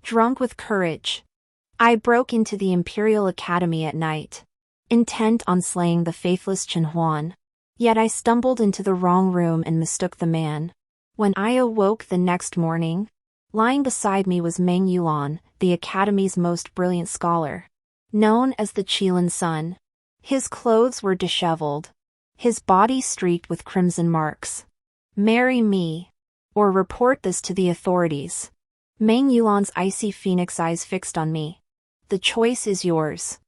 Drunk with courage, I broke into the Imperial Academy at night, intent on slaying the faithless Chen Huan. Yet I stumbled into the wrong room and mistook the man. When I awoke the next morning, lying beside me was Meng Yulan, the Academy's most brilliant scholar, known as the Qilin Son. His clothes were disheveled, his body streaked with crimson marks. "Marry me, or report this to the authorities." Meng Yulan's icy phoenix eyes fixed on me. "The choice is yours."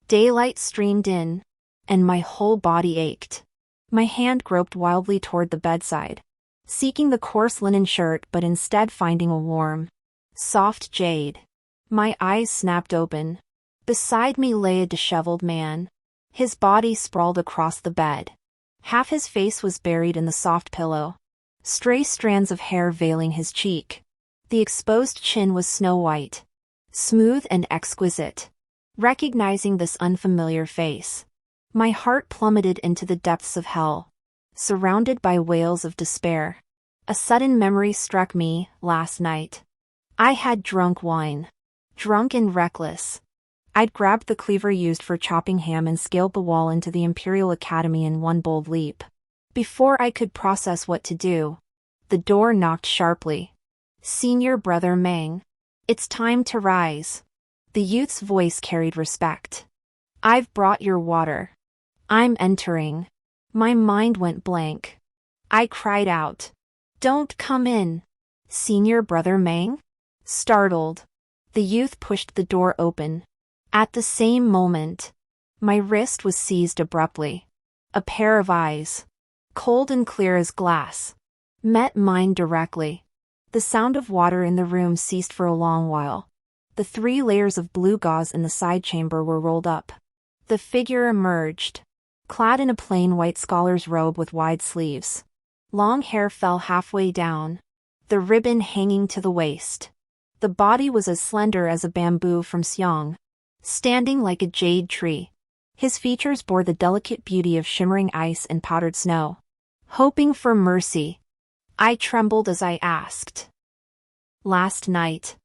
Daylight streamed in, and my whole body ached. My hand groped wildly toward the bedside, seeking the coarse linen shirt but instead finding a warm, soft jade. My eyes snapped open. Beside me lay a disheveled man. His body sprawled across the bed. Half his face was buried in the soft pillow, stray strands of hair veiling his cheek. The exposed chin was snow-white, smooth and exquisite. Recognizing this unfamiliar face, my heart plummeted into the depths of hell. Surrounded by wails of despair, a sudden memory struck me. Last night, I had drunk wine. Drunk and reckless, I'd grabbed the cleaver used for chopping ham and scaled the wall into the Imperial Academy in one bold leap. Before I could process what to do, the door knocked sharply. "Senior brother Meng, it's time to rise." The youth's voice carried respect. "I've brought your water." "I'm entering." My mind went blank. I cried out, "Don't come in." "Senior brother Meng?" Startled, the youth pushed the door open. At the same moment, my wrist was seized abruptly. A pair of eyes, cold and clear as glass, met mine directly. The sound of water in the room ceased for a long while. The 3 layers of blue gauze in the side chamber were rolled up. The figure emerged, clad in a plain white scholar's robe with wide sleeves. Long hair fell halfway down, the ribbon hanging to the waist. The body was as slender as a bamboo from Xiong, standing like a jade tree. His features bore the delicate beauty of shimmering ice and powdered snow. Hoping for mercy, I trembled as I asked. "Last night,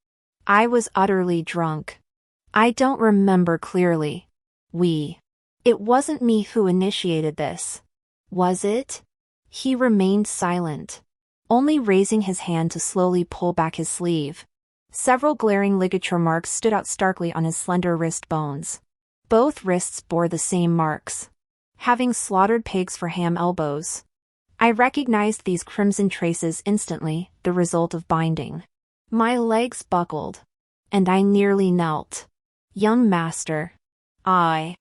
I was utterly drunk. I don't remember clearly. It wasn't me who initiated this, was it?" He remained silent, only raising his hand to slowly pull back his sleeve. Several glaring ligature marks stood out starkly on his slender wrist bones. Both wrists bore the same marks, having slaughtered pigs for ham elbows. I recognized these crimson traces instantly, the result of binding. My legs buckled, and I nearly knelt. "Young master." I.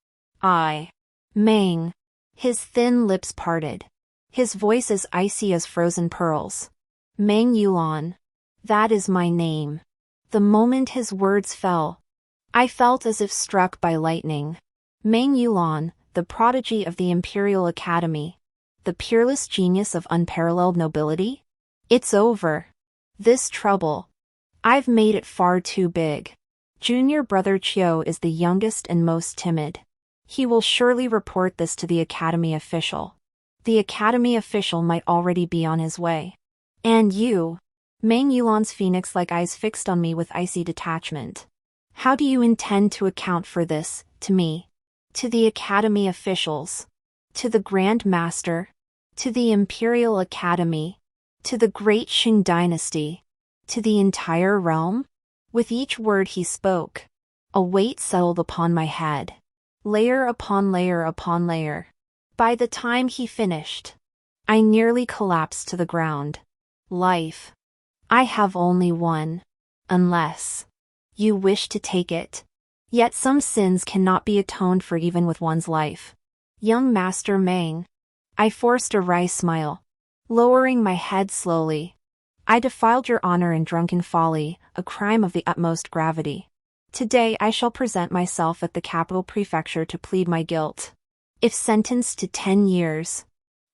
Meng. His thin lips parted, his voice as icy as frozen pearls. "Meng Yulan. That is my name." The moment his words fell, I felt as if struck by lightning. Meng Yulan, the prodigy of the Imperial Academy, the peerless genius of unparalleled nobility? It's over. This trouble, I've made it far too big. Junior brother Chiu is the youngest and most timid. He will surely report this to the Academy official. The Academy official might already be on his way. And you? Meng Yulan's phoenix-like eyes fixed on me with icy detachment. How do you intend to account for this, to me? To the Academy officials? To the Grand Master? To the Imperial Academy? To the Great Qing Dynasty? To the entire realm? With each word he spoke, a weight settled upon my head. Layer upon layer upon layer. By the time he finished, I nearly collapsed to the ground. Life. I have only one. Unless you wish to take it. Yet some sins cannot be atoned for even with one's life. Young Master Meng. I forced a wry smile, lowering my head slowly. I defiled your honor in drunken folly, a crime of the utmost gravity. Today I shall present myself at the capital prefecture to plead my guilt. If sentenced to 10 years,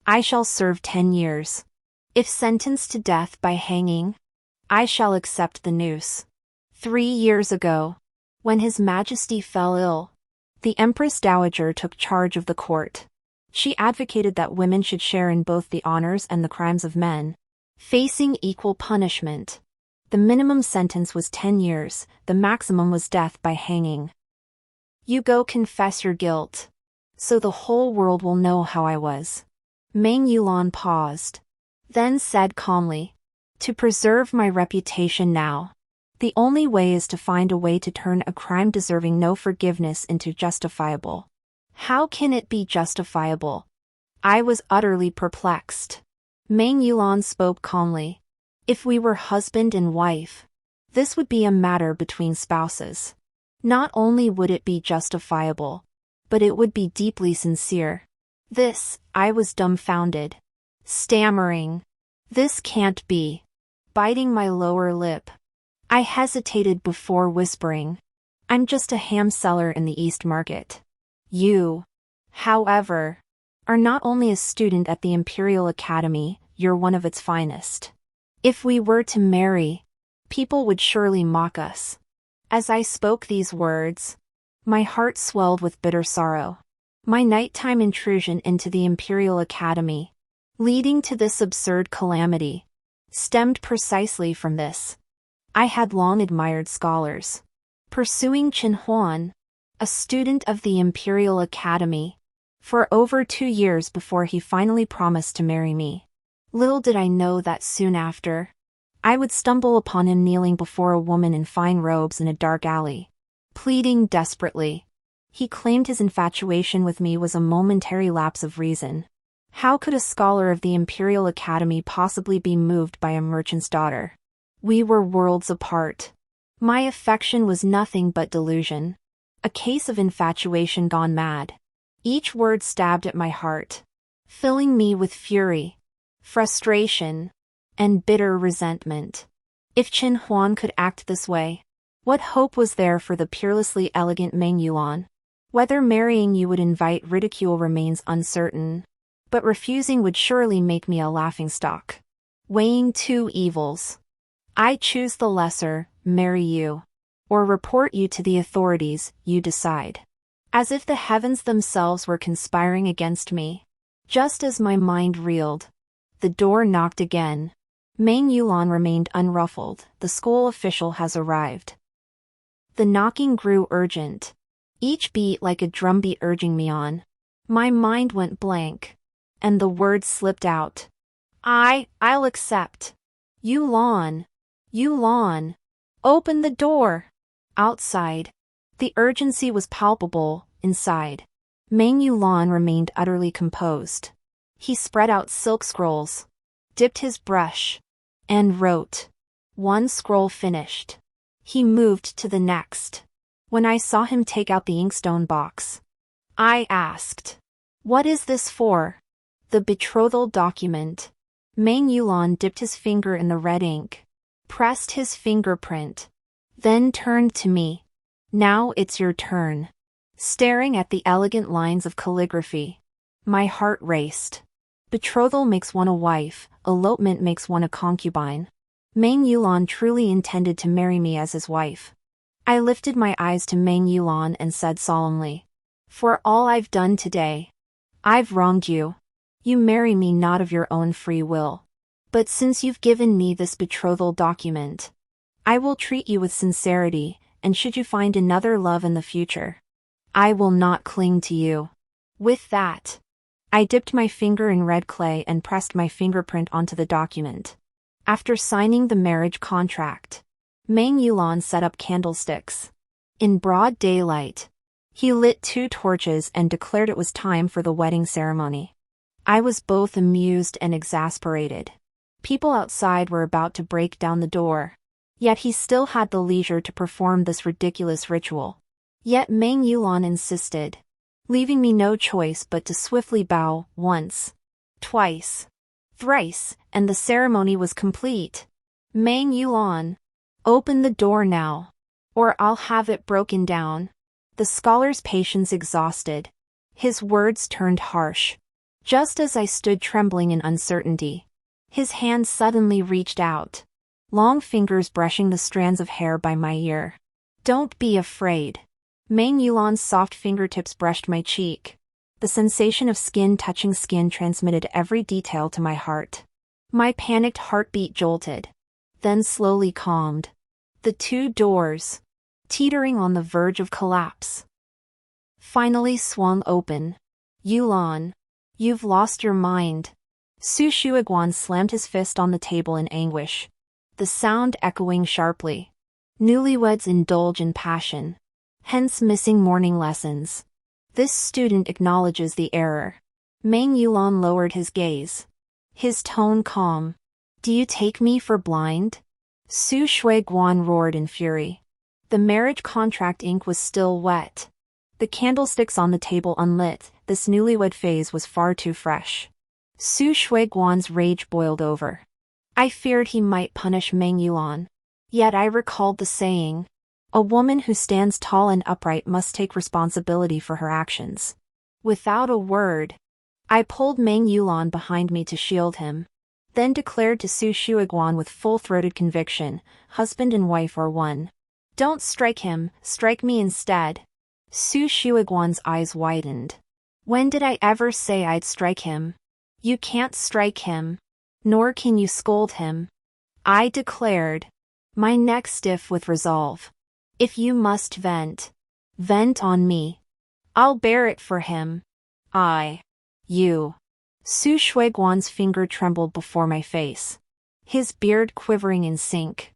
I shall serve 10 years. If sentenced to death by hanging, I shall accept the noose. 3 years ago, when His Majesty fell ill, the Empress Dowager took charge of the court. She advocated that women should share in both the honors and the crimes of men, facing equal punishment. The minimum sentence was 10 years, the maximum was death by hanging. You go confess your guilt, so the whole world will know how I was. Meng Yulan paused, then said calmly, to preserve my reputation now, the only way is to find a way to turn a crime deserving no forgiveness into justifiable. How can it be justifiable? I was utterly perplexed. Meng Yulan spoke calmly. If we were husband and wife, this would be a matter between spouses. Not only would it be justifiable, but it would be deeply sincere. I was dumbfounded. Stammering. This can't be. Biting my lower lip. I hesitated before whispering. I'm just a ham seller in the East Market. You, however, are not only a student at the Imperial Academy, you're one of its finest. If we were to marry, people would surely mock us. As I spoke these words, my heart swelled with bitter sorrow. My nighttime intrusion into the Imperial Academy, leading to this absurd calamity, stemmed precisely from this. I had long admired scholars. Pursuing Chen Huan, a student of the Imperial Academy, for over 2 years before he finally promised to marry me. Little did I know that soon after, I would stumble upon him kneeling before a woman in fine robes in a dark alley, pleading desperately. He claimed his infatuation with me was a momentary lapse of reason. How could a scholar of the Imperial Academy possibly be moved by a merchant's daughter? We were worlds apart. My affection was nothing but delusion. A case of infatuation gone mad. Each word stabbed at my heart, filling me with fury, frustration, and bitter resentment. If Chen Huan could act this way, what hope was there for the peerlessly elegant Meng Yulan? Whether marrying you would invite ridicule remains uncertain, but refusing would surely make me a laughingstock. Weighing two evils. I choose the lesser, marry you, or report you to the authorities, you decide. As if the heavens themselves were conspiring against me. Just as my mind reeled, the door knocked again. Meng Yulan remained unruffled. The school official has arrived. The knocking grew urgent, each beat like a drumbeat urging me on. My mind went blank, and the words slipped out. I'll accept. Yulan, open the door. Outside, the urgency was palpable. Inside, Meng Yulan remained utterly composed. He spread out silk scrolls, dipped his brush, and wrote. One scroll finished, he moved to the next. When I saw him take out the inkstone box, I asked, "What is this for?" The betrothal document. Meng Yulan dipped his finger in the red ink, pressed his fingerprint, then turned to me. Now it's your turn. Staring at the elegant lines of calligraphy, my heart raced. Betrothal makes one a wife, elopement makes one a concubine. Meng Yulan truly intended to marry me as his wife. I lifted my eyes to Meng Yulan and said solemnly, "For all I've done today, I've wronged you. You marry me not of your own free will. But since you've given me this betrothal document, I will treat you with sincerity, and should you find another love in the future, I will not cling to you." With that, I dipped my finger in red clay and pressed my fingerprint onto the document. After signing the marriage contract, Meng Yulan set up candlesticks. In broad daylight, he lit 2 torches and declared it was time for the wedding ceremony. I was both amused and exasperated. People outside were about to break down the door, yet he still had the leisure to perform this ridiculous ritual. Yet Meng Yulan insisted, leaving me no choice but to swiftly bow once, twice, thrice, and the ceremony was complete. Meng Yulan, open the door now, or I'll have it broken down. The scholar's patience exhausted, his words turned harsh. Just as I stood trembling in uncertainty, his hand suddenly reached out, long fingers brushing the strands of hair by my ear. Don't be afraid. Meng Yulan's soft fingertips brushed my cheek. The sensation of skin touching skin transmitted every detail to my heart. My panicked heartbeat jolted. then slowly calmed. The two doors, teetering on the verge of collapse, finally swung open. Yulan, you've lost your mind. Su Shuiguan slammed his fist on the table in anguish, the sound echoing sharply. Newlyweds indulge in passion, hence missing morning lessons. This student acknowledges the error. Meng Yulan lowered his gaze, his tone calm. Do you take me for blind? Su Shuiguan roared in fury. The marriage contract ink was still wet. The candlesticks on the table unlit, this newlywed phase was far too fresh. Su Shuiguan's rage boiled over. I feared he might punish Meng Yulan. Yet I recalled the saying, a woman who stands tall and upright must take responsibility for her actions. Without a word, I pulled Meng Yulan behind me to shield him, then declared to Su Shuiguan with full-throated conviction, husband and wife are one. Don't strike him, strike me instead. Su Shuiguan's eyes widened. When did I ever say I'd strike him? You can't strike him, nor can you scold him, I declared, my neck stiff with resolve. If you must vent, vent on me. I'll bear it for him. You. Su Shuiguan's finger trembled before my face, his beard quivering in sync.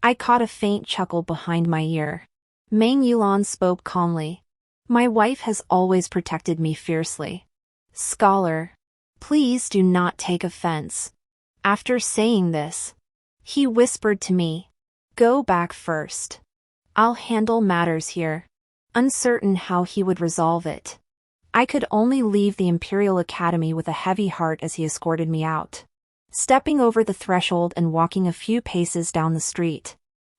I caught a faint chuckle behind my ear. Meng Yulan spoke calmly. My wife has always protected me fiercely. Scholar, please do not take offense. After saying this, he whispered to me, go back first. I'll handle matters here. Uncertain how he would resolve it, I could only leave the Imperial Academy with a heavy heart as he escorted me out. Stepping over the threshold and walking a few paces down the street,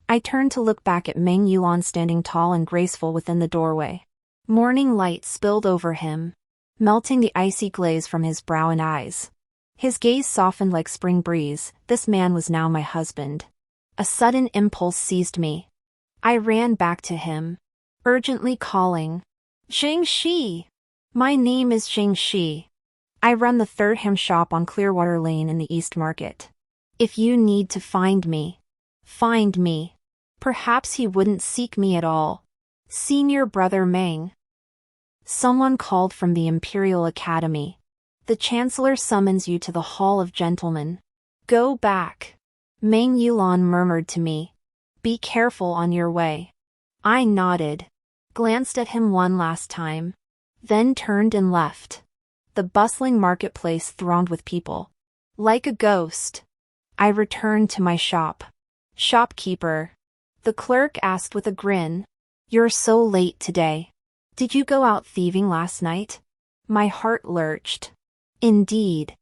I turned to look back at Meng Yulan standing tall and graceful within the doorway. Morning light spilled over him, melting the icy glaze from his brow and eyes. His gaze softened like spring breeze. This man was now my husband. A sudden impulse seized me. I ran back to him, urgently calling, Zheng Shi! My name is Zheng Shi. I run the third ham shop on Clearwater Lane in the East Market. If you need to find me, find me. Perhaps he wouldn't seek me at all. Senior brother Meng. Someone called from the Imperial Academy. The Chancellor summons you to the Hall of Gentlemen. Go back. Meng Yulan murmured to me. Be careful on your way. I nodded, glanced at him one last time, then turned and left. The bustling marketplace thronged with people. Like a ghost, I returned to my shop. Shopkeeper. The clerk asked with a grin. You're so late today. Did you go out thieving last night? My heart lurched. Indeed.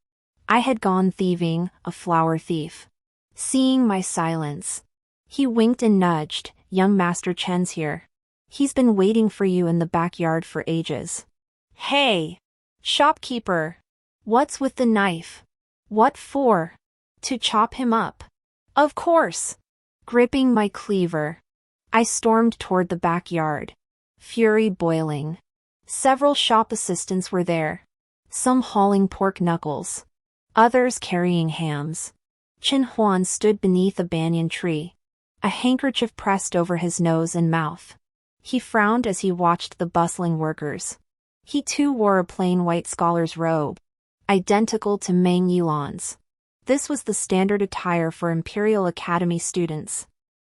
I had gone thieving, a flower thief. Seeing my silence, he winked and nudged. Young Master Chen's here. He's been waiting for you in the backyard for ages. Hey! Shopkeeper! What's with the knife? What for? To chop him up. Of course! Gripping my cleaver, I stormed toward the backyard, fury boiling. Several shop assistants were there, some hauling pork knuckles, others carrying hams. Chen Huan stood beneath a banyan tree, a handkerchief pressed over his nose and mouth. He frowned as he watched the bustling workers. He too wore a plain white scholar's robe, identical to Meng Yulan's. This was the standard attire for Imperial Academy students.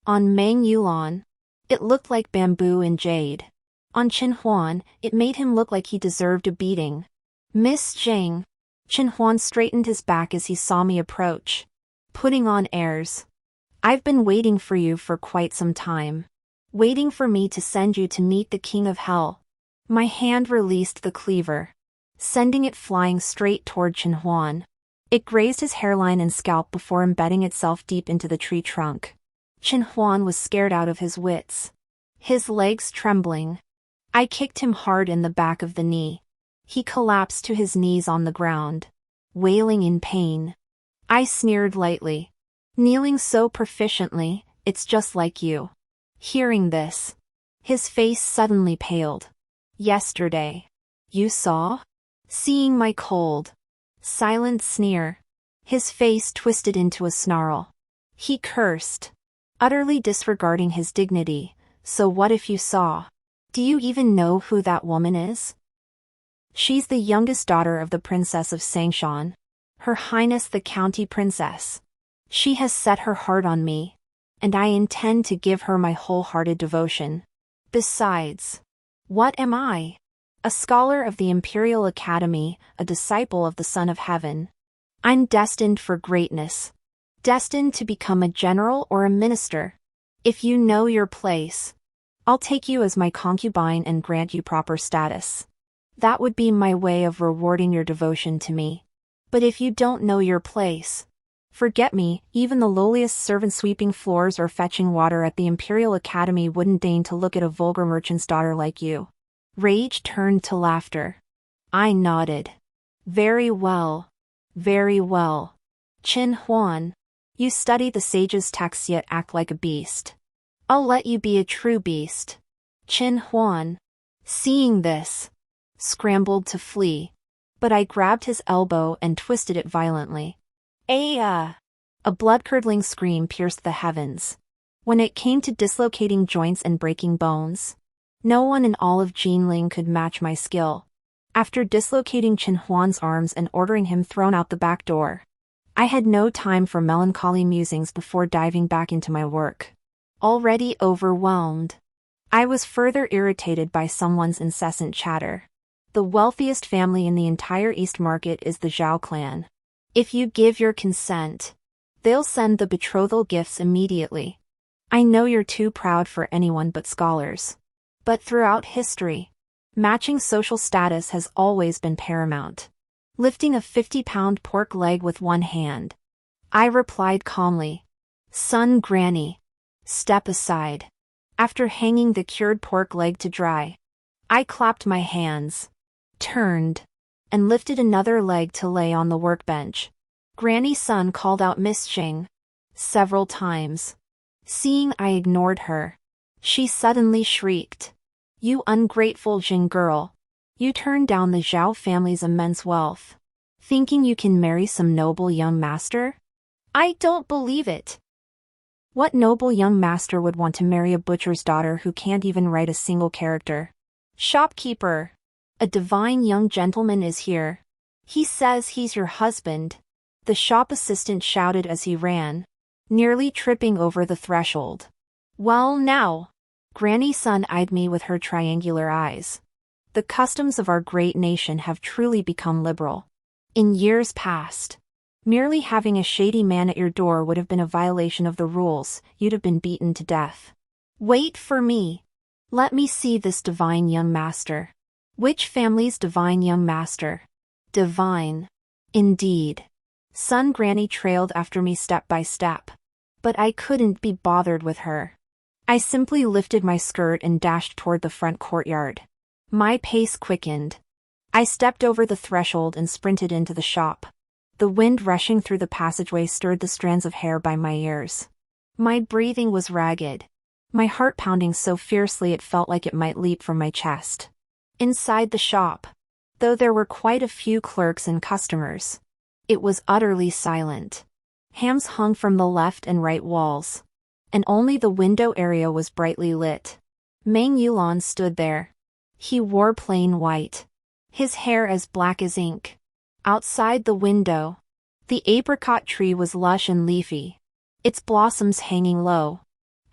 On Meng Yulan, it looked like bamboo and jade. On Chen Huan, it made him look like he deserved a beating. Miss Zheng. Chen Huan straightened his back as he saw me approach, putting on airs. I've been waiting for you for quite some time. Waiting for me to send you to meet the King of Hell. My hand released the cleaver, sending it flying straight toward Chen Huan. It grazed his hairline and scalp before embedding itself deep into the tree trunk. Chen Huan was scared out of his wits, his legs trembling. I kicked him hard in the back of the knee. He collapsed to his knees on the ground, wailing in pain. I sneered lightly. Kneeling so proficiently, it's just like you. Hearing this, his face suddenly paled. Yesterday, you saw? Seeing my cold, silent sneer, his face twisted into a snarl. He cursed, utterly disregarding his dignity. So what if you saw? Do you even know who that woman is? She's the youngest daughter of the Princess of Sangshan, Her Highness the County Princess. She has set her heart on me, and I intend to give her my wholehearted devotion. Besides, what am I? A scholar of the Imperial Academy, a disciple of the Son of Heaven. I'm destined for greatness. Destined to become a general or a minister. If you know your place, I'll take you as my concubine and grant you proper status. That would be my way of rewarding your devotion to me. But if you don't know your place, forget me. Even the lowliest servant sweeping floors or fetching water at the Imperial Academy wouldn't deign to look at a vulgar merchant's daughter like you. Rage turned to laughter. I nodded. Very well. Very well. Chen Huan, you study the sage's texts yet act like a beast. I'll let you be a true beast. Chen Huan, seeing this, scrambled to flee, but I grabbed his elbow and twisted it violently. A blood-curdling scream pierced the heavens. When it came to dislocating joints and breaking bones, no one in all of Jinling could match my skill. After dislocating Chen Huan's arms and ordering him thrown out the back door, I had no time for melancholy musings before diving back into my work. Already overwhelmed, I was further irritated by someone's incessant chatter. The wealthiest family in the entire East Market is the Zhao clan. If you give your consent, they'll send the betrothal gifts immediately. I know you're too proud for anyone but scholars. But throughout history, matching social status has always been paramount. Lifting a 50-pound pork leg with one hand, I replied calmly, "Son Granny, step aside." After hanging the cured pork leg to dry, I clapped my hands, turned, and lifted another leg to lay on the workbench. Granny Son called out Miss Xing several times. Seeing I ignored her, she suddenly shrieked, "You ungrateful Jing girl! You turned down the Zhao family's immense wealth, thinking you can marry some noble young master? I don't believe it." What noble young master would want to marry a butcher's daughter who can't even write a single character? "Shopkeeper, a divine young gentleman is here. He says he's your husband," the shop assistant shouted as he ran, nearly tripping over the threshold. "Well now." Granny Son eyed me with her triangular eyes. The customs of our great nation have truly become liberal. In years past, merely having a shady man at your door would have been a violation of the rules. You'd have been beaten to death. "Wait for me. Let me see this divine young master." "Which family's divine young master?" "Divine. Indeed." Son Granny trailed after me step by step. But I couldn't be bothered with her. I simply lifted my skirt and dashed toward the front courtyard. My pace quickened. I stepped over the threshold and sprinted into the shop. The wind rushing through the passageway stirred the strands of hair by my ears. My breathing was ragged, my heart pounding so fiercely it felt like it might leap from my chest. Inside the shop, though there were quite a few clerks and customers, it was utterly silent. Hams hung from the left and right walls, and only the window area was brightly lit. Meng Yulan stood there. He wore plain white, his hair as black as ink. Outside the window, the apricot tree was lush and leafy, its blossoms hanging low.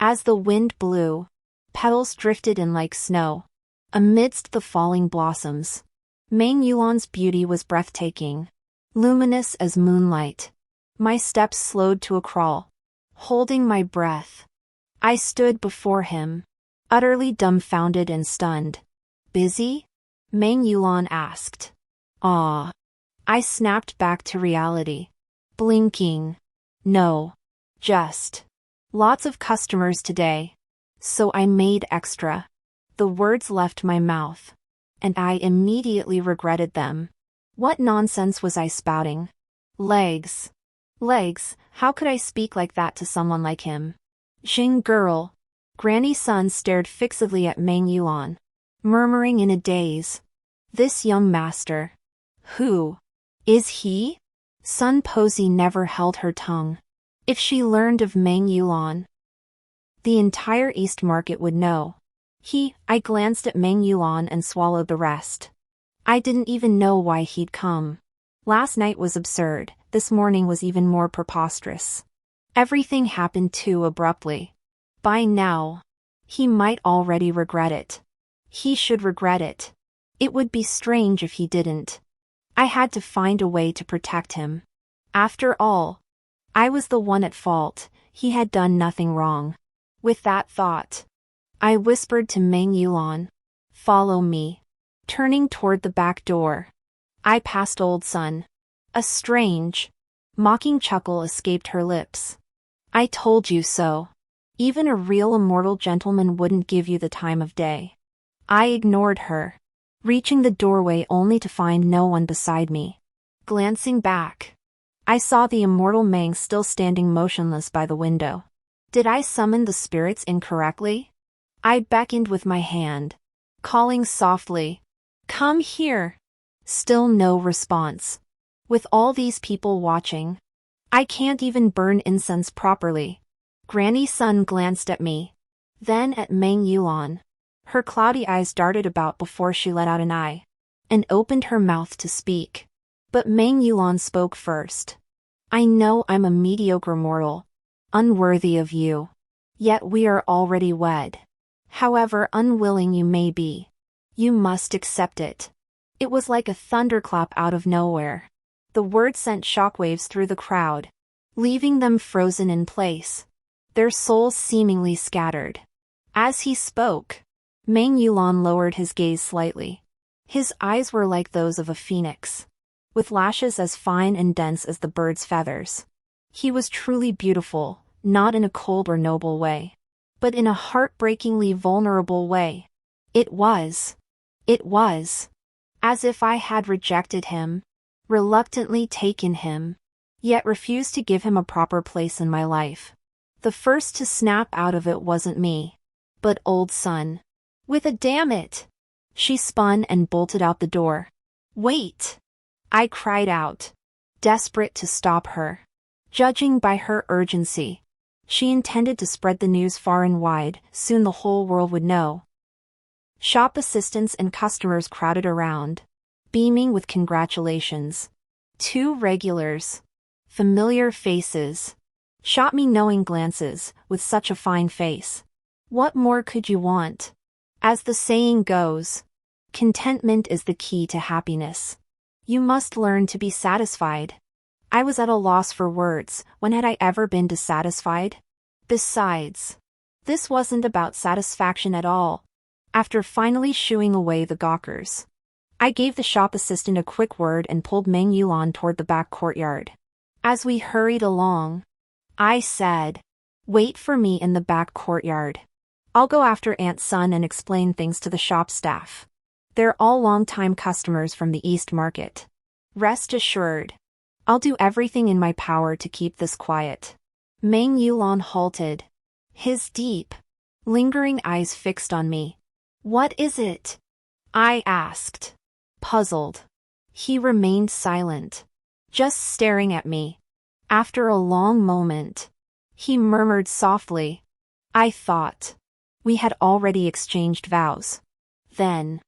As the wind blew, petals drifted in like snow. Amidst the falling blossoms, Meng Yulan's beauty was breathtaking, luminous as moonlight. My steps slowed to a crawl. Holding my breath, I stood before him, utterly dumbfounded and stunned. "Busy?" Meng Yulan asked. "Ah." I snapped back to reality, blinking. "No. Just lots of customers today, so I made extra." The words left my mouth, and I immediately regretted them. What nonsense was I spouting? Legs. Legs, how could I speak like that to someone like him? "Jing girl." Granny Son stared fixedly at Meng Yulan, murmuring in a daze, "This young master. Who is he?" Sun Posey never held her tongue. If she learned of Meng Yulan, the entire East Market would know. I glanced at Meng Yulan and swallowed the rest. I didn't even know why he'd come. Last night was absurd, this morning was even more preposterous. Everything happened too abruptly. By now, he might already regret it. He should regret it. It would be strange if he didn't. I had to find a way to protect him. After all, I was the one at fault, he had done nothing wrong. With that thought, I whispered to Meng Yulan, "Follow me." Turning toward the back door, I passed Old Son. A strange, mocking chuckle escaped her lips. "I told you so. Even a real immortal gentleman wouldn't give you the time of day." I ignored her, reaching the doorway only to find no one beside me. Glancing back, I saw the immortal Meng still standing motionless by the window. Did I summon the spirits incorrectly? I beckoned with my hand, calling softly, "Come here." Still no response. With all these people watching, I can't even burn incense properly. Granny Sun glanced at me, then at Meng Yulan. Her cloudy eyes darted about before she let out an eye, and opened her mouth to speak. But Meng Yulan spoke first. "I know I'm a mediocre mortal, unworthy of you. Yet we are already wed. However unwilling you may be, you must accept it." It was like a thunderclap out of nowhere. The word sent shockwaves through the crowd, leaving them frozen in place, their souls seemingly scattered. As he spoke, Meng Yulan lowered his gaze slightly. His eyes were like those of a phoenix, with lashes as fine and dense as the bird's feathers. He was truly beautiful, not in a cold or noble way, but in a heartbreakingly vulnerable way. It was as if I had rejected him, reluctantly taken him, yet refused to give him a proper place in my life. The first to snap out of it wasn't me, but Old Son. With a "damn it!" she spun and bolted out the door. "Wait!" I cried out, desperate to stop her. Judging by her urgency, she intended to spread the news far and wide, soon the whole world would know. Shop assistants and customers crowded around, beaming with congratulations. 2 regulars, familiar faces, shot me knowing glances. With such a fine face, what more could you want? As the saying goes, contentment is the key to happiness. You must learn to be satisfied. I was at a loss for words. When had I ever been dissatisfied? Besides, this wasn't about satisfaction at all. After finally shooing away the gawkers, I gave the shop assistant a quick word and pulled Meng Yulan toward the back courtyard. As we hurried along, I said, "Wait for me in the back courtyard. I'll go after Aunt Sun and explain things to the shop staff. They're all long-time customers from the East Market. Rest assured, I'll do everything in my power to keep this quiet." Meng Yulan halted, his deep, lingering eyes fixed on me. "What is it?" I asked, puzzled. He remained silent, just staring at me. After a long moment, he murmured softly, "I thought we had already exchanged vows." Then,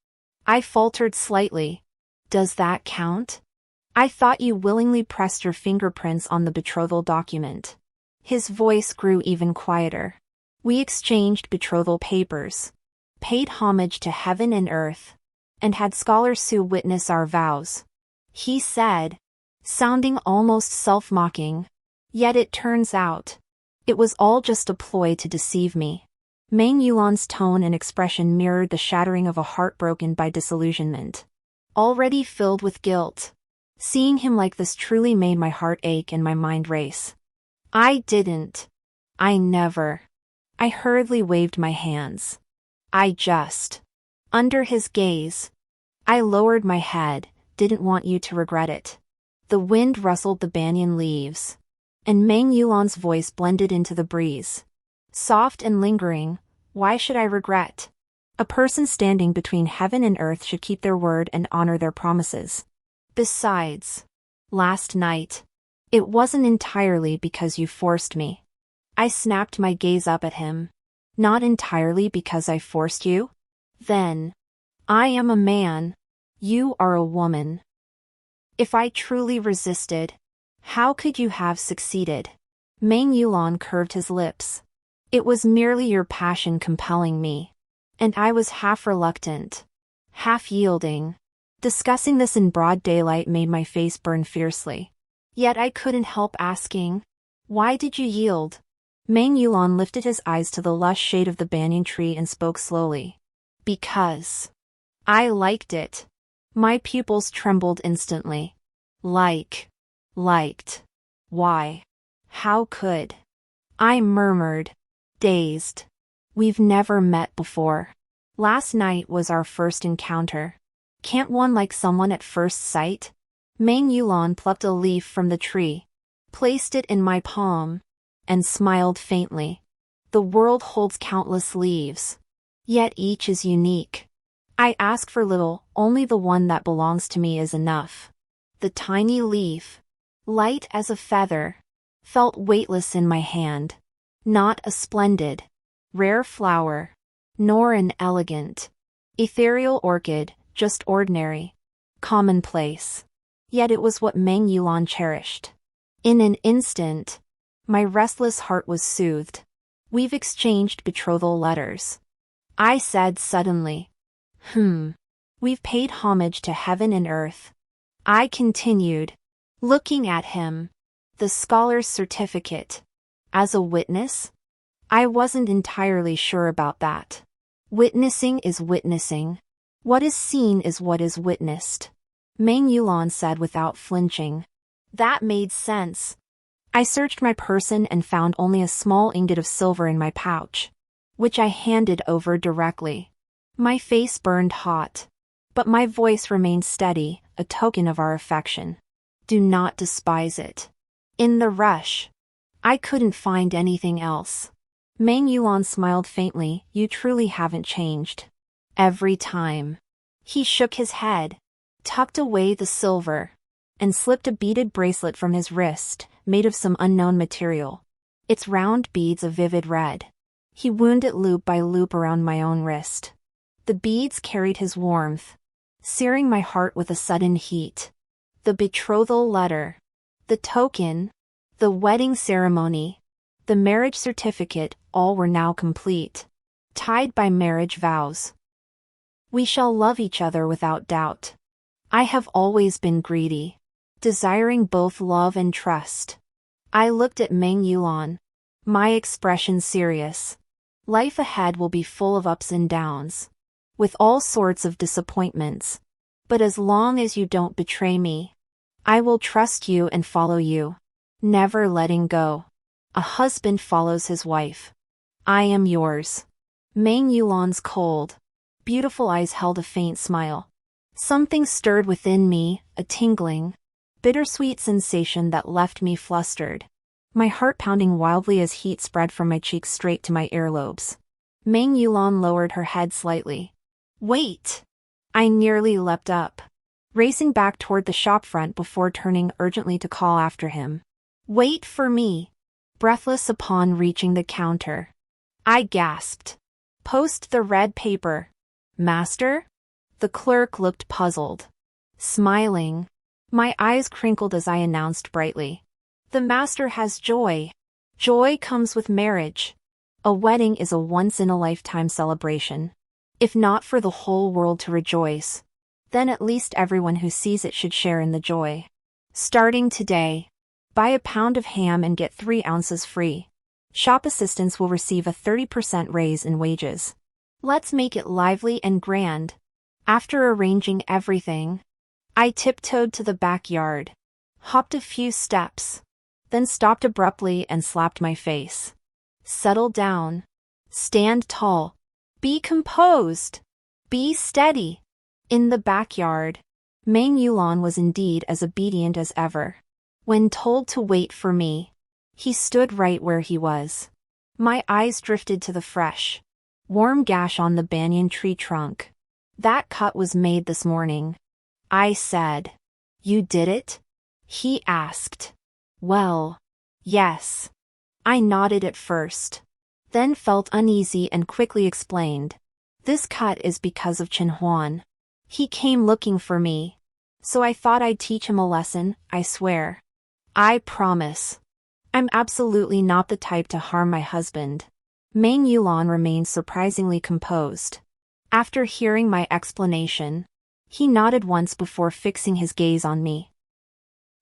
I faltered slightly. "Does that count? I thought you willingly pressed your fingerprints on the betrothal document." His voice grew even quieter. "We exchanged betrothal papers, paid homage to heaven and earth, and had Scholar Sue witness our vows," he said, sounding almost self-mocking. Yet it turns out, it was all just a ploy to deceive me. Meng Yulan's tone and expression mirrored the shattering of a heart broken by disillusionment. Already filled with guilt, seeing him like this truly made my heart ache and my mind race. I never. I hurriedly waved my hands. Under his gaze, I lowered my head, "Didn't want you to regret it." The wind rustled the banyan leaves, and Meng Yulan's voice blended into the breeze. Soft and lingering, "Why should I regret? A person standing between heaven and earth should keep their word and honor their promises. Besides, last night, It wasn't entirely because you forced me. I snapped my gaze up at him. Not entirely because I forced you? Then, I am a man. You are a woman. If I truly resisted, how could you have succeeded? Meng Yulan curved his lips. It was merely your passion compelling me. And I was half reluctant, half yielding. Discussing this in broad daylight made my face burn fiercely. Yet I couldn't help asking, why did you yield? Meng Yulan lifted his eyes to the lush shade of the banyan tree and spoke slowly. Because I liked it. My pupils trembled instantly. Liked. Why? How could? I murmured, dazed. We've never met before. Last night was our first encounter. Can't one like someone at first sight? Meng Yulan plucked a leaf from the tree, placed it in my palm, and smiled faintly. The world holds countless leaves, yet each is unique. I ask for little, only the one that belongs to me is enough. The tiny leaf, light as a feather, felt weightless in my hand. Not a splendid, rare flower, nor an elegant, ethereal orchid, just ordinary, commonplace. Yet it was what Meng Yulan cherished. In an instant, my restless heart was soothed. We've exchanged betrothal letters. I said suddenly. We've paid homage to heaven and earth. I continued, looking at him. The scholar's certificate. As a witness? I wasn't entirely sure about that. Witnessing is witnessing. What is seen is what is witnessed. Meng Yulan said without flinching. That made sense. I searched my person and found only a small ingot of silver in my pouch, which I handed over directly. My face burned hot, but my voice remained steady, a token of our affection. Do not despise it. In the rush, I couldn't find anything else. Meng Yulan smiled faintly. You truly haven't changed. Every time. He shook his head, tucked away the silver, and slipped a beaded bracelet from his wrist, made of some unknown material. Its round beads a vivid red. He wound it loop by loop around my own wrist. The beads carried his warmth, searing my heart with a sudden heat. The betrothal letter, the token, the wedding ceremony, the marriage certificate, all were now complete, tied by marriage vows. We shall love each other without doubt. I have always been greedy, desiring both love and trust. I looked at Meng Yulan, my expression serious. Life ahead will be full of ups and downs, with all sorts of disappointments. But as long as you don't betray me, I will trust you and follow you, never letting go. A husband follows his wife. I am yours. Meng Yulan's cold, beautiful eyes held a faint smile. Something stirred within me, a tingling, bittersweet sensation that left me flustered, my heart pounding wildly as heat spread from my cheeks straight to my earlobes. Meng Yulan lowered her head slightly. Wait! I nearly leapt up, racing back toward the shopfront before turning urgently to call after him. Wait for me! Breathless upon reaching the counter, I gasped. Post the red paper. Master? The clerk looked puzzled. Smiling, my eyes crinkled as I announced brightly. The master has joy. Joy comes with marriage. A wedding is a once-in-a-lifetime celebration. If not for the whole world to rejoice, then at least everyone who sees it should share in the joy. Starting today, buy a pound of ham and get 3 ounces free. Shop assistants will receive a 30% raise in wages. Let's make it lively and grand. After arranging everything, I tiptoed to the backyard, hopped a few steps, then stopped abruptly and slapped my face. Settle down. Stand tall. Be composed. Be steady. In the backyard, Meng Yulan was indeed as obedient as ever. When told to wait for me, he stood right where he was. My eyes drifted to the fresh, warm gash on the banyan tree trunk. That cut was made this morning. I said. You did it? He asked. Well, yes. I nodded at first, then felt uneasy and quickly explained. This cut is because of Chen Huan. He came looking for me. So I thought I'd teach him a lesson, I swear. I promise. I'm absolutely not the type to harm my husband. Meng Yulan remained surprisingly composed. After hearing my explanation, he nodded once before fixing his gaze on me.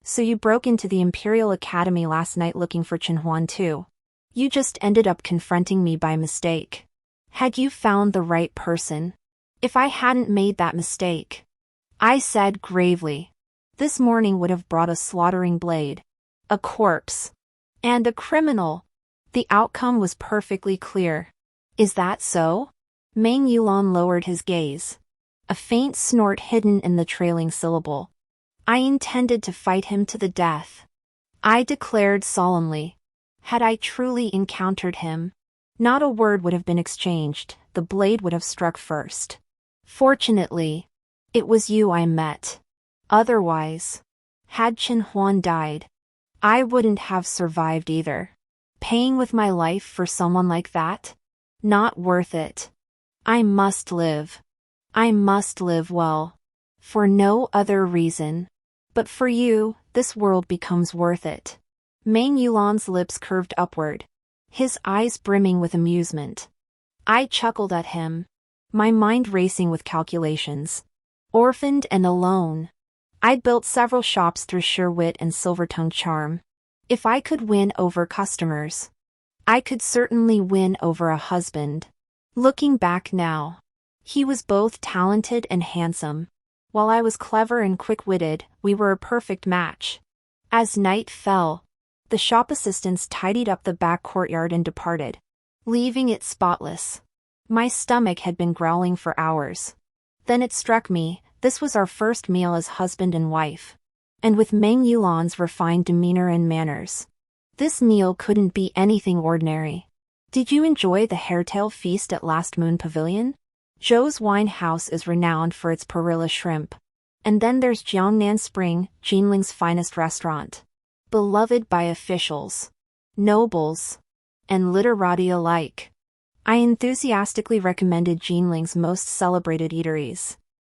So you broke into the Imperial Academy last night looking for Chen Huan too. You just ended up confronting me by mistake. Had you found the right person? If I hadn't made that mistake, I said gravely, this morning would have brought a slaughtering blade, a corpse, and a criminal. The outcome was perfectly clear. Is that so? Meng Yulan lowered his gaze, a faint snort hidden in the trailing syllable. I intended to fight him to the death. I declared solemnly. Had I truly encountered him, not a word would have been exchanged, the blade would have struck first. Fortunately, it was you I met. Otherwise, had Chen Huan died, I wouldn't have survived either. Paying with my life for someone like that? Not worth it. I must live. I must live well. For no other reason. But for you, this world becomes worth it. Meng Yulan's lips curved upward, his eyes brimming with amusement. I chuckled at him, my mind racing with calculations. Orphaned and alone, I'd built several shops through sheer wit and silver-tongued charm. If I could win over customers, I could certainly win over a husband. Looking back now, he was both talented and handsome. While I was clever and quick-witted, we were a perfect match. As night fell, the shop assistants tidied up the back courtyard and departed, leaving it spotless. My stomach had been growling for hours. Then it struck me, this was our first meal as husband and wife. And with Meng Yulan's refined demeanor and manners, this meal couldn't be anything ordinary. Did you enjoy the hairtail feast at Last Moon Pavilion? Zhou's wine house is renowned for its perilla shrimp. And then there's Jiangnan Spring, Jinling's finest restaurant. Beloved by officials, nobles, and literati alike. I enthusiastically recommended Jinling's most celebrated eateries,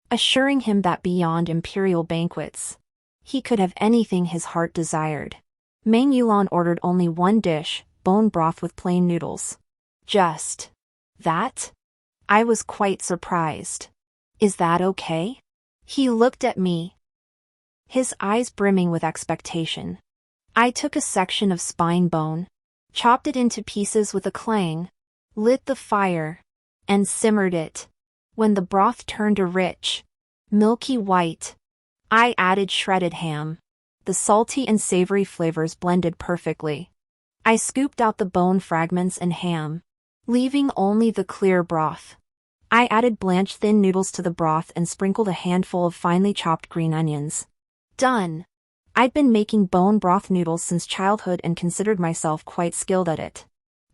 assuring him that beyond imperial banquets, he could have anything his heart desired. Meng Yulan ordered only one dish, bone broth with plain noodles. Just that? I was quite surprised. Is that okay? He looked at me, his eyes brimming with expectation. I took a section of spine bone, chopped it into pieces with a clang, lit the fire, and simmered it. When the broth turned a rich, milky white, I added shredded ham. The salty and savory flavors blended perfectly. I scooped out the bone fragments and ham, leaving only the clear broth. I added blanched thin noodles to the broth and sprinkled a handful of finely chopped green onions. Done. I'd been making bone broth noodles since childhood and considered myself quite skilled at it.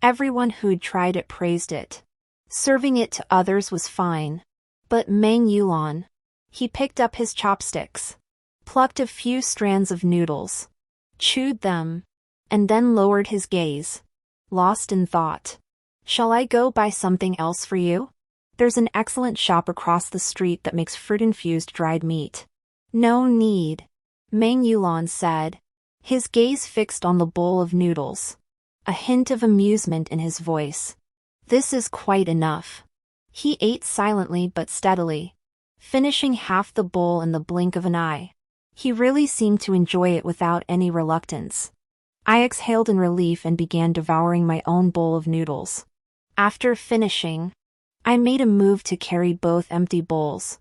Everyone who'd tried it praised it. Serving it to others was fine. But Meng Yulan, he picked up his chopsticks, plucked a few strands of noodles, chewed them, and then lowered his gaze, lost in thought. Shall I go buy something else for you? There's an excellent shop across the street that makes fruit-infused dried meat. No need, Meng Yulan said, his gaze fixed on the bowl of noodles, a hint of amusement in his voice. This is quite enough. He ate silently but steadily, finishing half the bowl in the blink of an eye. He really seemed to enjoy it without any reluctance. I exhaled in relief and began devouring my own bowl of noodles. After finishing, I made a move to carry both empty bowls,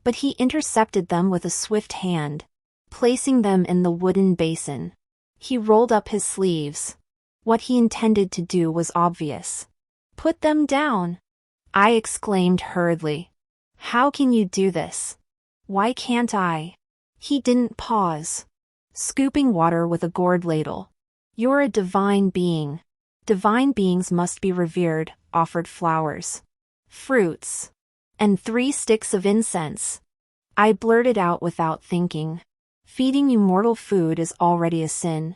but he intercepted them with a swift hand, placing them in the wooden basin. He rolled up his sleeves. What he intended to do was obvious. Put them down, I exclaimed hurriedly. How can you do this? Why can't I? He didn't pause, scooping water with a gourd ladle. You're a divine being. Divine beings must be revered, offered flowers, fruits, and 3 sticks of incense. I blurted out without thinking. Feeding you mortal food is already a sin.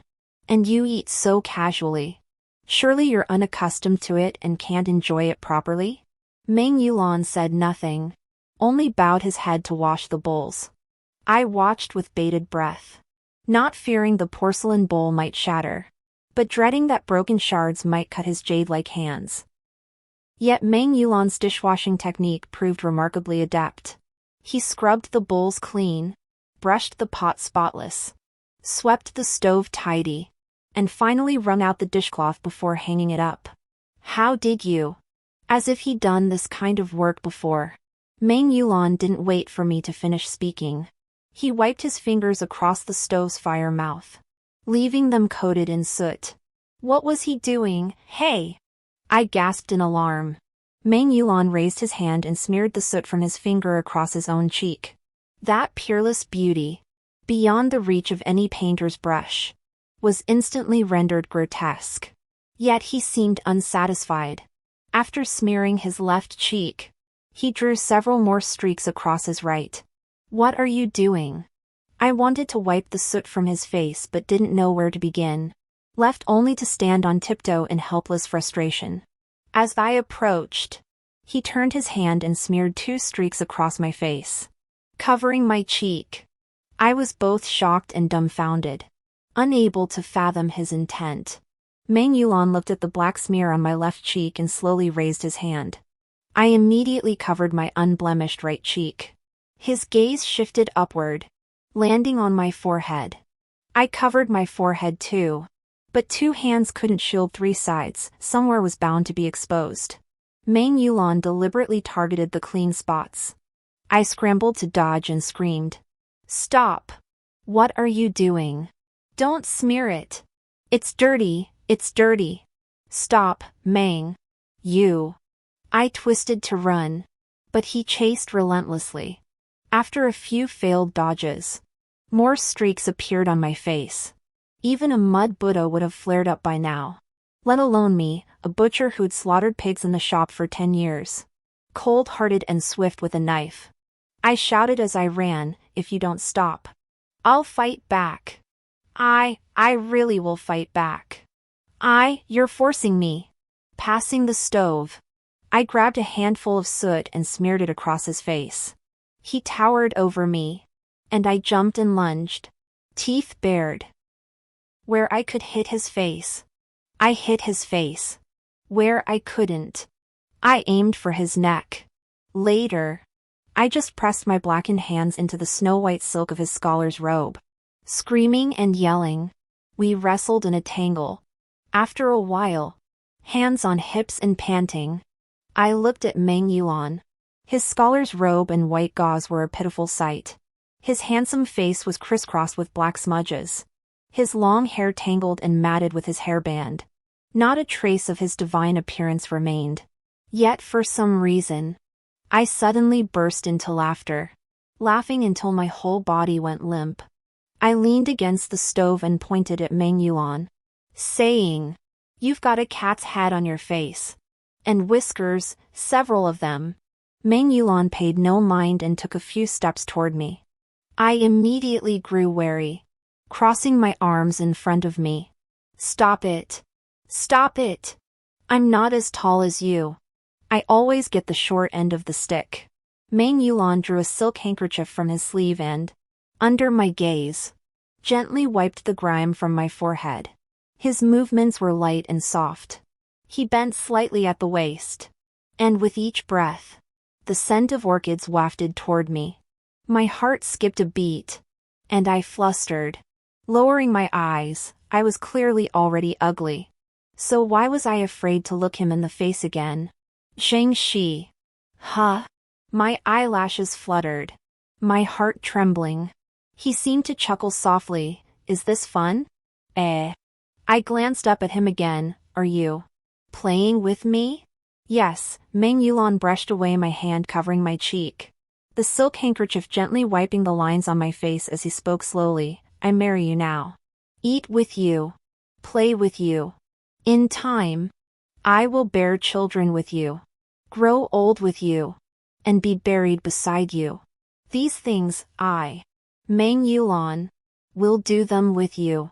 And you eat so casually. Surely you're unaccustomed to it and can't enjoy it properly? Meng Yulan said nothing, only bowed his head to wash the bowls. I watched with bated breath, not fearing the porcelain bowl might shatter, but dreading that broken shards might cut his jade-like hands. Yet Meng Yulan's dishwashing technique proved remarkably adept. He scrubbed the bowls clean, brushed the pot spotless, swept the stove tidy, and finally wrung out the dishcloth before hanging it up. How did you? As if he'd done this kind of work before. Meng Yulan didn't wait for me to finish speaking. He wiped his fingers across the stove's fire mouth, leaving them coated in soot. What was he doing? Hey! I gasped in alarm. Meng Yulan raised his hand and smeared the soot from his finger across his own cheek. That peerless beauty, beyond the reach of any painter's brush, was instantly rendered grotesque. Yet he seemed unsatisfied. After smearing his left cheek, he drew several more streaks across his right. What are you doing? I wanted to wipe the soot from his face but didn't know where to begin, left only to stand on tiptoe in helpless frustration. As I approached, he turned his hand and smeared 2 streaks across my face, covering my cheek. I was both shocked and dumbfounded, unable to fathom his intent. Meng Yulan looked at the black smear on my left cheek and slowly raised his hand. I immediately covered my unblemished right cheek. His gaze shifted upward, landing on my forehead. I covered my forehead too, but 2 hands couldn't shield 3 sides, somewhere was bound to be exposed. Meng Yulan deliberately targeted the clean spots. I scrambled to dodge and screamed. Stop! What are you doing? Don't smear it! It's dirty! It's dirty! Stop, Meng! You! I twisted to run, but he chased relentlessly. After a few failed dodges, more streaks appeared on my face. Even a mud Buddha would have flared up by now. Let alone me, a butcher who'd slaughtered pigs in the shop for 10 years. Cold-hearted and swift with a knife. I shouted as I ran, if you don't stop, I'll fight back. I really will fight back. You're forcing me. Passing the stove, I grabbed a handful of soot and smeared it across his face. He towered over me, and I jumped and lunged, teeth bared. Where I could hit his face, I hit his face. Where I couldn't, I aimed for his neck. Later, I just pressed my blackened hands into the snow-white silk of his scholar's robe. Screaming and yelling, we wrestled in a tangle. After a while, hands on hips and panting, I looked at Meng Yulan. His scholar's robe and white gauze were a pitiful sight. His handsome face was crisscrossed with black smudges, his long hair tangled and matted with his hairband. Not a trace of his divine appearance remained. Yet for some reason, I suddenly burst into laughter, laughing until my whole body went limp. I leaned against the stove and pointed at Meng Yulan, saying, "You've got a cat's head on your face. And whiskers, several of them." Meng Yulan paid no mind and took a few steps toward me. I immediately grew wary, crossing my arms in front of me. Stop it. Stop it. I'm not as tall as you. I always get the short end of the stick. Meng Yulan drew a silk handkerchief from his sleeve and, under my gaze, gently wiped the grime from my forehead. His movements were light and soft. He bent slightly at the waist, and with each breath, the scent of orchids wafted toward me. My heart skipped a beat, and I flustered. Lowering my eyes, I was clearly already ugly. So why was I afraid to look him in the face again? Zhang Shi. Huh? My eyelashes fluttered, my heart trembling. He seemed to chuckle softly. Is this fun? I glanced up at him again. Are you playing with me? Yes. Meng Yulan brushed away my hand covering my cheek, the silk handkerchief gently wiping the lines on my face as he spoke slowly. I marry you now. Eat with you. Play with you. In time, I will bear children with you, grow old with you, and be buried beside you. These things, I, Meng Yulan, will do them with you.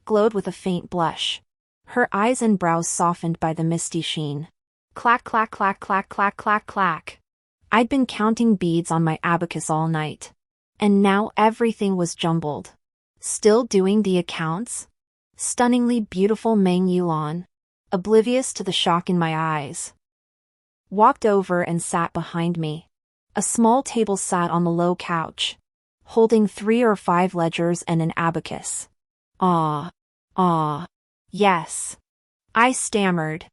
glowed with a faint blush. Her eyes and brows softened by the misty sheen. Clack clack clack clack clack clack clack. I'd been counting beads on my abacus all night. And now everything was jumbled. Still doing the accounts? Stunningly beautiful Meng Yulan, oblivious to the shock in my eyes, walked over and sat behind me. A small table sat on the low couch, holding 3 or 5 ledgers and an abacus. Yes. I stammered.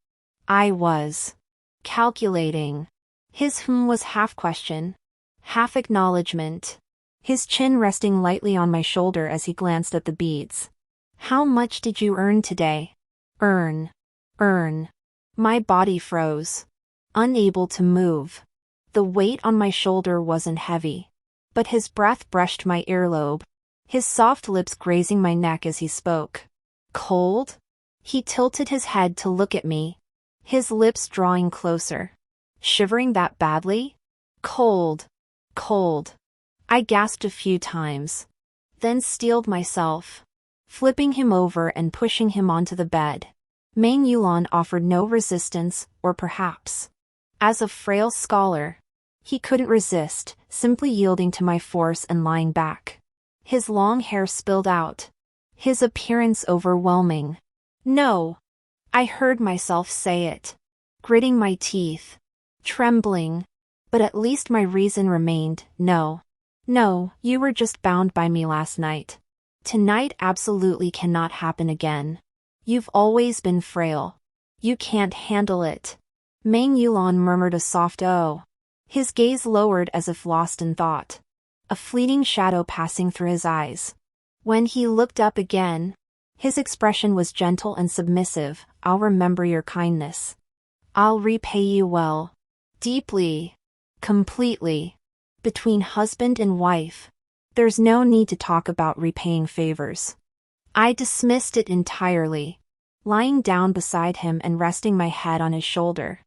I was calculating. His was half question, half acknowledgement, his chin resting lightly on my shoulder as he glanced at the beads. How much did you earn today? Earn. My body froze, unable to move. The weight on my shoulder wasn't heavy, but his breath brushed my earlobe, his soft lips grazing my neck as he spoke. Cold? He tilted his head to look at me, his lips drawing closer. Shivering that badly? Cold. I gasped a few times, then steeled myself, flipping him over and pushing him onto the bed. Meng Yulan offered no resistance, or perhaps, as a frail scholar, he couldn't resist, simply yielding to my force and lying back. His long hair spilled out, his appearance overwhelming. No. I heard myself say it, gritting my teeth, trembling, but at least my reason remained. No, you were just bound by me last night. Tonight absolutely cannot happen again. You've always been frail. You can't handle it. Meng Yulan murmured a soft oh. His gaze lowered as if lost in thought, a fleeting shadow passing through his eyes. When he looked up again, his expression was gentle and submissive. I'll remember your kindness. I'll repay you well. Deeply. Completely. Between husband and wife, there's no need to talk about repaying favors. I dismissed it entirely, lying down beside him and resting my head on his shoulder.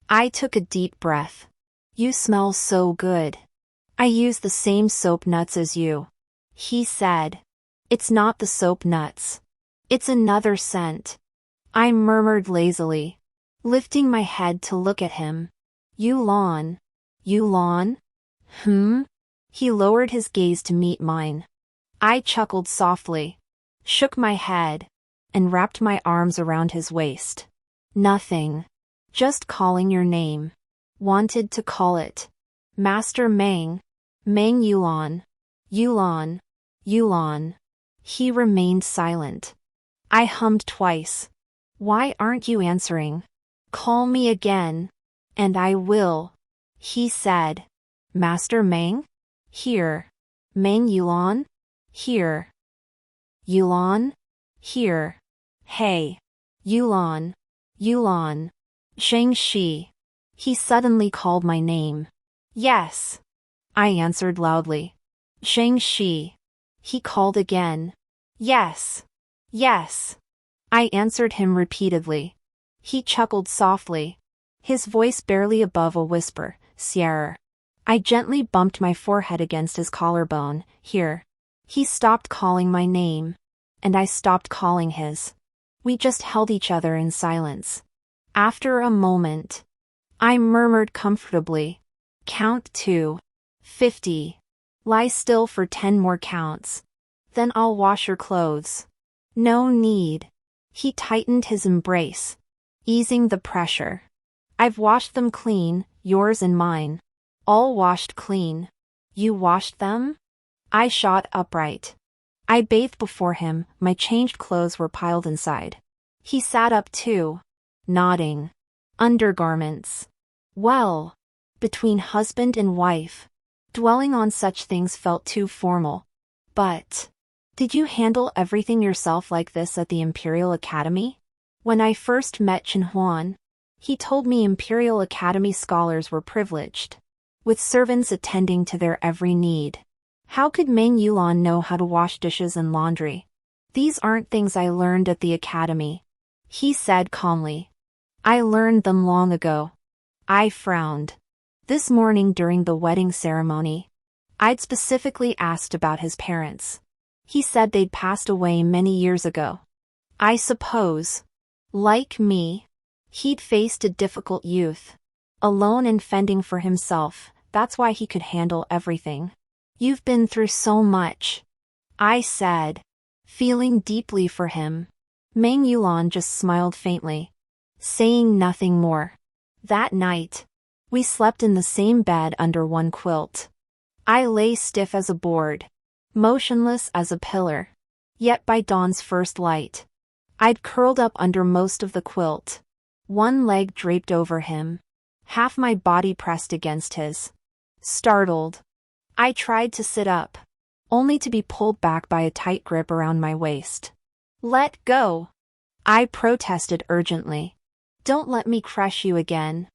I took a deep breath. You smell so good. I use the same soap nuts as you, he said. It's not the soap nuts. It's another scent. I murmured lazily, lifting my head to look at him. Yulan? He lowered his gaze to meet mine. I chuckled softly, shook my head, and wrapped my arms around his waist. Nothing. Just calling your name. Wanted to call it. Master Meng Yulan. He remained silent. I hummed twice. Why aren't you answering? Call me again. And I will, he said. Master Meng? Here. Meng Yulan? Here. Yulan? Here. Hey. Yulan. Shang Shi. He suddenly called my name. Yes. I answered loudly. Shang Shi. He called again. Yes. I answered him repeatedly. He chuckled softly, his voice barely above a whisper. Sierra. I gently bumped my forehead against his collarbone. Here. He stopped calling my name, and I stopped calling his. We just held each other in silence. After a moment, I murmured comfortably. Count to 50. Lie still for 10 more counts. Then I'll wash your clothes. No need. He tightened his embrace, easing the pressure. I've washed them clean, yours and mine. All washed clean. You washed them? I shot upright. I bathed before him, my changed clothes were piled inside. He sat up too, nodding. Undergarments. Well, between husband and wife, dwelling on such things felt too formal. But, did you handle everything yourself like this at the Imperial Academy? When I first met Chen Huan, he told me Imperial Academy scholars were privileged, with servants attending to their every need. How could Meng Yulan know how to wash dishes and laundry? These aren't things I learned at the academy, he said calmly. I learned them long ago. I frowned. This morning during the wedding ceremony, I'd specifically asked about his parents. He said they'd passed away many years ago. I suppose. Like me, he'd faced a difficult youth. Alone and fending for himself, that's why he could handle everything. You've been through so much, I said, feeling deeply for him. Meng Yulan just smiled faintly, saying nothing more. That night, we slept in the same bed under one quilt. I lay stiff as a board, motionless as a pillar. Yet by dawn's first light, I'd curled up under most of the quilt, one leg draped over him, half my body pressed against his. Startled, I tried to sit up, only to be pulled back by a tight grip around my waist. Let go, I protested urgently. Don't let me crush you again.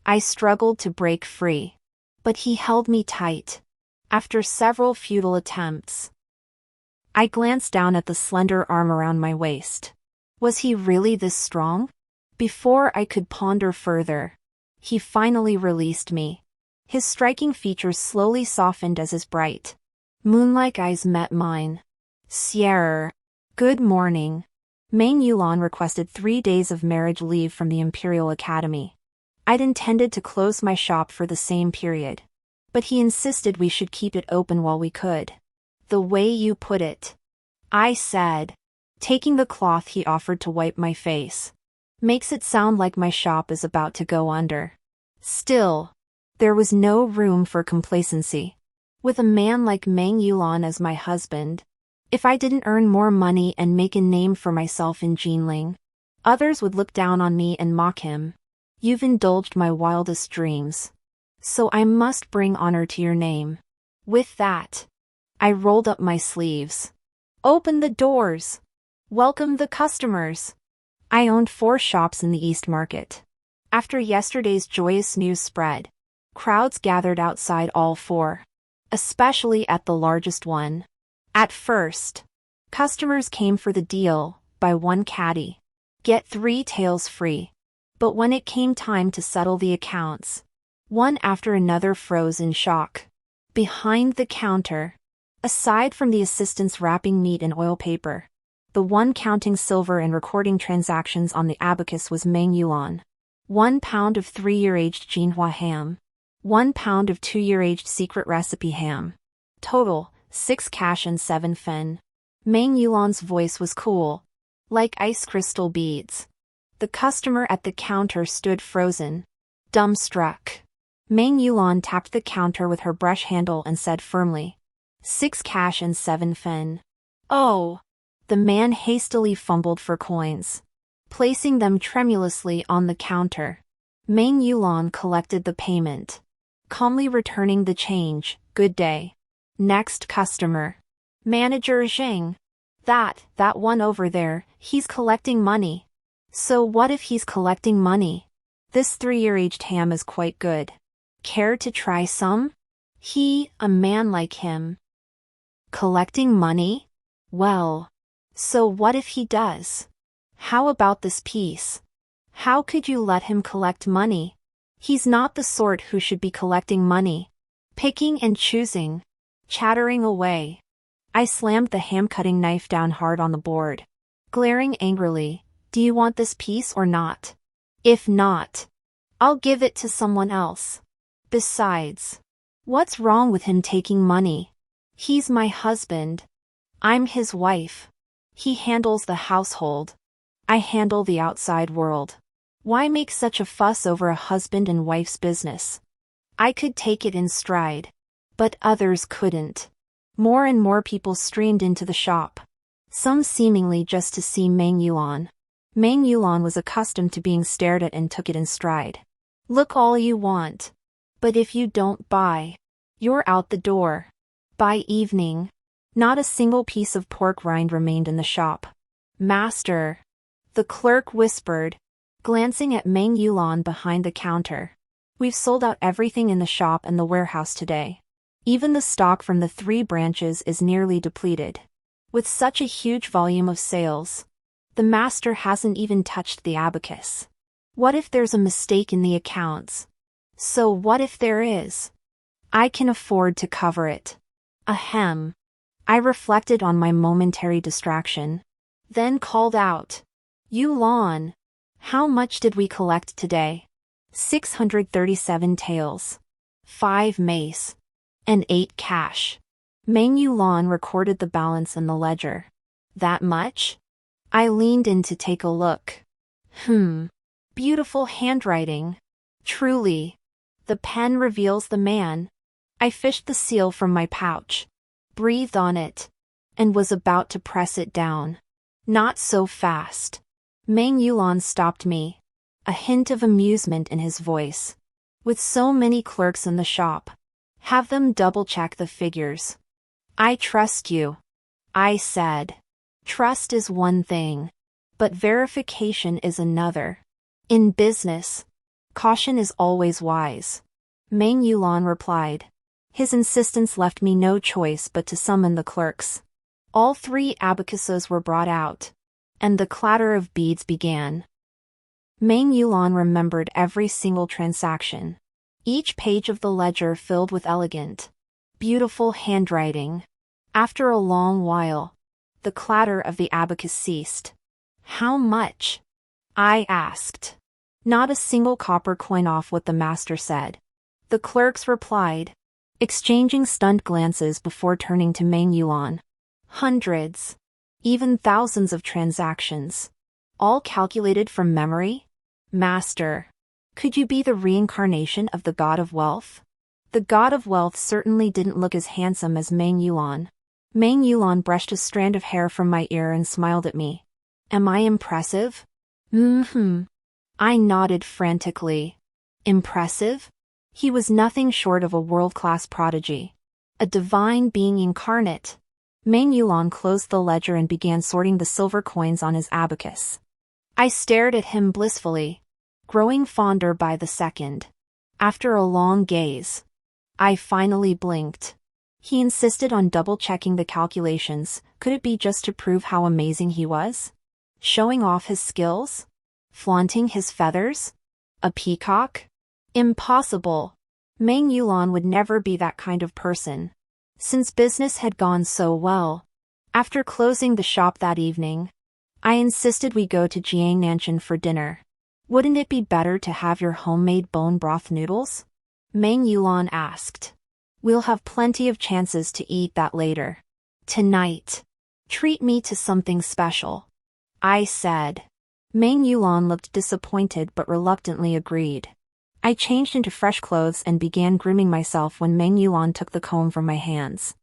I struggled to break free, but he held me tight. After several futile attempts, I glanced down at the slender arm around my waist. Was he really this strong? Before I could ponder further, he finally released me. His striking features slowly softened as his bright, moon-like eyes met mine. Sierra. Good morning. Meng Yulan requested 3 days of marriage leave from the Imperial Academy. I'd intended to close my shop for the same period, but he insisted we should keep it open while we could. The way you put it, I said, taking the cloth he offered to wipe my face, makes it sound like my shop is about to go under. Still, there was no room for complacency. With a man like Meng Yulan as my husband, if I didn't earn more money and make a name for myself in Jinling, others would look down on me and mock him. You've indulged my wildest dreams, so I must bring honor to your name. With that, I rolled up my sleeves. Open the doors. Welcome the customers. I owned 4 shops in the East Market. After yesterday's joyous news spread, crowds gathered outside all 4, especially at the largest one. At first, customers came for the deal, buy 1 caddy, get 3 tails free. But when it came time to settle the accounts, one after another froze in shock. Behind the counter, aside from the assistants wrapping meat in oil paper, the one counting silver and recording transactions on the abacus was Meng Yulan. 1 pound of 3-year-aged Jinhua ham. 1 pound of 2-year-aged secret recipe ham. Total, 6 cash and 7 fen. Meng Yulan's voice was cool, like ice crystal beads. The customer at the counter stood frozen, dumbstruck. Meng Yulan tapped the counter with her brush handle and said firmly, 6 cash and 7 fen. Oh! The man hastily fumbled for coins, placing them tremulously on the counter. Meng Yulan collected the payment, calmly returning the change. Good day. Next customer. Manager Zheng. That one over there, he's collecting money. So what if he's collecting money? This 3-year-aged ham is quite good. Care to try some? A man like him. Collecting money? Well, so what if he does? How about this piece? How could you let him collect money? He's not the sort who should be collecting money. Picking and choosing. Chattering away. I slammed the ham-cutting knife down hard on the board, glaring angrily. Do you want this piece or not? If not, I'll give it to someone else. Besides, what's wrong with him taking money? He's my husband. I'm his wife. He handles the household. I handle the outside world. Why make such a fuss over a husband and wife's business? I could take it in stride, but others couldn't. More and more people streamed into the shop, some seemingly just to see Meng Yulan. Meng Yulan was accustomed to being stared at and took it in stride. Look all you want, but if you don't buy, you're out the door. By evening, not a single piece of pork rind remained in the shop. Master, the clerk whispered, glancing at Meng Yulan behind the counter. We've sold out everything in the shop and the warehouse today. Even the stock from the 3 branches is nearly depleted. With such a huge volume of sales, the master hasn't even touched the abacus. What if there's a mistake in the accounts? So what if there is? I can afford to cover it. Ahem. I reflected on my momentary distraction. then called out, "Yulan, how much did we collect today?" 637 taels, 5 mace, and 8 cash. Meng Yulan recorded the balance in the ledger. That much? I leaned in to take a look. Beautiful handwriting. Truly. The pen reveals the man. I fished the seal from my pouch, breathed on it, and was about to press it down. Not so fast. Meng Yulan stopped me, a hint of amusement in his voice. With so many clerks in the shop, have them double-check the figures. I trust you, I said. Trust is one thing, but verification is another. In business, caution is always wise. Meng Yulan replied. His insistence left me no choice but to summon the clerks. All 3 abacuses were brought out, and the clatter of beads began. Meng Yulan remembered every single transaction, each page of the ledger filled with elegant, beautiful handwriting. After a long while, the clatter of the abacus ceased. How much? I asked. Not a single copper coin off what the master said. The clerks replied, exchanging stunned glances before turning to Meng Yulan. Hundreds, even thousands of transactions, all calculated from memory? Master, could you be the reincarnation of the god of wealth? The god of wealth certainly didn't look as handsome as Meng Yulan. Meng Yulan brushed a strand of hair from my ear and smiled at me. Am I impressive? I nodded frantically. Impressive? He was nothing short of a world-class prodigy. A divine being incarnate. Meng Yulan closed the ledger and began sorting the silver coins on his abacus. I stared at him blissfully, growing fonder by the second. After a long gaze, I finally blinked. He insisted on double-checking the calculations. Could it be just to prove how amazing he was? Showing off his skills? Flaunting his feathers? A peacock? Impossible. Meng Yulan would never be that kind of person. Since business had gone so well, after closing the shop that evening, I insisted we go to Jiangnanshan for dinner. Wouldn't it be better to have your homemade bone broth noodles? Meng Yulan asked. We'll have plenty of chances to eat that later. Tonight. Treat me to something special, I said. Meng Yulan looked disappointed but reluctantly agreed. I changed into fresh clothes and began grooming myself when Meng Yulan took the comb from my hands.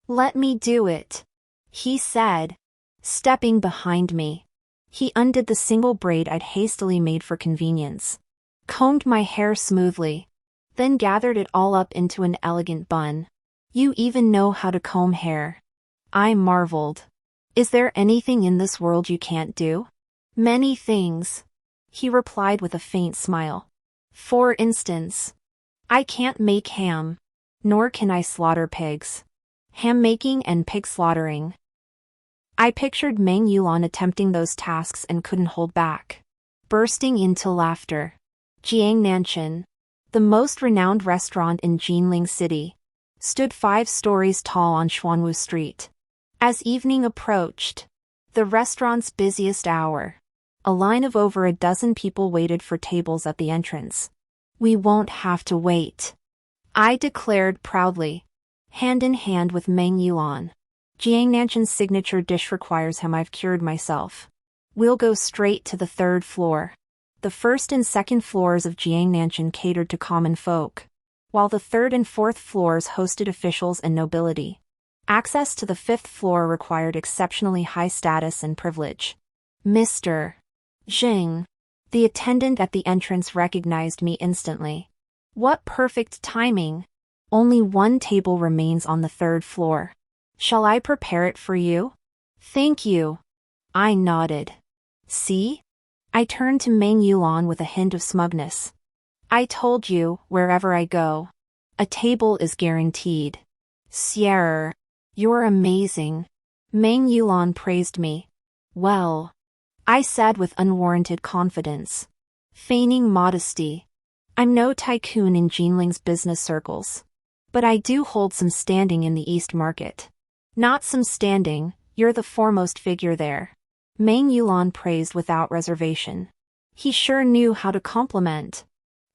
Let me do it, he said, stepping behind me. He undid the single braid I'd hastily made for convenience, combed my hair smoothly, then gathered it all up into an elegant bun. You even know how to comb hair. I marveled. Is there anything in this world you can't do? Many things, he replied with a faint smile. For instance, I can't make ham, nor can I slaughter pigs. Ham making and pig slaughtering. I pictured Meng Yulan attempting those tasks and couldn't hold back, bursting into laughter. Jiangnanshan, the most renowned restaurant in Jinling City, stood 5 stories tall on Xuanwu Street. As evening approached, the restaurant's busiest hour, a line of over a dozen people waited for tables at the entrance. We won't have to wait, I declared proudly, hand in hand with Meng Yulan. Jiangnanshan's signature dish requires him. I've cured myself. We'll go straight to the 3rd floor. The 1st and 2nd floors of Jiangnanshan catered to common folk, while the 3rd and 4th floors hosted officials and nobility. Access to the 5th floor required exceptionally high status and privilege. Mr. Zheng, the attendant at the entrance, recognized me instantly. What perfect timing! Only 1 table remains on the 3rd floor. Shall I prepare it for you? Thank you. I nodded. See? I turned to Meng Yulan with a hint of smugness. I told you, wherever I go, a table is guaranteed. Sierra, you're amazing. Meng Yulan praised me. Well, I said with unwarranted confidence, feigning modesty. I'm no tycoon in Jinling's business circles, but I do hold some standing in the East Market. Not some standing, you're the foremost figure there. Meng Yulan praised without reservation. He sure knew how to compliment.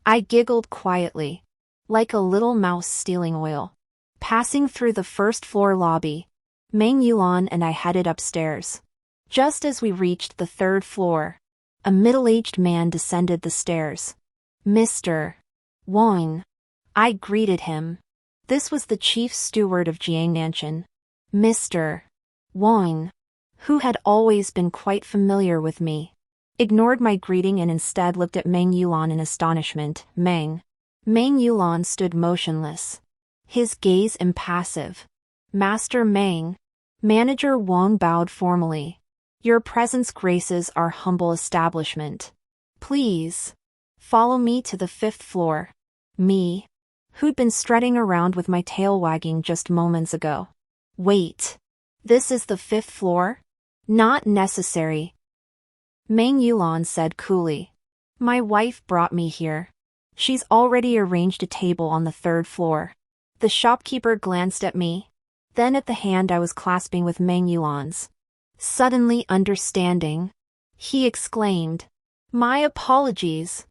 I giggled quietly, like a little mouse stealing oil. Passing through the first-floor lobby, Meng Yulan and I headed upstairs. Just as we reached the third floor, a middle-aged man descended the stairs. Mr. Wang. I greeted him. This was the chief steward of Jiang Mansion, Mr. Wang, who had always been quite familiar with me. Ignored my greeting and instead looked at Meng Yulan in astonishment. Meng Yulan stood motionless, his gaze impassive. Master Meng. Manager Wang bowed formally. Your presence graces our humble establishment. Please follow me to the 5th floor. Me, who'd been strutting around with my tail wagging just moments ago. Wait. This is the 5th floor? Not necessary, Meng Yulan said coolly. My wife brought me here. She's already arranged a table on the 3rd floor. The shopkeeper glanced at me, then at the hand I was clasping with Meng Yulan's. Suddenly understanding, he exclaimed, My apologies,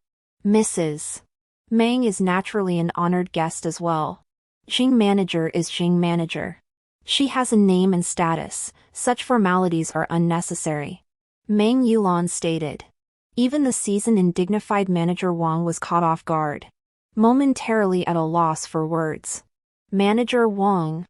Mrs. Meng is naturally an honored guest as well. Jing manager is Jing manager. She has a name and status, such formalities are unnecessary. Meng Yulan stated. Even the seasoned and dignified manager Wang was caught off guard, momentarily at a loss for words. Manager Wang,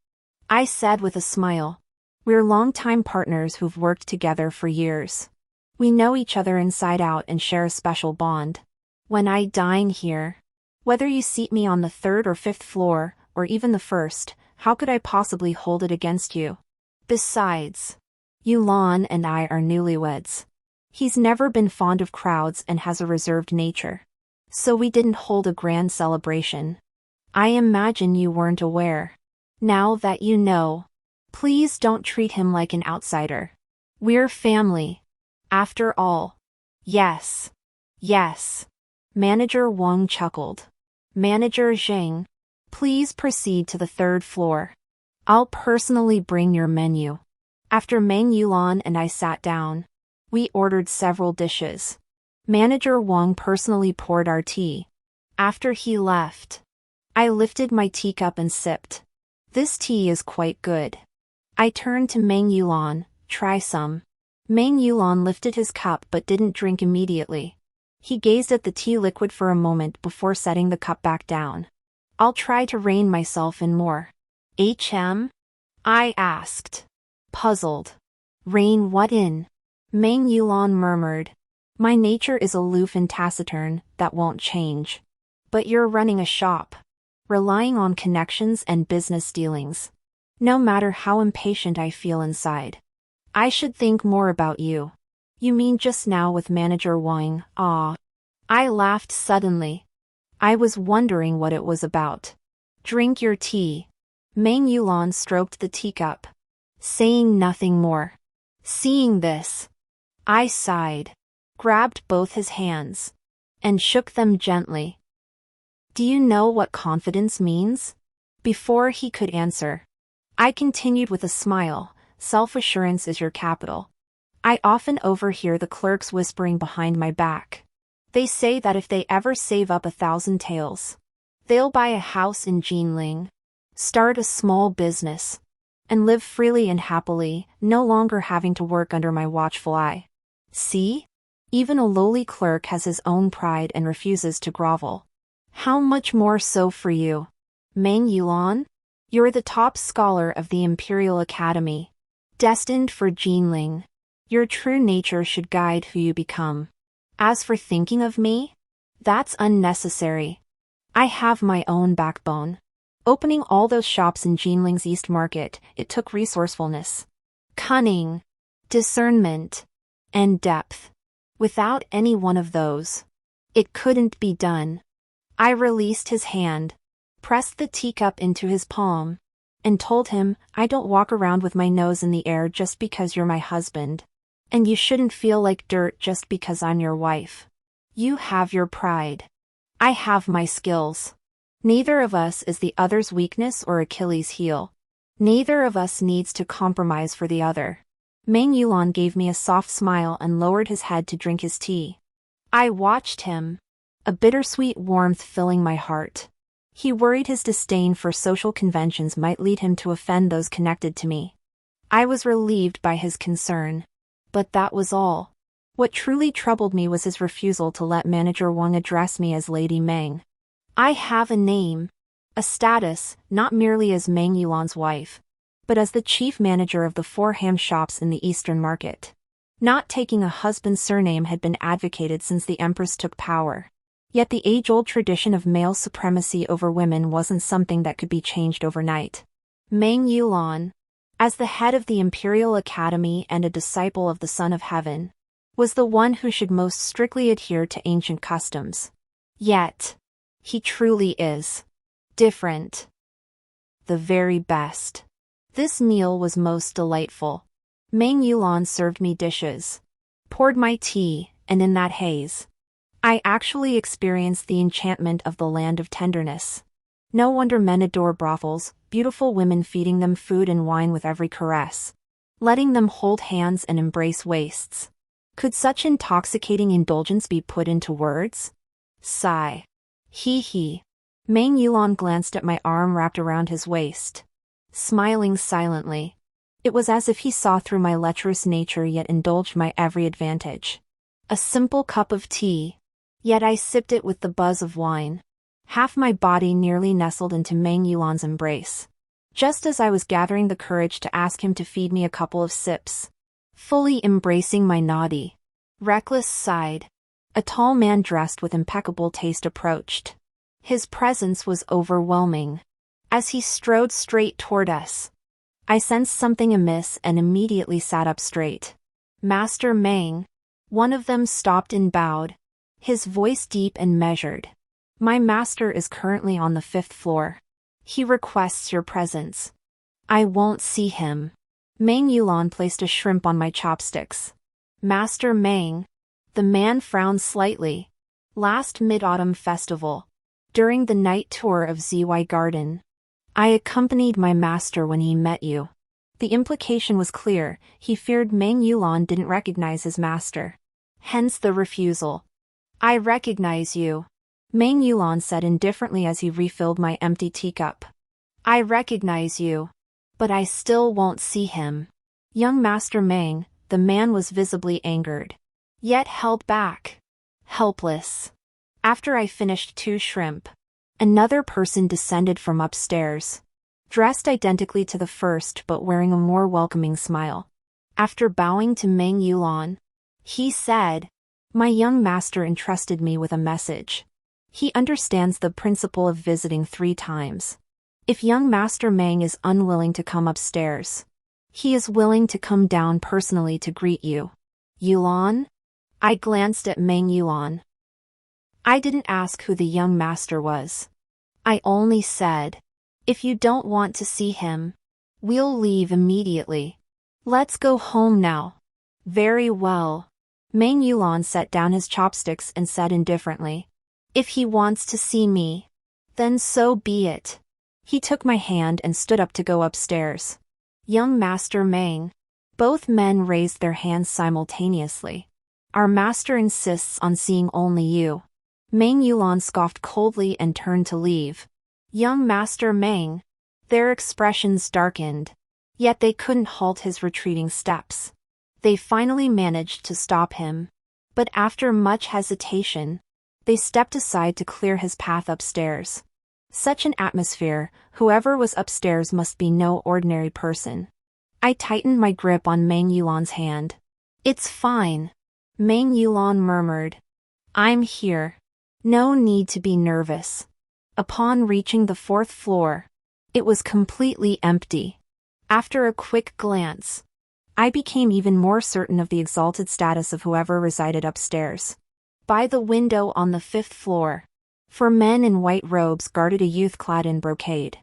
I said with a smile. We're longtime partners who've worked together for years. We know each other inside out and share a special bond. When I dine here, whether you seat me on the 3rd or 5th floor, or even the 1st, how could I possibly hold it against you? Besides, Yulan and I are newlyweds. He's never been fond of crowds and has a reserved nature. So we didn't hold a grand celebration. I imagine you weren't aware. Now that you know, please don't treat him like an outsider. We're family, after all. Yes. Manager Wang chuckled. Manager Zheng, please proceed to the 3rd floor. I'll personally bring your menu. After Meng Yulan and I sat down, we ordered several dishes. Manager Wang personally poured our tea. After he left, I lifted my teacup and sipped. This tea is quite good. I turned to Meng Yulan, try some. Meng Yulan lifted his cup but didn't drink immediately. He gazed at the tea liquid for a moment before setting the cup back down. I'll try to rein myself in more. I asked, puzzled. Rein what in? Meng Yulan murmured. My nature is aloof and taciturn, that won't change. But you're running a shop, relying on connections and business dealings. No matter how impatient I feel inside, I should think more about you. You mean just now with Manager Wang? Ah. I laughed suddenly. I was wondering what it was about. Drink your tea. Meng Yulan stroked the teacup, saying nothing more. Seeing this, I sighed, grabbed both his hands, and shook them gently. Do you know what confidence means? Before he could answer, I continued with a smile. Self-assurance is your capital. I often overhear the clerks whispering behind my back. They say that if they ever save up 1,000 taels, they'll buy a house in Jinling, start a small business, and live freely and happily, no longer having to work under my watchful eye. See? Even a lowly clerk has his own pride and refuses to grovel. How much more so for you, Meng Yulan? You're the top scholar of the Imperial Academy, destined for Jinling. Your true nature should guide who you become. As for thinking of me, that's unnecessary. I have my own backbone. Opening all those shops in Jinling's East Market, it took resourcefulness, cunning, discernment, and depth. Without any one of those, it couldn't be done. I released his hand, pressed the teacup into his palm, and told him, I don't walk around with my nose in the air just because you're my husband. And you shouldn't feel like dirt just because I'm your wife. You have your pride. I have my skills. Neither of us is the other's weakness or Achilles' heel. Neither of us needs to compromise for the other. Meng Yulan gave me a soft smile and lowered his head to drink his tea. I watched him, a bittersweet warmth filling my heart. He worried his disdain for social conventions might lead him to offend those connected to me. I was relieved by his concern. But that was all. What truly troubled me was his refusal to let Manager Wang address me as Lady Meng. I have a name, a status, not merely as Meng Yulan's wife, but as the chief manager of the 4 ham shops in the Eastern Market. Not taking a husband's surname had been advocated since the Empress took power. Yet the age-old tradition of male supremacy over women wasn't something that could be changed overnight. Meng Yulan, as the head of the Imperial Academy and a disciple of the Son of Heaven, was the one who should most strictly adhere to ancient customs. Yet, he truly is different. The very best. This meal was most delightful. Meng Yulan served me dishes, poured my tea, and in that haze, I actually experienced the enchantment of the land of tenderness. No wonder men adore brothels, beautiful women feeding them food and wine with every caress, letting them hold hands and embrace waists. Could such intoxicating indulgence be put into words? Sigh. Hee. Meng Yulan glanced at my arm wrapped around his waist, smiling silently. It was as if he saw through my lecherous nature yet indulged my every advantage. A simple cup of tea, yet I sipped it with the buzz of wine. Half my body nearly nestled into Meng Yulan's embrace. Just as I was gathering the courage to ask him to feed me a couple of sips, fully embracing my naughty, reckless side, a tall man dressed with impeccable taste approached. His presence was overwhelming. As he strode straight toward us, I sensed something amiss and immediately sat up straight. Master Meng. One of them stopped and bowed, his voice deep and measured. My master is currently on the 5th floor. He requests your presence. I won't see him. Meng Yulan placed a shrimp on my chopsticks. Master Meng. The man frowned slightly. Last Mid-Autumn Festival, during the night tour of ZY Garden, I accompanied my master when he met you. The implication was clear. He feared Meng Yulan didn't recognize his master. Hence the refusal. I recognize you, Meng Yulan said indifferently as he refilled my empty teacup. I recognize you. But I still won't see him. Young Master Meng, the man was visibly angered, yet held back. Helpless. After I finished 2 shrimp, another person descended from upstairs, dressed identically to the first but wearing a more welcoming smile. After bowing to Meng Yulan, he said, my young master entrusted me with a message. He understands the principle of visiting 3 times. If young Master Meng is unwilling to come upstairs, he is willing to come down personally to greet you. Yulan? I glanced at Meng Yulan. I didn't ask who the young master was. I only said, if you don't want to see him, we'll leave immediately. Let's go home now. Very well. Meng Yulan set down his chopsticks and said indifferently, if he wants to see me, then so be it. He took my hand and stood up to go upstairs. Young Master Meng. Both men raised their hands simultaneously. Our master insists on seeing only you. Meng Yulan scoffed coldly and turned to leave. Young Master Meng. Their expressions darkened, yet they couldn't halt his retreating steps. They finally managed to stop him, but after much hesitation, they stepped aside to clear his path upstairs. Such an atmosphere, whoever was upstairs must be no ordinary person. I tightened my grip on Meng Yulan's hand. It's fine, Meng Yulan murmured. I'm here. No need to be nervous. Upon reaching the 4th floor, it was completely empty. After a quick glance, I became even more certain of the exalted status of whoever resided upstairs. By the window on the 5th floor, 4 men in white robes guarded a youth clad in brocade.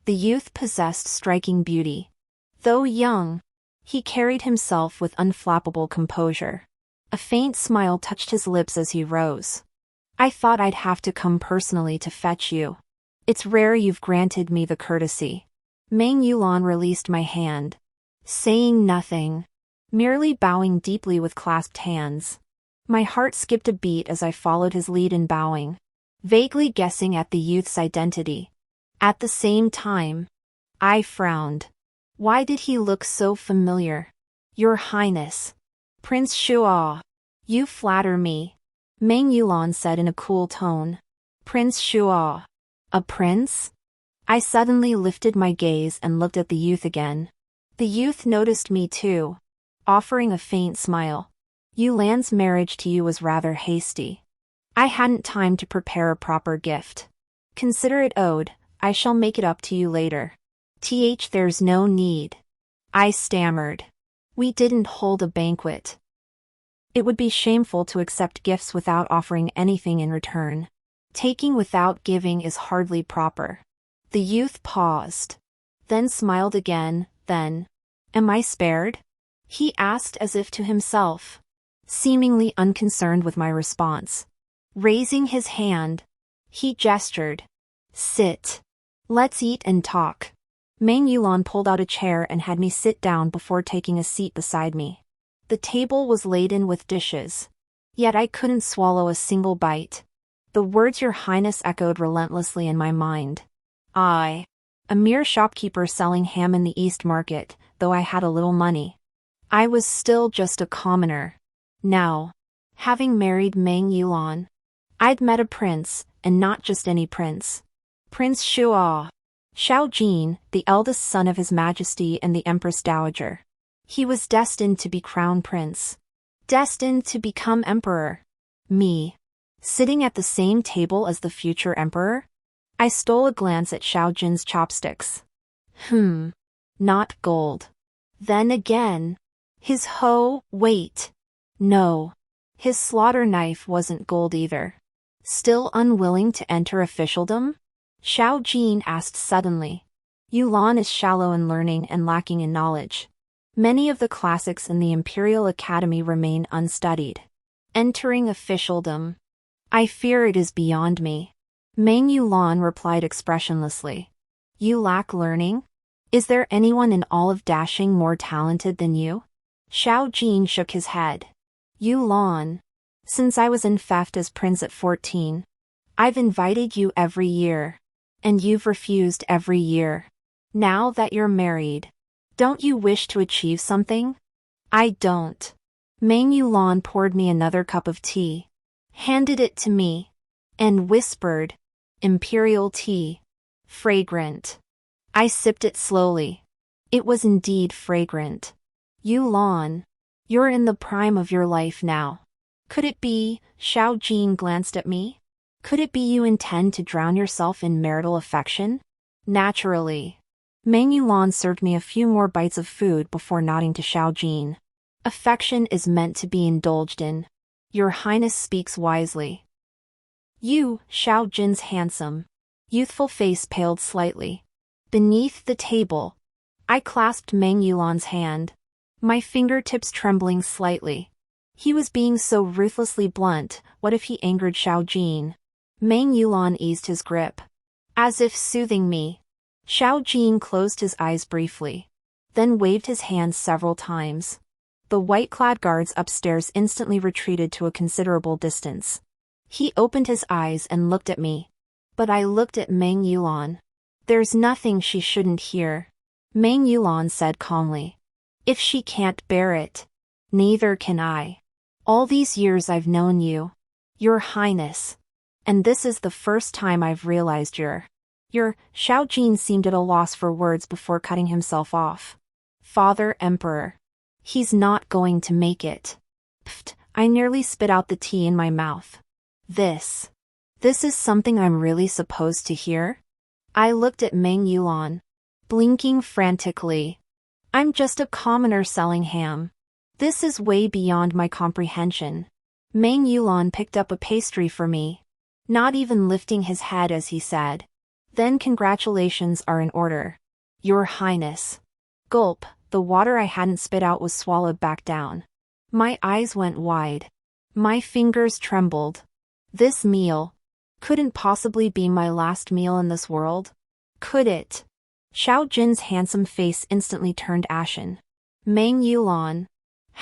The youth possessed striking beauty. Though young, he carried himself with unflappable composure. A faint smile touched his lips as he rose. I thought I'd have to come personally to fetch you. It's rare you've granted me the courtesy. Meng Yulan released my hand, saying nothing. merely bowing deeply with clasped hands. My heart skipped a beat as I followed his lead in bowing, vaguely guessing at the youth's identity. At the same time, I frowned. Why did he look so familiar? Your Highness. Prince Shuo. You flatter me, Meng Yulan said in a cool tone. Prince Shuo. A prince? I suddenly lifted my gaze and looked at the youth again. The youth noticed me too, offering a faint smile. Yulan's marriage to you was rather hasty. I hadn't time to prepare a proper gift. Consider it owed, I shall make it up to you later. There's no need. I stammered. We didn't hold a banquet. It would be shameful to accept gifts without offering anything in return. Taking without giving is hardly proper. The youth paused, then smiled again, then, am I spared? He asked as if to himself, seemingly unconcerned with my response. Raising his hand, he gestured. Sit. Let's eat and talk. Meng Yulan pulled out a chair and had me sit down before taking a seat beside me. The table was laden with dishes. Yet I couldn't swallow a single bite. The words Your Highness echoed relentlessly in my mind. I, a mere shopkeeper selling ham in the East Market, though I had a little money. I was still just a commoner. Now, having married Meng Yulan, I'd met a prince, and not just any prince. Prince Shuo. Xiao Jin, the eldest son of His Majesty and the Empress Dowager. He was destined to be crown prince. Destined to become emperor. Me. Sitting at the same table as the future emperor? I stole a glance at Xiao Jin's chopsticks. Not gold. Then again. Wait. No. His slaughter knife wasn't gold either. Still unwilling to enter officialdom? Xiao Jin asked suddenly. Yulan is shallow in learning and lacking in knowledge. Many of the classics in the Imperial Academy remain unstudied. Entering officialdom. I fear it is beyond me. Meng Yulan replied expressionlessly. You lack learning? Is there anyone in all of Dashing more talented than you? Xiao Jin shook his head. Yulan. Since I was in theft as prince at 14, I've invited you every year. And you've refused every year. Now that you're married, don't you wish to achieve something? I don't. Meng Yulan poured me another cup of tea, handed it to me, and whispered, Imperial tea. Fragrant. I sipped it slowly. It was indeed fragrant. Yulan, you're in the prime of your life now. Could it be, Xiao Jin glanced at me? Could it be you intend to drown yourself in marital affection? Naturally. Meng Yulan served me a few more bites of food before nodding to Xiao Jin. Affection is meant to be indulged in. Your Highness speaks wisely. You, Xiao Jin's handsome, youthful face paled slightly. Beneath the table, I clasped Meng Yulan's hand, my fingertips trembling slightly. He was being so ruthlessly blunt, what if he angered Xiao Jin? Meng Yulan eased his grip, as if soothing me. Xiao Jin closed his eyes briefly, then waved his hands several times. The white-clad guards upstairs instantly retreated to a considerable distance. He opened his eyes and looked at me. But I looked at Meng Yulan. There's nothing she shouldn't hear, Meng Yulan said calmly. If she can't bear it, neither can I. All these years I've known you, Your Highness. And this is the first time I've realized your Xiao Jin seemed at a loss for words before cutting himself off. Father Emperor. He's not going to make it. Pfft, I nearly spit out the tea in my mouth. This is something I'm really supposed to hear? I looked at Meng Yulan, blinking frantically. I'm just a commoner selling ham. This is way beyond my comprehension. Meng Yulan picked up a pastry for me, not even lifting his head as he said, Then congratulations are in order, Your Highness. Gulp, the water I hadn't spit out was swallowed back down. My eyes went wide. My fingers trembled. This meal couldn't possibly be my last meal in this world. Could it? Xiao Jin's handsome face instantly turned ashen. Meng Yulan,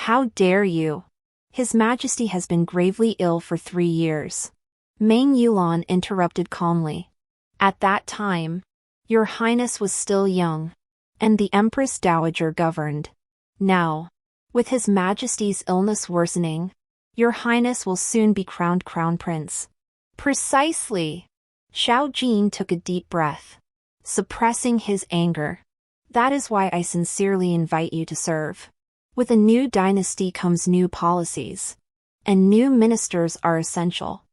How dare you? His Majesty has been gravely ill for 3 years. Meng Yulan interrupted calmly. At that time, Your Highness was still young, and the Empress Dowager governed. Now, with His Majesty's illness worsening, Your Highness will soon be crowned Crown Prince. Precisely. Xiao Jin took a deep breath, suppressing his anger. That is why I sincerely invite you to serve. With a new dynasty comes new policies, and new ministers are essential.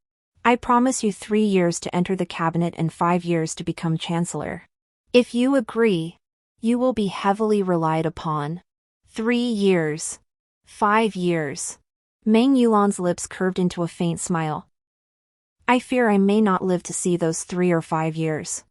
I promise you 3 years to enter the cabinet and 5 years to become chancellor. If you agree, you will be heavily relied upon. 3 years. 5 years. Meng Yulan's lips curved into a faint smile. I fear I may not live to see those 3 or 5 years.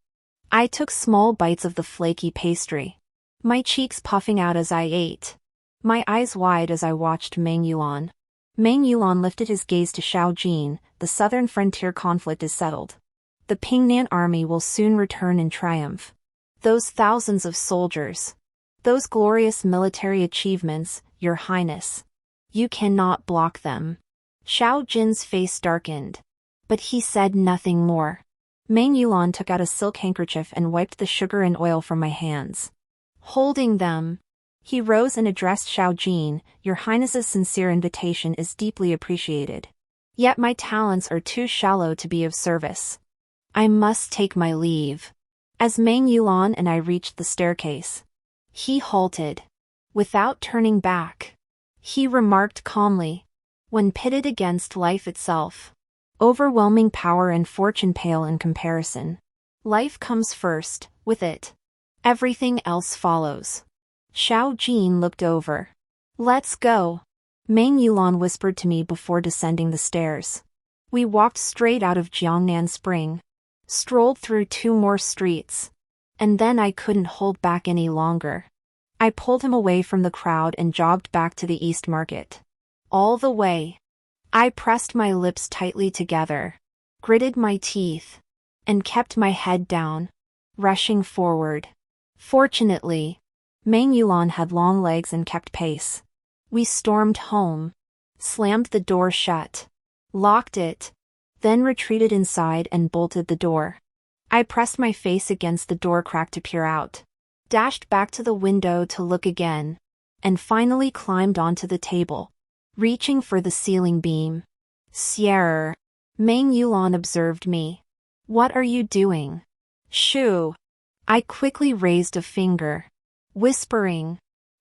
I took small bites of the flaky pastry, my cheeks puffing out as I ate, my eyes wide as I watched Meng Yulan. Meng Yulan lifted his gaze to Xiao Jin. The southern frontier conflict is settled. The Pingnan army will soon return in triumph. Those thousands of soldiers, those glorious military achievements, Your Highness. You cannot block them. Xiao Jin's face darkened, but he said nothing more. Meng Yulan took out a silk handkerchief and wiped the sugar and oil from my hands. Holding them, he rose and addressed Xiao Jin. Your Highness's sincere invitation is deeply appreciated. Yet my talents are too shallow to be of service. I must take my leave. As Meng Yulan and I reached the staircase, he halted. Without turning back, he remarked calmly, when pitted against life itself, overwhelming power and fortune pale in comparison. Life comes first, with it, everything else follows. Xiao Jin looked over. Let's go, Meng Yulan whispered to me before descending the stairs. We walked straight out of Jiangnan Spring, strolled through 2 more streets, and then I couldn't hold back any longer. I pulled him away from the crowd and jogged back to the East Market. All the way, I pressed my lips tightly together, gritted my teeth, and kept my head down, rushing forward. Fortunately, Meng Yulan had long legs and kept pace. We stormed home, slammed the door shut, locked it, then retreated inside and bolted the door. I pressed my face against the door crack to peer out, dashed back to the window to look again, and finally climbed onto the table, reaching for the ceiling beam. Sierra, Meng Yulan observed me. What are you doing? Shoo! I quickly raised a finger, whispering,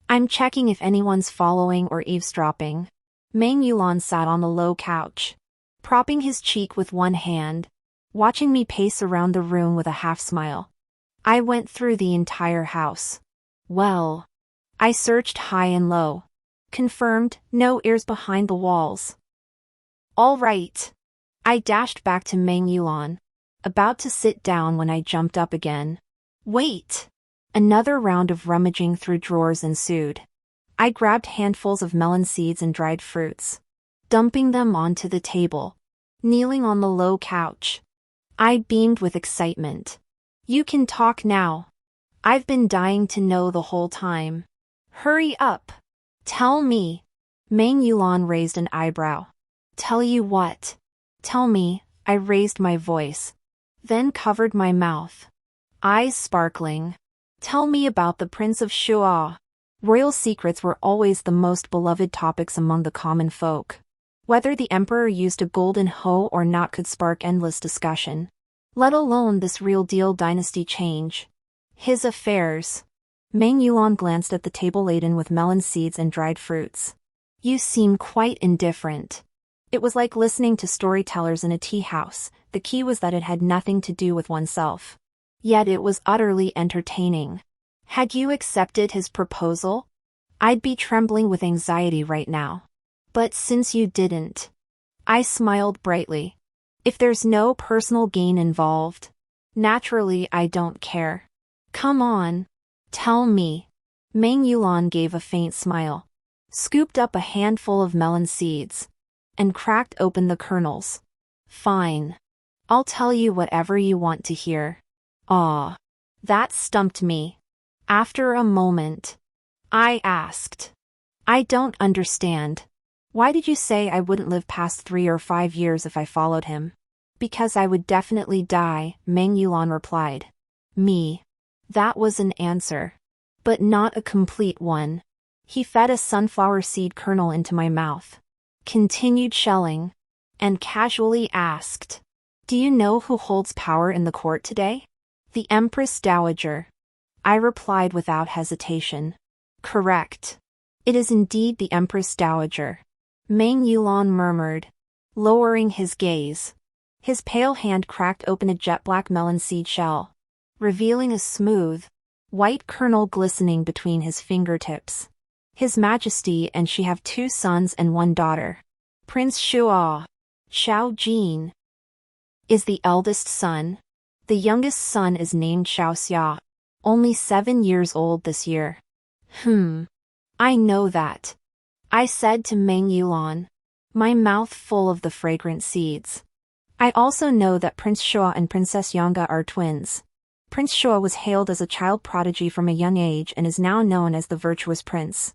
I'm checking if anyone's following or eavesdropping. Meng Yulan sat on the low couch, propping his cheek with one hand, watching me pace around the room with a half-smile. I went through the entire house. Well, I searched high and low. Confirmed, no ears behind the walls. All right. I dashed back to Meng Yulan, about to sit down when I jumped up again. Wait! Another round of rummaging through drawers ensued. I grabbed handfuls of melon seeds and dried fruits, dumping them onto the table. Kneeling on the low couch, I beamed with excitement. You can talk now. I've been dying to know the whole time. Hurry up. Tell me. Meng Yulan raised an eyebrow. Tell you what? Tell me. I raised my voice, then covered my mouth, eyes sparkling. Tell me about the Prince of Shuo. Royal secrets were always the most beloved topics among the common folk. Whether the emperor used a golden hoe or not could spark endless discussion, let alone this real-deal dynasty change. His affairs. Meng Yulan glanced at the table laden with melon seeds and dried fruits. You seem quite indifferent. It was like listening to storytellers in a tea house. The key was that it had nothing to do with oneself. Yet it was utterly entertaining. Had you accepted his proposal, I'd be trembling with anxiety right now. But since you didn't, I smiled brightly. If there's no personal gain involved, naturally I don't care. Come on, tell me. Meng Yulan gave a faint smile, scooped up a handful of melon seeds, and cracked open the kernels. Fine. I'll tell you whatever you want to hear. Ah, that stumped me. After a moment, I asked, I don't understand. Why did you say I wouldn't live past 3 or 5 years if I followed him? Because I would definitely die, Meng Yulan replied. Me. That was an answer. But not a complete one. He fed a sunflower seed kernel into my mouth. Continued shelling. And casually asked. Do you know who holds power in the court today? The Empress Dowager. I replied without hesitation. Correct. It is indeed the Empress Dowager. Meng Yulan murmured, lowering his gaze. His pale hand cracked open a jet-black melon seed shell, revealing a smooth, white kernel glistening between his fingertips. His Majesty and she have 2 sons and 1 daughter. Prince Shua, Xiao Jin, is the eldest son. The youngest son is named Xiao Xia, only 7 years old this year. I know that. I said to Meng Yulan, my mouth full of the fragrant seeds. I also know that Prince Shua and Princess Yanga are twins. Prince Shua was hailed as a child prodigy from a young age and is now known as the virtuous prince.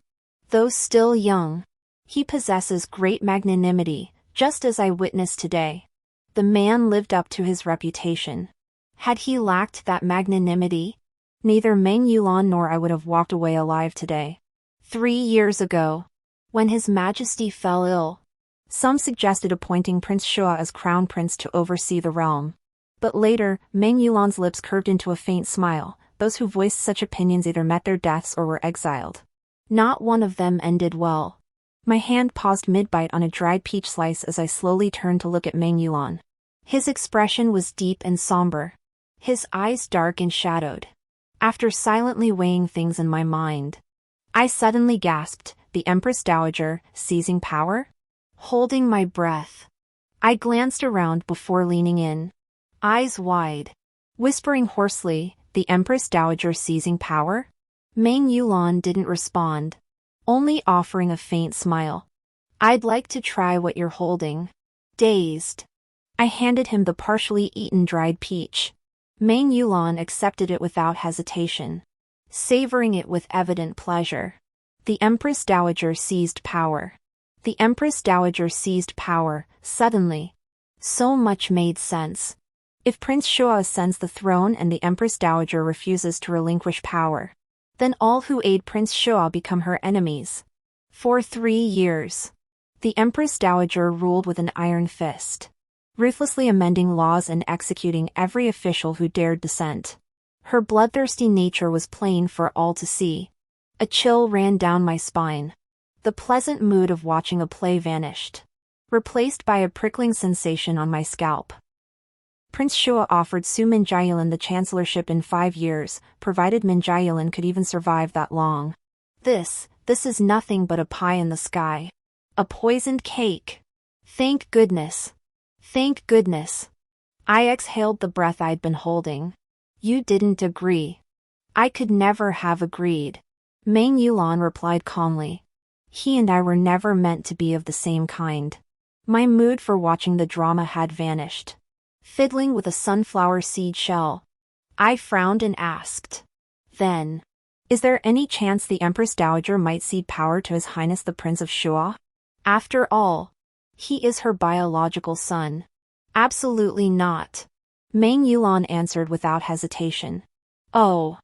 Though still young, he possesses great magnanimity, just as I witnessed today. The man lived up to his reputation. Had he lacked that magnanimity, neither Meng Yulan nor I would have walked away alive today. 3 years ago, when His Majesty fell ill, some suggested appointing Prince Shua as crown prince to oversee the realm. But later, Meng Yulan's lips curved into a faint smile. Those who voiced such opinions either met their deaths or were exiled. Not one of them ended well. My hand paused mid-bite on a dried peach slice as I slowly turned to look at Meng Yulan. His expression was deep and somber, his eyes dark and shadowed. After silently weighing things in my mind, I suddenly gasped, the Empress Dowager, seizing power? Holding my breath, I glanced around before leaning in, eyes wide, whispering hoarsely, the Empress Dowager seizing power? Meng Yulan didn't respond, only offering a faint smile. I'd like to try what you're holding. Dazed, I handed him the partially eaten dried peach. Meng Yulan accepted it without hesitation, savoring it with evident pleasure. The Empress Dowager seized power. The Empress Dowager seized power, suddenly. So much made sense. If Prince Shua ascends the throne and the Empress Dowager refuses to relinquish power, then all who aid Prince Shua become her enemies. For 3 years, the Empress Dowager ruled with an iron fist, ruthlessly amending laws and executing every official who dared dissent. Her bloodthirsty nature was plain for all to see. A chill ran down my spine. The pleasant mood of watching a play vanished, replaced by a prickling sensation on my scalp. Prince Shua offered Su Meng Yulan the chancellorship in 5 years, provided Meng Yulan could even survive that long. This is nothing but a pie in the sky. A poisoned cake. Thank goodness. Thank goodness. I exhaled the breath I'd been holding. You didn't agree. I could never have agreed. Meng Yulan replied calmly. He and I were never meant to be of the same kind. My mood for watching the drama had vanished. Fiddling with a sunflower seed shell, I frowned and asked. Then, is there any chance the Empress Dowager might cede power to His Highness the Prince of Shua? After all, he is her biological son. Absolutely not. Meng Yulan answered without hesitation. Oh.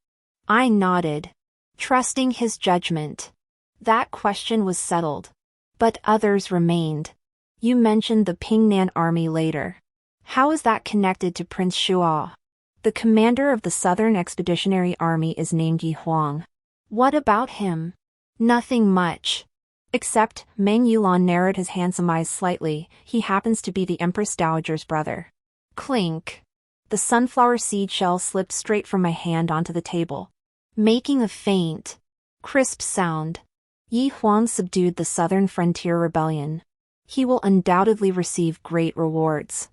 I nodded, trusting his judgment. That question was settled. But others remained. You mentioned the Pingnan army later. How is that connected to Prince Shua? The commander of the Southern Expeditionary Army is named Yi Huang. What about him? Nothing much. Except, Meng Yulan narrowed his handsome eyes slightly, he happens to be the Empress Dowager's brother. Clink. The sunflower seed shell slipped straight from my hand onto the table, making a faint, crisp sound. Yi Huang subdued the Southern Frontier Rebellion. He will undoubtedly receive great rewards.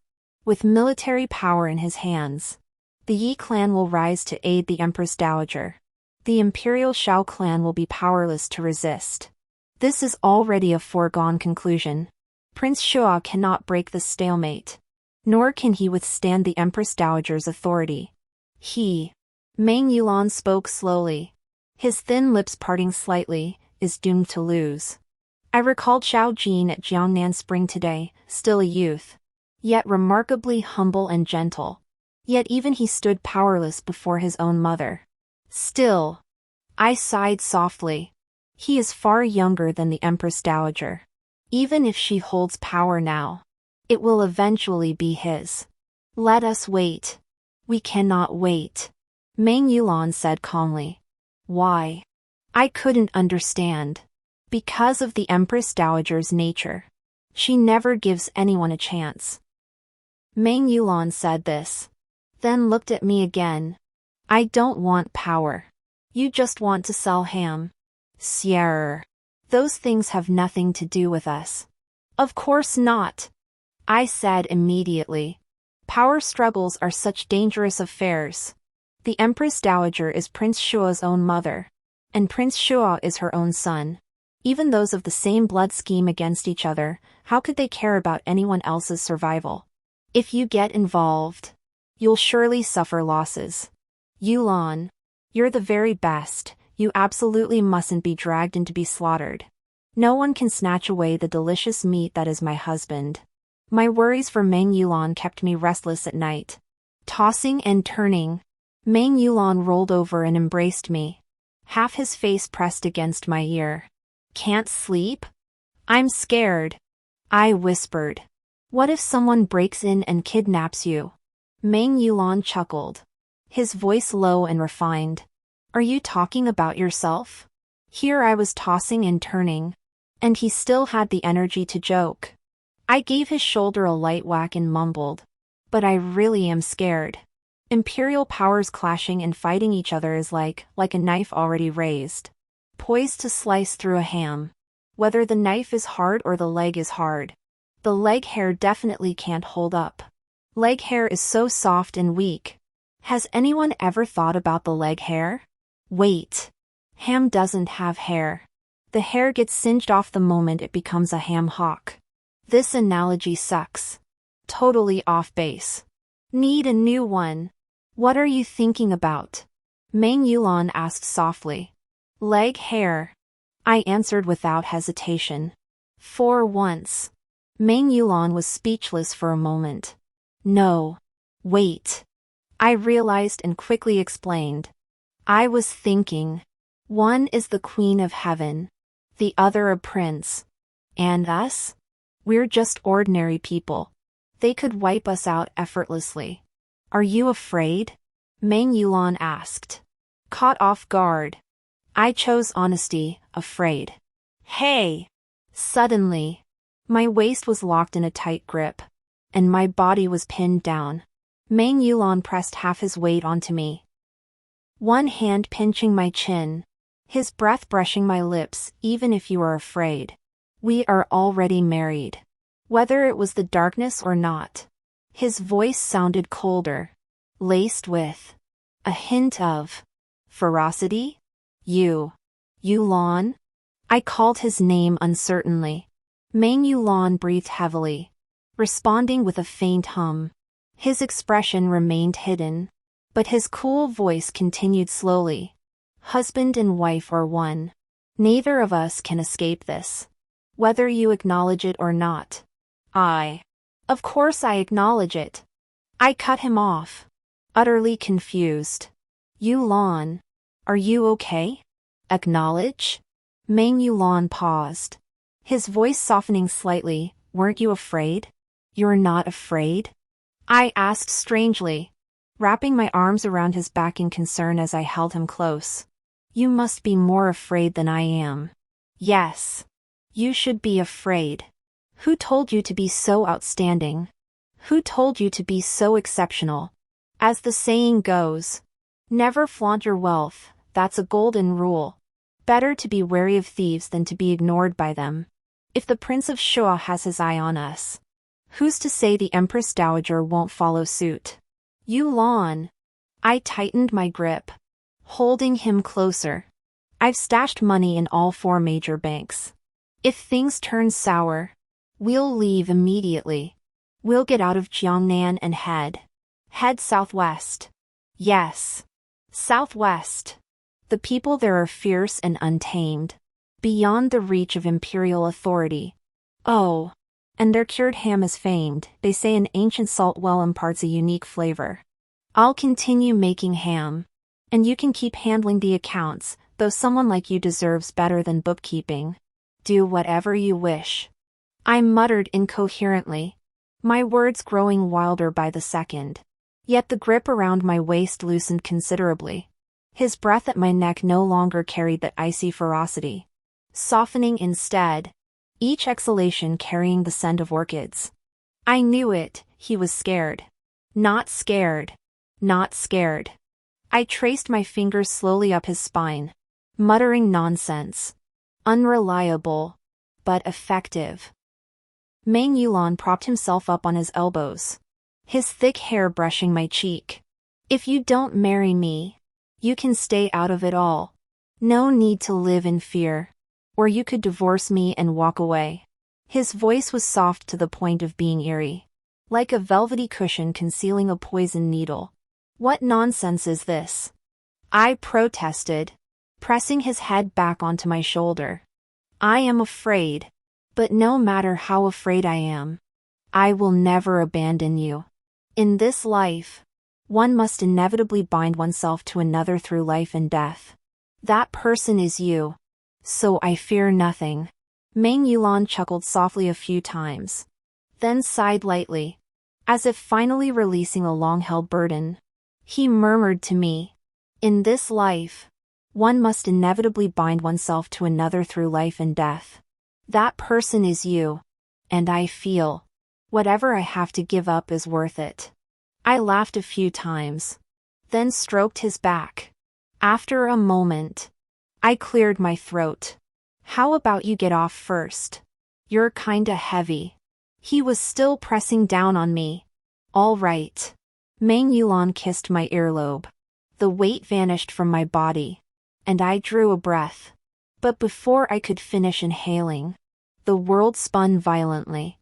With military power in his hands, the Yi clan will rise to aid the Empress Dowager. The Imperial Shao clan will be powerless to resist. This is already a foregone conclusion. Prince Shua cannot break the stalemate, nor can he withstand the Empress Dowager's authority. Meng Yulan spoke slowly, his thin lips parting slightly, is doomed to lose. I recalled Xiao Jin at Jiangnan Spring today, still a youth, yet remarkably humble and gentle. Yet even he stood powerless before his own mother. Still, I sighed softly. He is far younger than the Empress Dowager. Even if she holds power now, it will eventually be his. Let us wait. We cannot wait, Meng Yulan said calmly. Why? I couldn't understand. Because of the Empress Dowager's nature. She never gives anyone a chance. Meng Yulan said this, then looked at me again. I don't want power. You just want to sell ham. Sierra. Those things have nothing to do with us. Of course not, I said immediately. Power struggles are such dangerous affairs. The Empress Dowager is Prince Shua's own mother, and Prince Shua is her own son. Even those of the same blood scheme against each other, how could they care about anyone else's survival? If you get involved, you'll surely suffer losses. Yulan, you're the very best, you absolutely mustn't be dragged in to be slaughtered. No one can snatch away the delicious meat that is my husband. My worries for Meng Yulan kept me restless at night. Tossing and turning, Meng Yulan rolled over and embraced me, half his face pressed against my ear. Can't sleep? I'm scared, I whispered. What if someone breaks in and kidnaps you? Meng Yulan chuckled, his voice low and refined. Are you talking about yourself? Here I was tossing and turning, and he still had the energy to joke. I gave his shoulder a light whack and mumbled, but I really am scared. Imperial powers clashing and fighting each other is like a knife already raised, poised to slice through a ham. Whether the knife is hard or the leg is hard, the leg hair definitely can't hold up. Leg hair is so soft and weak. Has anyone ever thought about the leg hair? Wait. Ham doesn't have hair. The hair gets singed off the moment it becomes a ham hock. This analogy sucks. Totally off base. Need a new one. What are you thinking about? Meng Yulan asked softly. Leg hair, I answered without hesitation. For once. Meng Yulan was speechless for a moment. No. Wait. I realized and quickly explained. I was thinking. One is the Queen of Heaven, the other a prince. And us? We're just ordinary people. They could wipe us out effortlessly. Are you afraid? Meng Yulan asked. Caught off guard. I chose honesty, afraid. Hey! Suddenly, my waist was locked in a tight grip, and my body was pinned down. Meng Yulan pressed half his weight onto me. One hand pinching my chin, his breath brushing my lips. Even if you are afraid, we are already married. Whether it was the darkness or not, his voice sounded colder, laced with a hint of ferocity. Yulan? I called his name uncertainly. Meng Yulan breathed heavily, responding with a faint hum. His expression remained hidden, but his cool voice continued slowly. Husband and wife are one. Neither of us can escape this, whether you acknowledge it or not. Of course I acknowledge it. I cut him off, utterly confused. Yulan, are you okay? Acknowledge? Meng Yulan paused, his voice softening slightly. Weren't you afraid? You're not afraid? I asked strangely, wrapping my arms around his back in concern as I held him close. You must be more afraid than I am. Yes. You should be afraid. Who told you to be so outstanding? Who told you to be so exceptional? As the saying goes, never flaunt your wealth, that's a golden rule. Better to be wary of thieves than to be ignored by them. If the Prince of Shua has his eye on us, who's to say the Empress Dowager won't follow suit? Yulan. I tightened my grip, holding him closer. I've stashed money in all 4 major banks. If things turn sour, we'll leave immediately. We'll get out of Jiangnan and head southwest. Yes. Southwest. The people there are fierce and untamed. beyond the reach of imperial authority. Oh, and their cured ham is famed. They say an ancient salt well imparts a unique flavor. I'll continue making ham. And you can keep handling the accounts, though someone like you deserves better than bookkeeping. Do whatever you wish. I muttered incoherently, my words growing wilder by the second. Yet the grip around my waist loosened considerably. His breath at my neck no longer carried that icy ferocity, softening instead, each exhalation carrying the scent of orchids. I knew it, he was scared. Not scared. Not scared. I traced my fingers slowly up his spine, muttering nonsense. Unreliable, but effective. Meng Yulan propped himself up on his elbows, his thick hair brushing my cheek. If you don't marry me, you can stay out of it all. No need to live in fear. Or you could divorce me and walk away. His voice was soft to the point of being eerie, like a velvety cushion concealing a poison needle. What nonsense is this? I protested, pressing his head back onto my shoulder. I am afraid. But no matter how afraid I am, I will never abandon you. In this life, one must inevitably bind oneself to another through life and death. That person is you. So I fear nothing. Meng Yulan chuckled softly a few times, then sighed lightly, as if finally releasing a long-held burden. He murmured to me, in this life, one must inevitably bind oneself to another through life and death. That person is you. And I feel, whatever I have to give up is worth it. I laughed a few times, then stroked his back. After a moment, I cleared my throat. How about you get off first? You're kinda heavy. He was still pressing down on me. All right. Meng Yulan kissed my earlobe. The weight vanished from my body, and I drew a breath. But before I could finish inhaling, the world spun violently.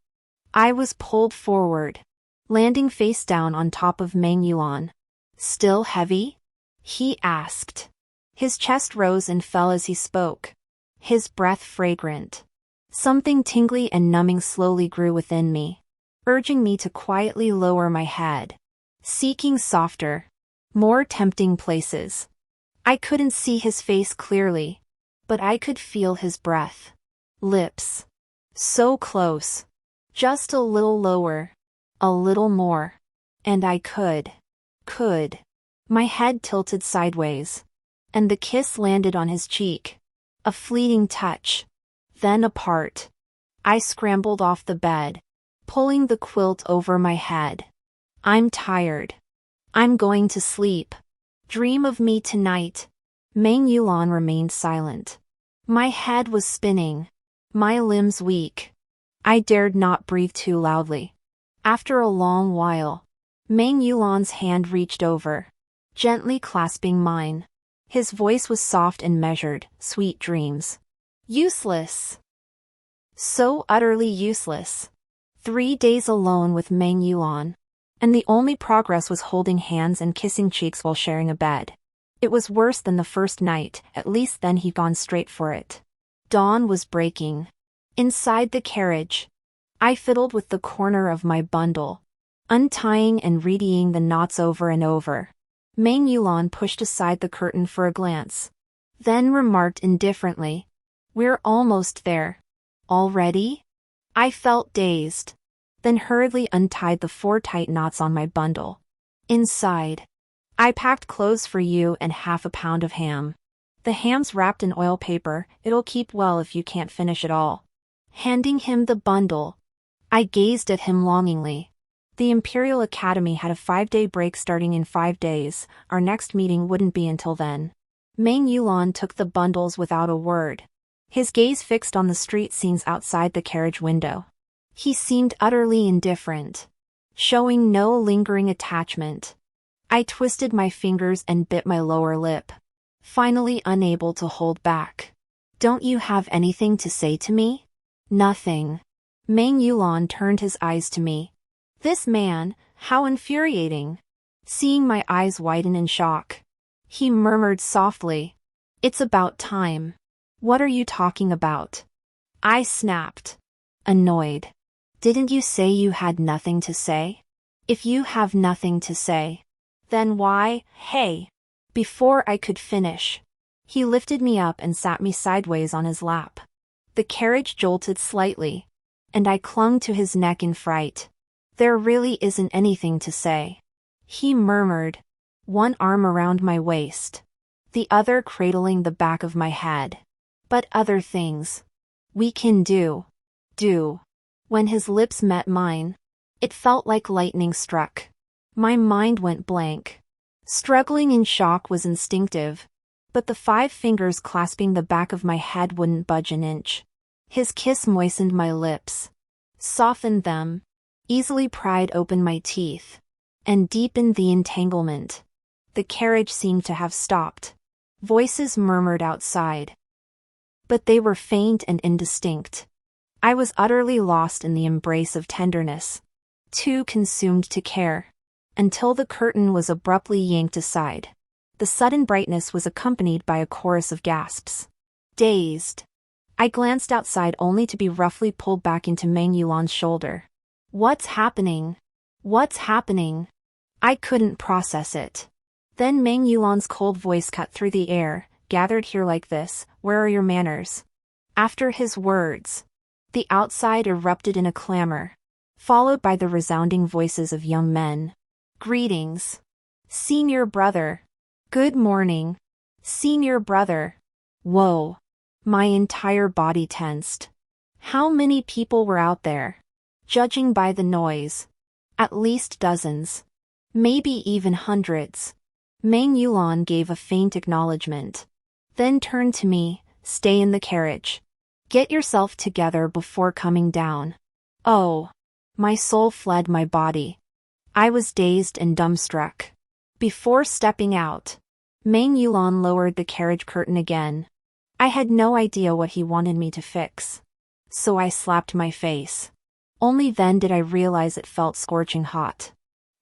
I was pulled forward, landing face down on top of Meng Yulan. Still heavy? He asked. His chest rose and fell as he spoke, his breath fragrant. Something tingly and numbing slowly grew within me, urging me to quietly lower my head, seeking softer, more tempting places. I couldn't see his face clearly, but I could feel his breath. Lips. So close. Just a little lower. A little more. And I could. My head tilted sideways, and the kiss landed on his cheek. A fleeting touch. Then apart. I scrambled off the bed, pulling the quilt over my head. I'm tired. I'm going to sleep. Dream of me tonight. Meng Yulan remained silent. My head was spinning, my limbs weak. I dared not breathe too loudly. After a long while, Meng Yulan's hand reached over, gently clasping mine. His voice was soft and measured. Sweet dreams. Useless. So utterly useless. 3 days alone with Meng Yulan, and the only progress was holding hands and kissing cheeks while sharing a bed. It was worse than the first night, at least then he'd gone straight for it. Dawn was breaking. Inside the carriage, I fiddled with the corner of my bundle, untying and readying the knots over and over. Meng Yulan pushed aside the curtain for a glance, then remarked indifferently, "We're almost there." Already? I felt dazed, then hurriedly untied the 4 tight knots on my bundle. Inside, I packed clothes for you and half a pound of ham. The ham's wrapped in oil paper, it'll keep well if you can't finish it all. Handing him the bundle, I gazed at him longingly. The Imperial Academy had a 5-day break starting in 5 days, our next meeting wouldn't be until then. Meng Yulan took the bundles without a word, his gaze fixed on the street scenes outside the carriage window. He seemed utterly indifferent, showing no lingering attachment. I twisted my fingers and bit my lower lip, finally unable to hold back. Don't you have anything to say to me? Nothing. Meng Yulan turned his eyes to me. This man, how infuriating. Seeing my eyes widen in shock, he murmured softly, "It's about time." What are you talking about? I snapped. Annoyed. Didn't you say you had nothing to say? If you have nothing to say, then why, hey? Before I could finish, he lifted me up and sat me sideways on his lap. The carriage jolted slightly, and I clung to his neck in fright. There really isn't anything to say, he murmured, one arm around my waist, the other cradling the back of my head. But other things we can do. When his lips met mine, it felt like lightning struck. My mind went blank. Struggling in shock was instinctive, but the 5 fingers clasping the back of my head wouldn't budge an inch. His kiss moistened my lips, softened them, easily pried open my teeth, and deepened the entanglement. The carriage seemed to have stopped. Voices murmured outside, but they were faint and indistinct. I was utterly lost in the embrace of tenderness, too consumed to care, until the curtain was abruptly yanked aside. The sudden brightness was accompanied by a chorus of gasps. Dazed, I glanced outside only to be roughly pulled back into Meng Yulan's shoulder. What's happening? What's happening? I couldn't process it. Then Meng Yulan's cold voice cut through the air. Gathered here like this, where are your manners? After his words, the outside erupted in a clamor, followed by the resounding voices of young men. Greetings, senior brother. Good morning, senior brother. Whoa. My entire body tensed. How many people were out there? Judging by the noise, at least dozens, maybe even hundreds. Meng Yulan gave a faint acknowledgement, then turned to me. Stay in the carriage. Get yourself together before coming down. Oh. My soul fled my body. I was dazed and dumbstruck. Before stepping out, Meng Yulan lowered the carriage curtain again. I had no idea what he wanted me to fix, so I slapped my face. Only then did I realize it felt scorching hot.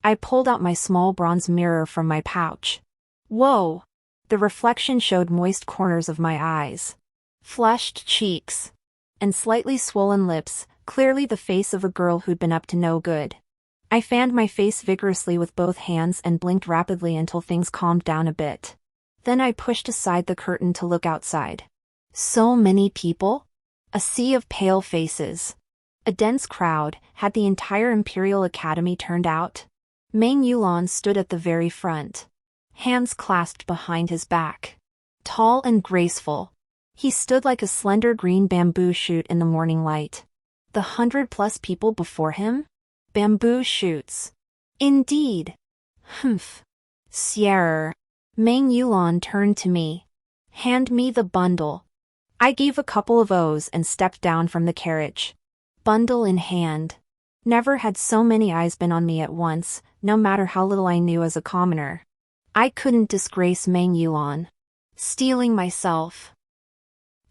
I pulled out my small bronze mirror from my pouch. Whoa! The reflection showed moist corners of my eyes, flushed cheeks, and slightly swollen lips, clearly the face of a girl who'd been up to no good. I fanned my face vigorously with both hands and blinked rapidly until things calmed down a bit. Then I pushed aside the curtain to look outside. So many people? A sea of pale faces. A dense crowd. Had the entire Imperial Academy turned out? Meng Yulan stood at the very front, hands clasped behind his back. Tall and graceful, he stood like a slender green bamboo shoot in the morning light. The 100+ people before him? Bamboo shoots. Indeed. Humph. Sierra. Meng Yulan turned to me. Hand me the bundle. I gave a couple of O's and stepped down from the carriage. Bundle in hand. Never had so many eyes been on me at once, no matter how little I knew as a commoner. I couldn't disgrace Meng Yulan. Stealing myself.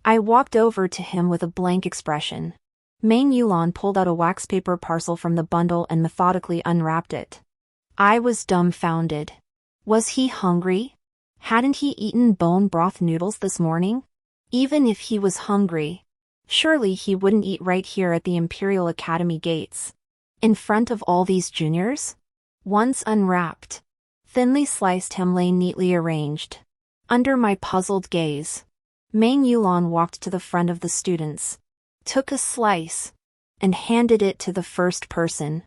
I walked over to him with a blank expression. Meng Yulan pulled out a wax paper parcel from the bundle and methodically unwrapped it. I was dumbfounded. Was he hungry? Hadn't he eaten bone broth noodles this morning? Even if he was hungry, surely he wouldn't eat right here at the Imperial Academy gates. In front of all these juniors? Once unwrapped, thinly sliced ham lay neatly arranged. Under my puzzled gaze, Meng Yulan walked to the front of the students, took a slice, and handed it to the first person.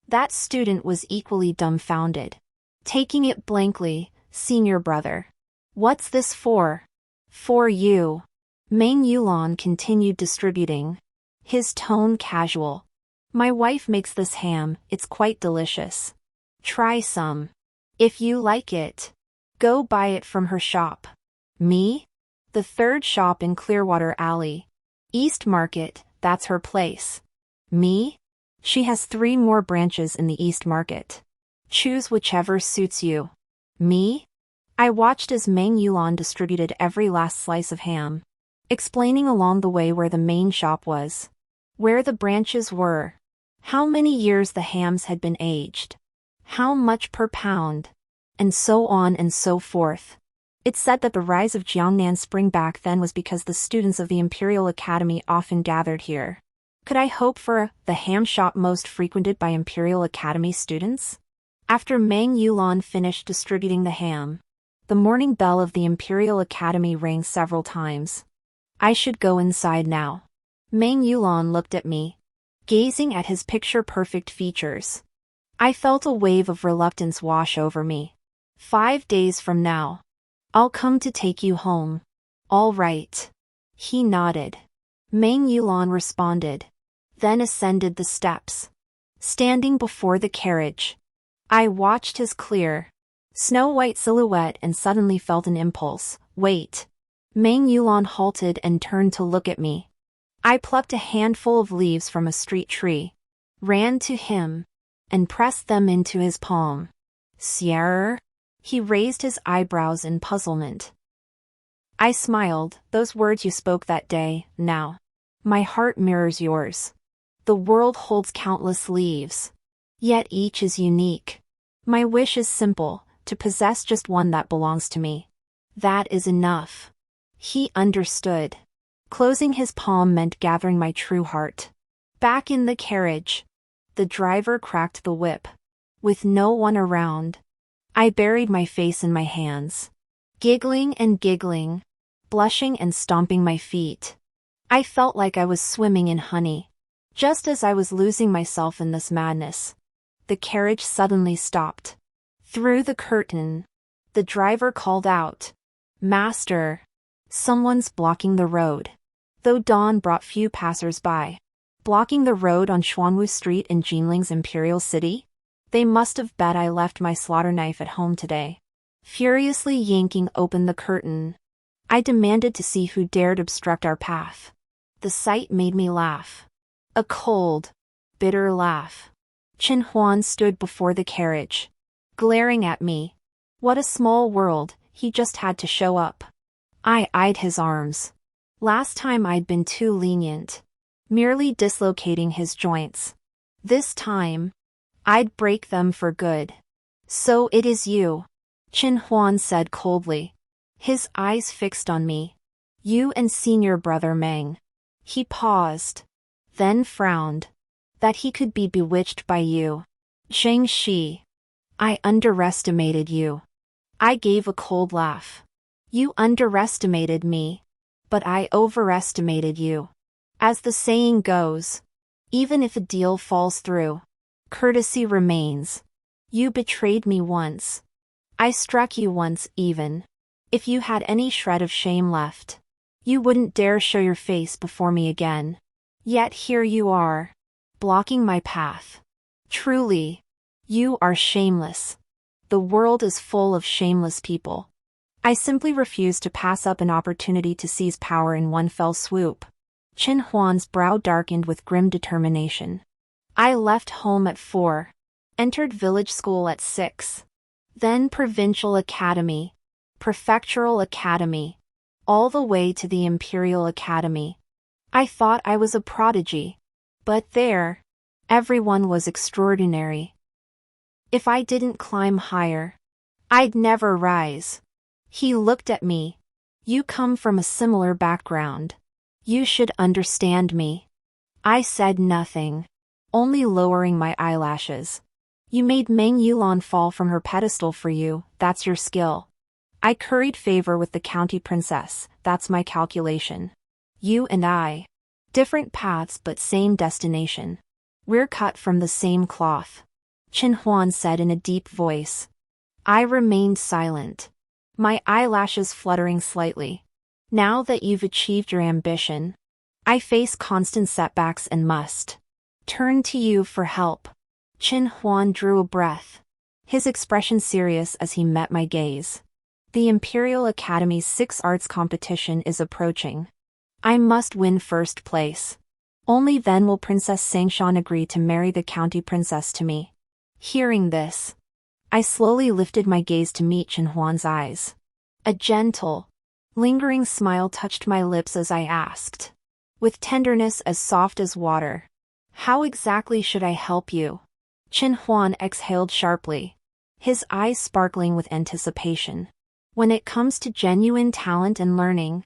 That student was equally dumbfounded. Taking it blankly, senior brother. What's this for? For you. Meng Yulan continued distributing, his tone casual. My wife makes this ham, it's quite delicious. Try some. If you like it, go buy it from her shop. Me? The third shop in Clearwater Alley. East Market, that's her place. Me? She has 3 more branches in the East Market. Choose whichever suits you. Me? I watched as Meng Yulan distributed every last slice of ham, explaining along the way where the main shop was, where the branches were, how many years the hams had been aged, how much per pound, and so on and so forth. It said that the rise of Jiangnan Spring back then was because the students of the Imperial Academy often gathered here. Could I hope for the ham shop most frequented by Imperial Academy students? After Meng Yulan finished distributing the ham, the morning bell of the Imperial Academy rang several times. I should go inside now. Meng Yulan looked at me, gazing at his picture-perfect features. I felt a wave of reluctance wash over me. 5 days from now, I'll come to take you home. All right. He nodded. Meng Yulan responded, then ascended the steps. Standing before the carriage, I watched his clear, snow-white silhouette and suddenly felt an impulse. Wait. Meng Yulan halted and turned to look at me. I plucked a handful of leaves from a street tree, ran to him, and pressed them into his palm. Sierra? He raised his eyebrows in puzzlement. I smiled. Those words you spoke that day, now. My heart mirrors yours. The world holds countless leaves, yet each is unique. My wish is simple, to possess just one that belongs to me. That is enough. He understood. Closing his palm meant gathering my true heart. Back in the carriage, the driver cracked the whip. With no one around, I buried my face in my hands, giggling and giggling, blushing and stomping my feet. I felt like I was swimming in honey. Just as I was losing myself in this madness, the carriage suddenly stopped. Through the curtain, the driver called out, "Master, someone's blocking the road." Though dawn brought few passers-by, blocking the road on Xuanwu Street in Jinling's Imperial City? They must have bet I left my slaughter knife at home today. Furiously yanking open the curtain, I demanded to see who dared obstruct our path. The sight made me laugh. A cold, bitter laugh. Chen Huan stood before the carriage, glaring at me. What a small world, he just had to show up. I eyed his arms. Last time I'd been too lenient, merely dislocating his joints. This time, I'd break them for good. So it is you, Chen Huan said coldly, his eyes fixed on me. You and senior brother Meng. He paused, then frowned. That he could be bewitched by you. Zheng Shi. I underestimated you. I gave a cold laugh. You underestimated me, but I overestimated you. As the saying goes, even if a deal falls through, courtesy remains. You betrayed me once. I struck you once even. If you had any shred of shame left, you wouldn't dare show your face before me again. Yet here you are, blocking my path. Truly, you are shameless. The world is full of shameless people. I simply refuse to pass up an opportunity to seize power in one fell swoop. Chen Huan's brow darkened with grim determination. I left home at 4, entered village school at 6, then provincial academy, prefectural academy, all the way to the Imperial Academy. I thought I was a prodigy. But there, everyone was extraordinary. If I didn't climb higher, I'd never rise. He looked at me. You come from a similar background. You should understand me. I said nothing, only lowering my eyelashes. You made Meng Yulan fall from her pedestal for you, that's your skill. I curried favor with the county princess, that's my calculation. You and I. Different paths but same destination. We're cut from the same cloth. Chen Huan said in a deep voice. I remained silent, my eyelashes fluttering slightly. Now that you've achieved your ambition, I face constant setbacks and must turn to you for help. Chen Huan drew a breath, his expression serious as he met my gaze. The Imperial Academy's 6 arts competition is approaching. I must win first place. Only then will Princess Sangshan agree to marry the county princess to me. Hearing this, I slowly lifted my gaze to meet Chen Huan's eyes. A gentle, lingering smile touched my lips as I asked, with tenderness as soft as water, how exactly should I help you? Chen Huan exhaled sharply, his eyes sparkling with anticipation. When it comes to genuine talent and learning,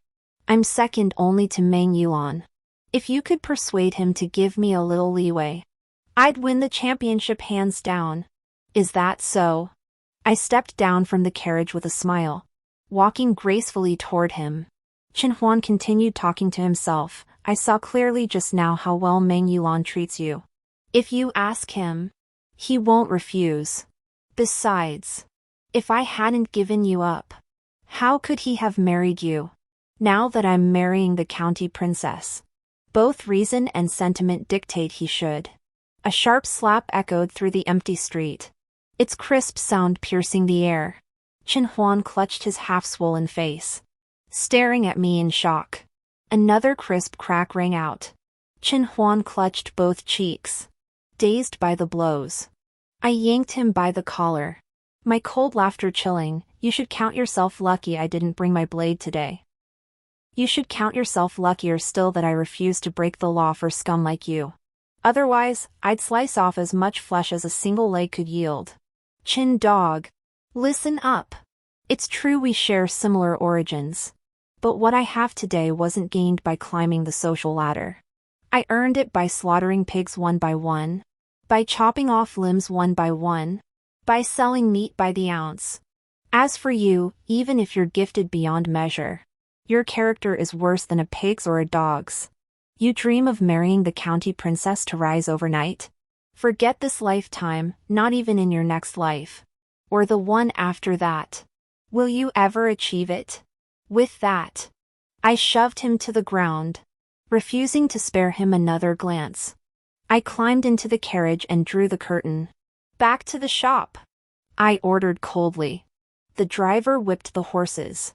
I'm second only to Meng Yulan. If you could persuade him to give me a little leeway, I'd win the championship hands down. Is that so? I stepped down from the carriage with a smile, walking gracefully toward him. Chen Huan continued talking to himself. I saw clearly just now how well Meng Yulan treats you. If you ask him, he won't refuse. Besides, if I hadn't given you up, how could he have married you? Now that I'm marrying the county princess, both reason and sentiment dictate he should. A sharp slap echoed through the empty street, its crisp sound piercing the air. Chen Huan clutched his half-swollen face, staring at me in shock. Another crisp crack rang out. Chen Huan clutched both cheeks, dazed by the blows. I yanked him by the collar, my cold laughter chilling. You should count yourself lucky I didn't bring my blade today. You should count yourself luckier still that I refused to break the law for scum like you. Otherwise, I'd slice off as much flesh as a single leg could yield. Chin dog, listen up. It's true we share similar origins, but what I have today wasn't gained by climbing the social ladder. I earned it by slaughtering pigs one by one, by chopping off limbs one by one, by selling meat by the ounce. As for you, even if you're gifted beyond measure, your character is worse than a pig's or a dog's. You dream of marrying the county princess to rise overnight? Forget this lifetime, not even in your next life. Or the one after that. Will you ever achieve it? With that, I shoved him to the ground, refusing to spare him another glance. I climbed into the carriage and drew the curtain. Back to the shop, I ordered coldly. The driver whipped the horses,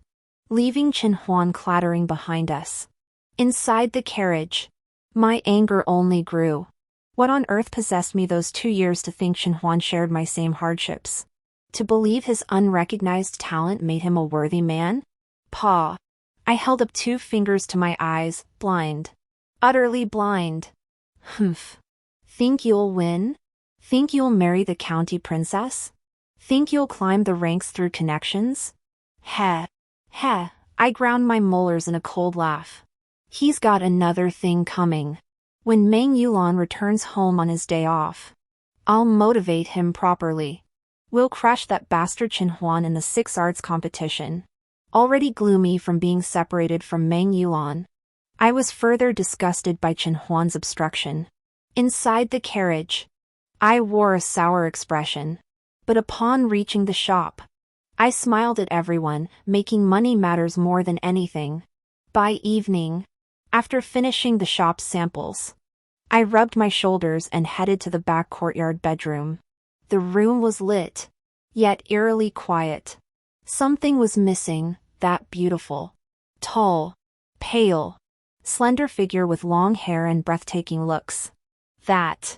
leaving Chen Huan clattering behind us. Inside the carriage, my anger only grew. What on earth possessed me those 2 years to think Chen Huan shared my same hardships? To believe his unrecognized talent made him a worthy man? Pa! I held up 2 fingers to my eyes, blind. Utterly blind. Humph. Think you'll win? Think you'll marry the county princess? Think you'll climb the ranks through connections? Heh. Heh. I ground my molars in a cold laugh. He's got another thing coming. When Meng Yulan returns home on his day off, I'll motivate him properly. We'll crush that bastard Chen Huan in the 6 arts competition. Already gloomy from being separated from Meng Yulan, I was further disgusted by Chen Huan's obstruction. Inside the carriage, I wore a sour expression. But upon reaching the shop, I smiled at everyone, making money matters more than anything. By evening, after finishing the shop's samples, I rubbed my shoulders and headed to the back courtyard bedroom. The room was lit, yet eerily quiet. Something was missing, that beautiful, tall, pale, slender figure with long hair and breathtaking looks. That.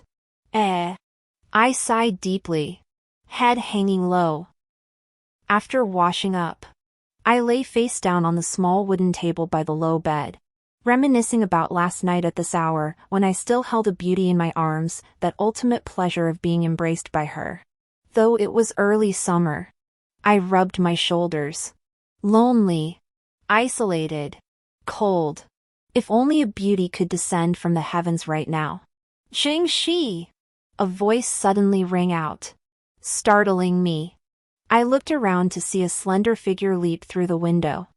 I sighed deeply, head hanging low. After washing up, I lay face down on the small wooden table by the low bed, reminiscing about last night at this hour when I still held a beauty in my arms, that ultimate pleasure of being embraced by her. Though it was early summer, I rubbed my shoulders. Lonely, isolated, cold. If only a beauty could descend from the heavens right now. Jing Shi! A voice suddenly rang out, startling me. I looked around to see a slender figure leap through the window.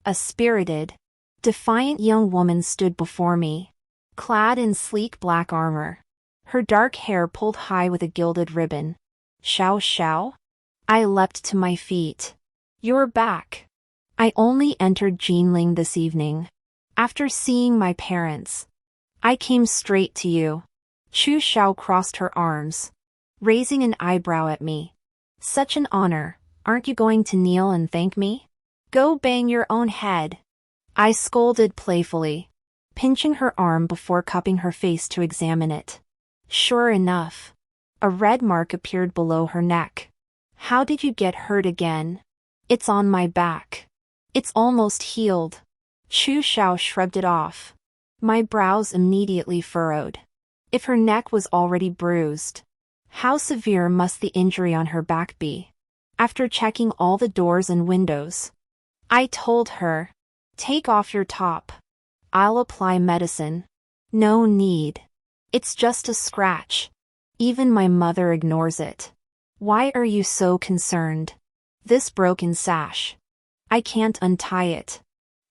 A spirited, defiant young woman stood before me, clad in sleek black armor, her dark hair pulled high with a gilded ribbon. Xiao Xiao? I leapt to my feet. You're back. I only entered Jinling this evening. After seeing my parents, I came straight to you. Chu Xiao crossed her arms, raising an eyebrow at me. Such an honor, aren't you going to kneel and thank me? Go bang your own head. I scolded playfully, pinching her arm before cupping her face to examine it. Sure enough, a red mark appeared below her neck. How did you get hurt again? It's on my back. It's almost healed. Chu Xiao shrugged it off. My brows immediately furrowed. If her neck was already bruised, how severe must the injury on her back be? After checking all the doors and windows, I told her, "Take off your top. I'll apply medicine." "No need. It's just a scratch." Even my mother ignores it. "Why are you so concerned?" "This broken sash. I can't untie it."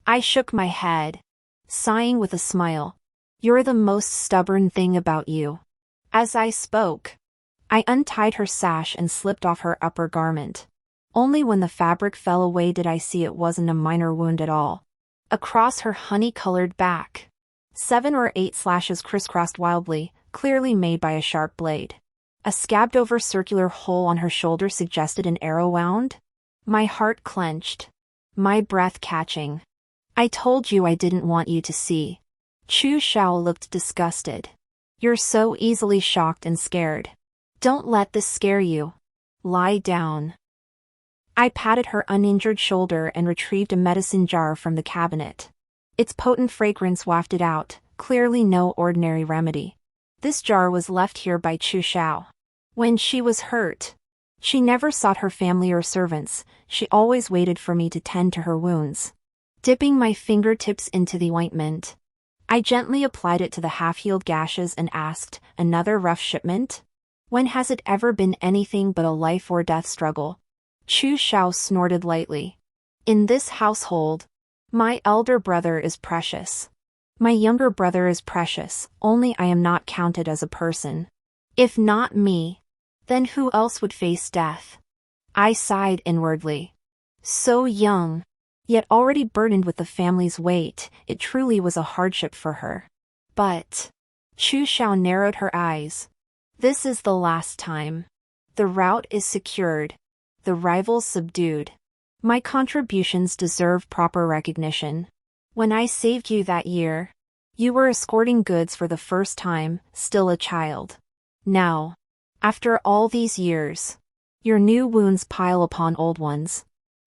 I shook my head, sighing with a smile. "You're the most stubborn thing about you." As I spoke, I untied her sash and slipped off her upper garment. Only when the fabric fell away did I see it wasn't a minor wound at all. Across her honey-colored back, 7 or 8 slashes crisscrossed wildly, clearly made by a sharp blade. A scabbed-over circular hole on her shoulder suggested an arrow wound. My heart clenched, my breath catching. "I told you I didn't want you to see." Chu Xiao looked disgusted. "You're so easily shocked and scared. Don't let this scare you. Lie down." I patted her uninjured shoulder and retrieved a medicine jar from the cabinet. Its potent fragrance wafted out, clearly no ordinary remedy. This jar was left here by Chu Xiao. When she was hurt, she never sought her family or servants, she always waited for me to tend to her wounds. Dipping my fingertips into the ointment, I gently applied it to the half-healed gashes and asked, "Another rough shipment? When has it ever been anything but a life-or-death struggle?" Chu Xiao snorted lightly. "In this household, my elder brother is precious. My younger brother is precious, only I am not counted as a person. If not me, then who else would face death?" I sighed inwardly. So young, yet already burdened with the family's weight, it truly was a hardship for her. But Chu Xiao narrowed her eyes. "This is the last time. The route is secured, the rivals subdued. My contributions deserve proper recognition. When I saved you that year, you were escorting goods for the first time, still a child. Now, after all these years, your new wounds pile upon old ones.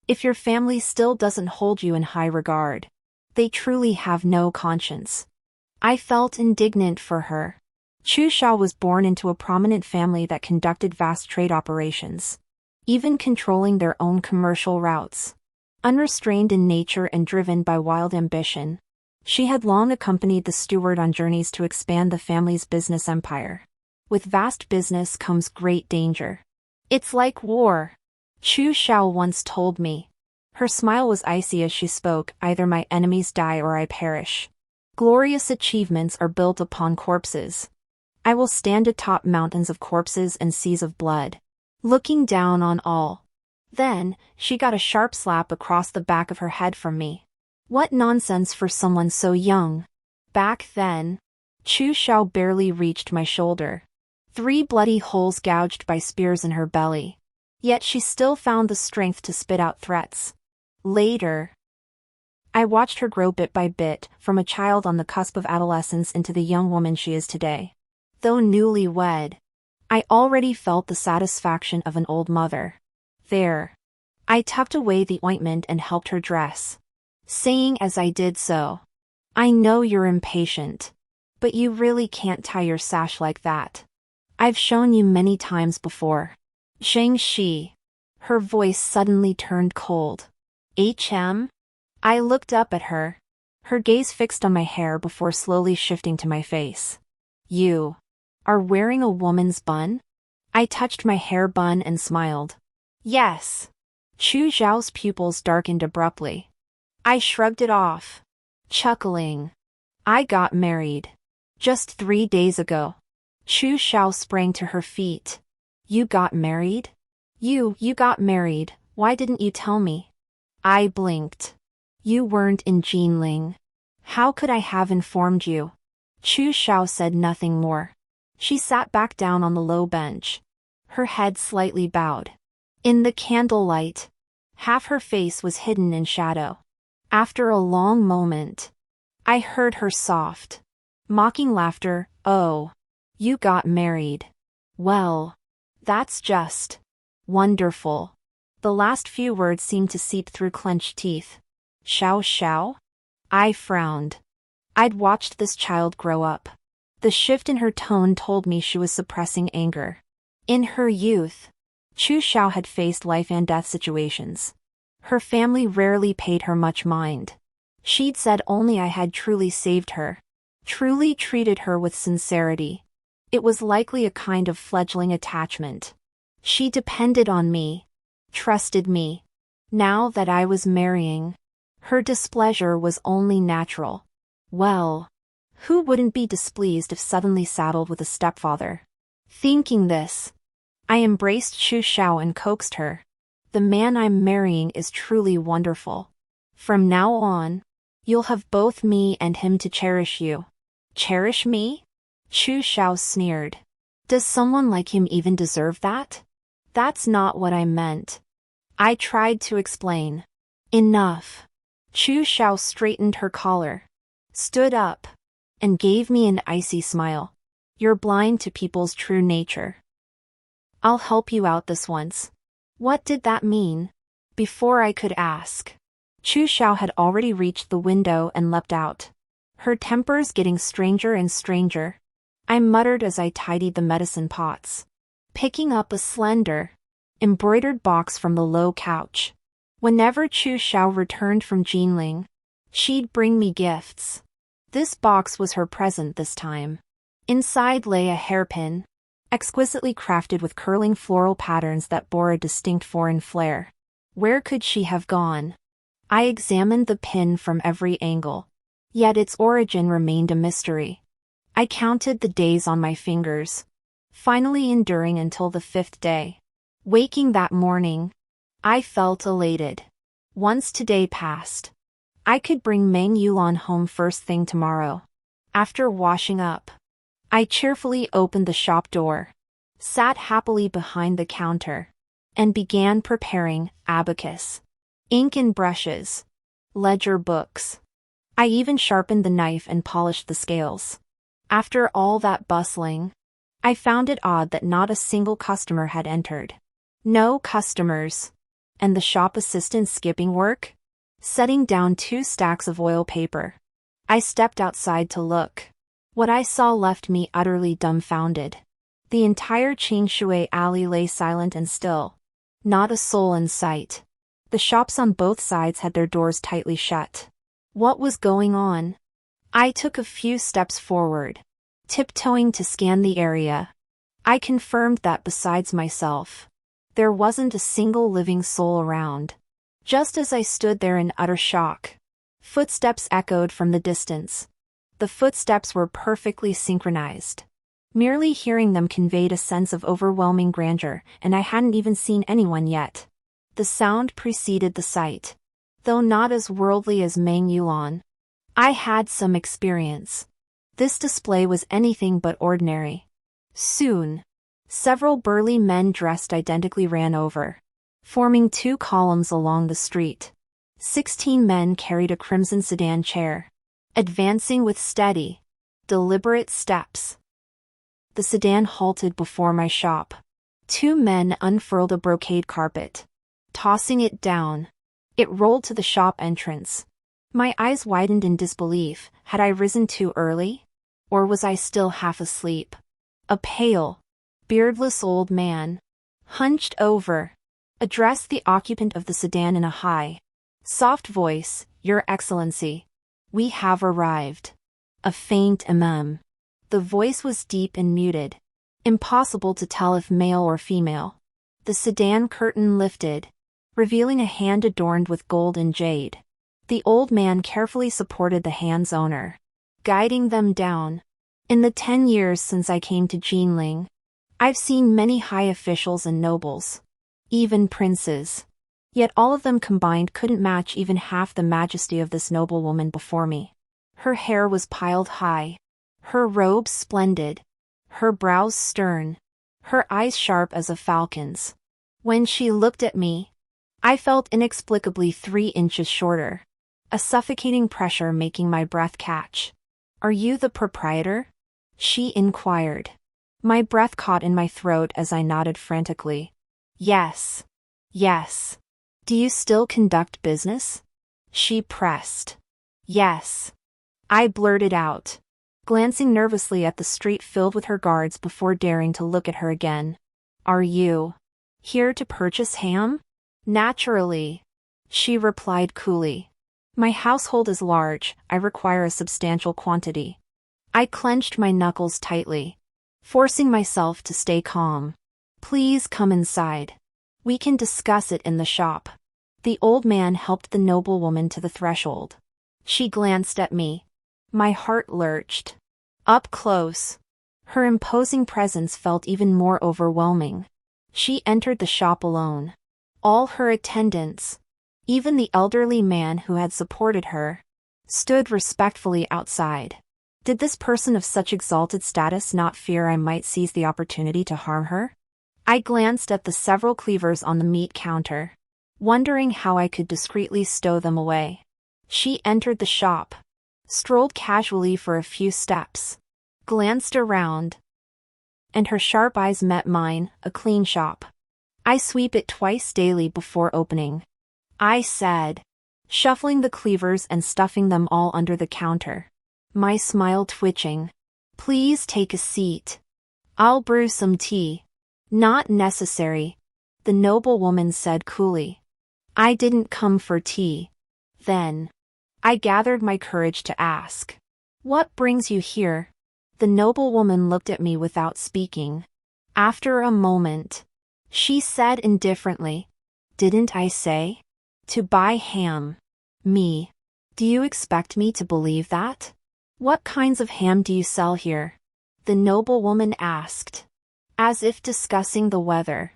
If your family still doesn't hold you in high regard, they truly have no conscience." I felt indignant for her. Chu Xiao was born into a prominent family that conducted vast trade operations, even controlling their own commercial routes. Unrestrained in nature and driven by wild ambition, she had long accompanied the steward on journeys to expand the family's business empire. With vast business comes great danger. "It's like war," Chu Xiao once told me. Her smile was icy as she spoke, "Either my enemies die or I perish. Glorious achievements are built upon corpses. I will stand atop mountains of corpses and seas of blood, looking down on all." Then, she got a sharp slap across the back of her head from me. What nonsense for someone so young. Back then, Chu Xiao barely reached my shoulder. 3 bloody holes gouged by spears in her belly. Yet she still found the strength to spit out threats. Later, I watched her grow bit by bit, from a child on the cusp of adolescence into the young woman she is today. Though newlywed, I already felt the satisfaction of an old mother. There. I tucked away the ointment and helped her dress, saying as I did so, "I know you're impatient, but you really can't tie your sash like that. I've shown you many times before." "Shang Shi." Her voice suddenly turned cold. "HM?" I looked up at her, her gaze fixed on my hair before slowly shifting to my face. "You are wearing a woman's bun?" I touched my hair bun and smiled. "Yes." Chu Xiao's pupils darkened abruptly. I shrugged it off, chuckling. "I got married. Just 3 days ago." Chu Xiao sprang to her feet. "You got married? You got married, why didn't you tell me?" I blinked. "You weren't in Jinling. How could I have informed you?" Chu Xiao said nothing more. She sat back down on the low bench, her head slightly bowed. In the candlelight, half her face was hidden in shadow. After a long moment, I heard her soft, mocking laughter. "Oh, you got married. Well, that's just wonderful." The last few words seemed to seep through clenched teeth. "Xiao Xiao?" I frowned. I'd watched this child grow up. The shift in her tone told me she was suppressing anger. In her youth, Chu Xiao had faced life and death situations. Her family rarely paid her much mind. She'd said only I had truly saved her. Truly treated her with sincerity. It was likely a kind of fledgling attachment. She depended on me. Trusted me. Now that I was marrying, her displeasure was only natural. Well, who wouldn't be displeased if suddenly saddled with a stepfather? Thinking this, I embraced Chu Xiao and coaxed her. The man I'm marrying is truly wonderful. From now on, you'll have both me and him to cherish you. Cherish me? Chu Xiao sneered. Does someone like him even deserve that? That's not what I meant. I tried to explain. Enough. Chu Xiao straightened her collar, stood up, and gave me an icy smile. You're blind to people's true nature. I'll help you out this once. What did that mean? Before I could ask, Chu Xiao had already reached the window and leapt out. Her tempers getting stranger and stranger. I muttered as I tidied the medicine pots, picking up a slender, embroidered box from the low couch. Whenever Chu Xiao returned from Jinling, she'd bring me gifts. This box was her present this time. Inside lay a hairpin, exquisitely crafted with curling floral patterns that bore a distinct foreign flair. Where could she have gone? I examined the pin from every angle, yet its origin remained a mystery. I counted the days on my fingers, finally enduring until the 5th day. Waking that morning, I felt elated. Once today passed, I could bring Meng Yulan home first thing tomorrow. After washing up, I cheerfully opened the shop door, sat happily behind the counter, and began preparing abacus, ink and brushes, ledger books. I even sharpened the knife and polished the scales. After all that bustling, I found it odd that not a single customer had entered. No customers. And the shop assistant skipping work? Setting down 2 stacks of oil paper, I stepped outside to look. What I saw left me utterly dumbfounded. The entire Qingshui alley lay silent and still. Not a soul in sight. The shops on both sides had their doors tightly shut. What was going on? I took a few steps forward, tiptoeing to scan the area. I confirmed that besides myself, there wasn't a single living soul around. Just as I stood there in utter shock, footsteps echoed from the distance. The footsteps were perfectly synchronized. Merely hearing them conveyed a sense of overwhelming grandeur, and I hadn't even seen anyone yet. The sound preceded the sight. Though not as worldly as Meng Yulan, I had some experience. This display was anything but ordinary. Soon, several burly men dressed identically ran over, forming 2 columns along the street. 16 men carried a crimson sedan chair, advancing with steady, deliberate steps. The sedan halted before my shop. 2 men unfurled a brocade carpet. Tossing it down, it rolled to the shop entrance. My eyes widened in disbelief. Had I risen too early? Or was I still half asleep? A pale, beardless old man, hunched over, addressed the occupant of the sedan in a high, soft voice. Your Excellency, we have arrived. A faint The voice was deep and muted. Impossible to tell if male or female. The sedan curtain lifted, revealing a hand adorned with gold and jade. The old man carefully supported the hand's owner, guiding them down. In the 10 years since I came to Jinling, I've seen many high officials and nobles, even princes. Yet all of them combined couldn't match even half the majesty of this noble woman before me. Her hair was piled high, her robes splendid, her brows stern, her eyes sharp as a falcon's. When she looked at me, I felt inexplicably 3 inches shorter, a suffocating pressure making my breath catch. Are you the proprietor? She inquired. My breath caught in my throat as I nodded frantically. Yes. Yes. Do you still conduct business? She pressed. Yes. I blurted out, glancing nervously at the street filled with her guards before daring to look at her again. Are you? Here to purchase ham? Naturally, she replied coolly. My household is large, I require a substantial quantity. I clenched my knuckles tightly, forcing myself to stay calm. Please come inside. We can discuss it in the shop. The old man helped the noblewoman to the threshold. She glanced at me. My heart lurched. Up close, her imposing presence felt even more overwhelming. She entered the shop alone. All her attendants, even the elderly man who had supported her, stood respectfully outside. Did this person of such exalted status not fear I might seize the opportunity to harm her? I glanced at the several cleavers on the meat counter, wondering how I could discreetly stow them away. She entered the shop, strolled casually for a few steps, glanced around, and her sharp eyes met mine. A clean shop. I sweep it twice daily before opening, I said, shuffling the cleavers and stuffing them all under the counter, my smile twitching. Please take a seat. I'll brew some tea. Not necessary, the noblewoman said coolly. I didn't come for tea. Then, I gathered my courage to ask. What brings you here? The noblewoman looked at me without speaking. After a moment, she said indifferently, Didn't I say? To buy ham. Me. Do you expect me to believe that? What kinds of ham do you sell here? The noblewoman asked, as if discussing the weather.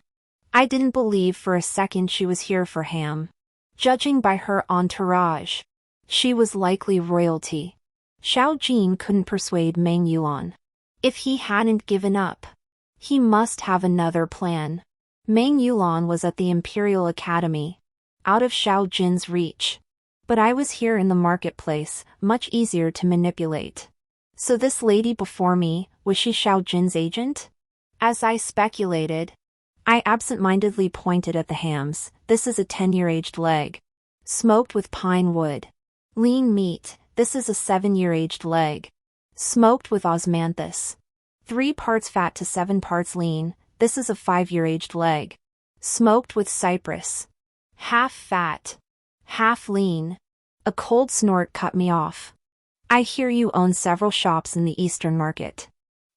I didn't believe for a second she was here for ham. Judging by her entourage, she was likely royalty. Xiao Jin couldn't persuade Meng Yulan. If he hadn't given up, he must have another plan. Meng Yulan was at the Imperial Academy, out of Xiao Jin's reach. But I was here in the marketplace, much easier to manipulate. So this lady before me, was she Xiao Jin's agent? As I speculated, I absent-mindedly pointed at the hams. This is a 10-year-aged leg, smoked with pine wood. Lean meat, this is a 7-year-aged leg, smoked with osmanthus. 3 parts fat to 7 parts lean, this is a 5-year-aged leg, smoked with cypress. Half fat, half lean. A cold snort cut me off. I hear you own several shops in the Eastern market.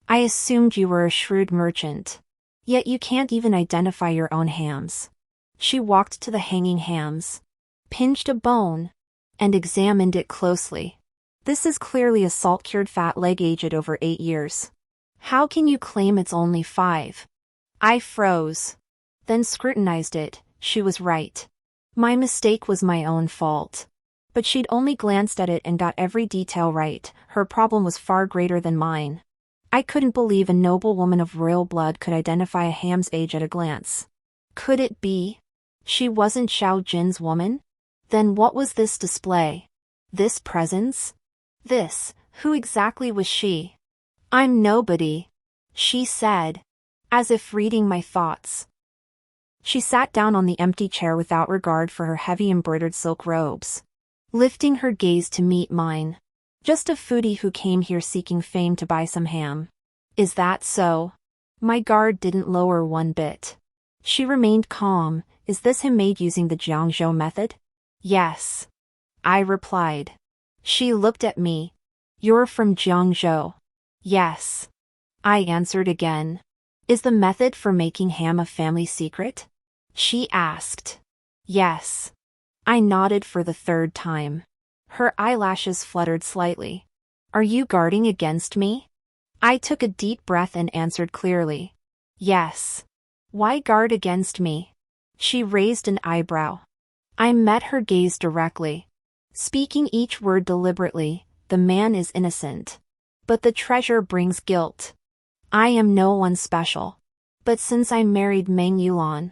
I assumed you were a shrewd merchant. Yet you can't even identify your own hams. She walked to the hanging hams, pinched a bone, and examined it closely. This is clearly a salt-cured fat leg aged over 8 years. How can you claim it's only 5? I froze, then scrutinized it. She was right. My mistake was my own fault. But she'd only glanced at it and got every detail right. Her problem was far greater than mine. I couldn't believe a noblewoman of royal blood could identify a ham's age at a glance. Could it be? She wasn't Xiao Jin's woman? Then what was this display? This presence? Who exactly was she? I'm nobody, she said, as if reading my thoughts. She sat down on the empty chair without regard for her heavy embroidered silk robes, lifting her gaze to meet mine. Just a foodie who came here seeking fame to buy some ham. Is that so? My guard didn't lower one bit. She remained calm. Is this him made using the Jiangzhou method? Yes, I replied. She looked at me. You're from Jiangzhou. Yes, I answered again. Is the method for making ham a family secret? She asked. Yes. I nodded for the 3rd time. Her eyelashes fluttered slightly. Are you guarding against me? I took a deep breath and answered clearly. Yes. Why guard against me? She raised an eyebrow. I met her gaze directly, speaking each word deliberately. The man is innocent, but the treasure brings guilt. I am no one special. But since I married Meng Yulan,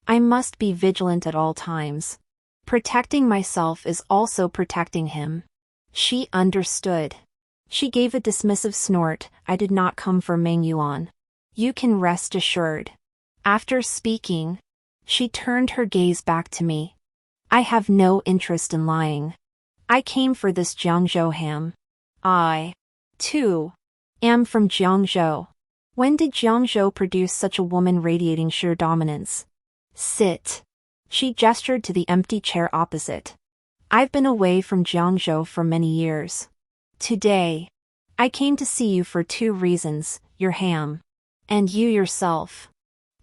I must be vigilant at all times. Protecting myself is also protecting him. She understood. She gave a dismissive snort. I did not come for Meng Yulan. You can rest assured. After speaking, she turned her gaze back to me. I have no interest in lying. I came for this Jiangzhou ham. I, too, am from Jiangzhou. When did Jiangzhou produce such a woman radiating sheer dominance? Sit. She gestured to the empty chair opposite. I've been away from Jiangzhou for many years. Today, I came to see you for two reasons, your ham. And you yourself.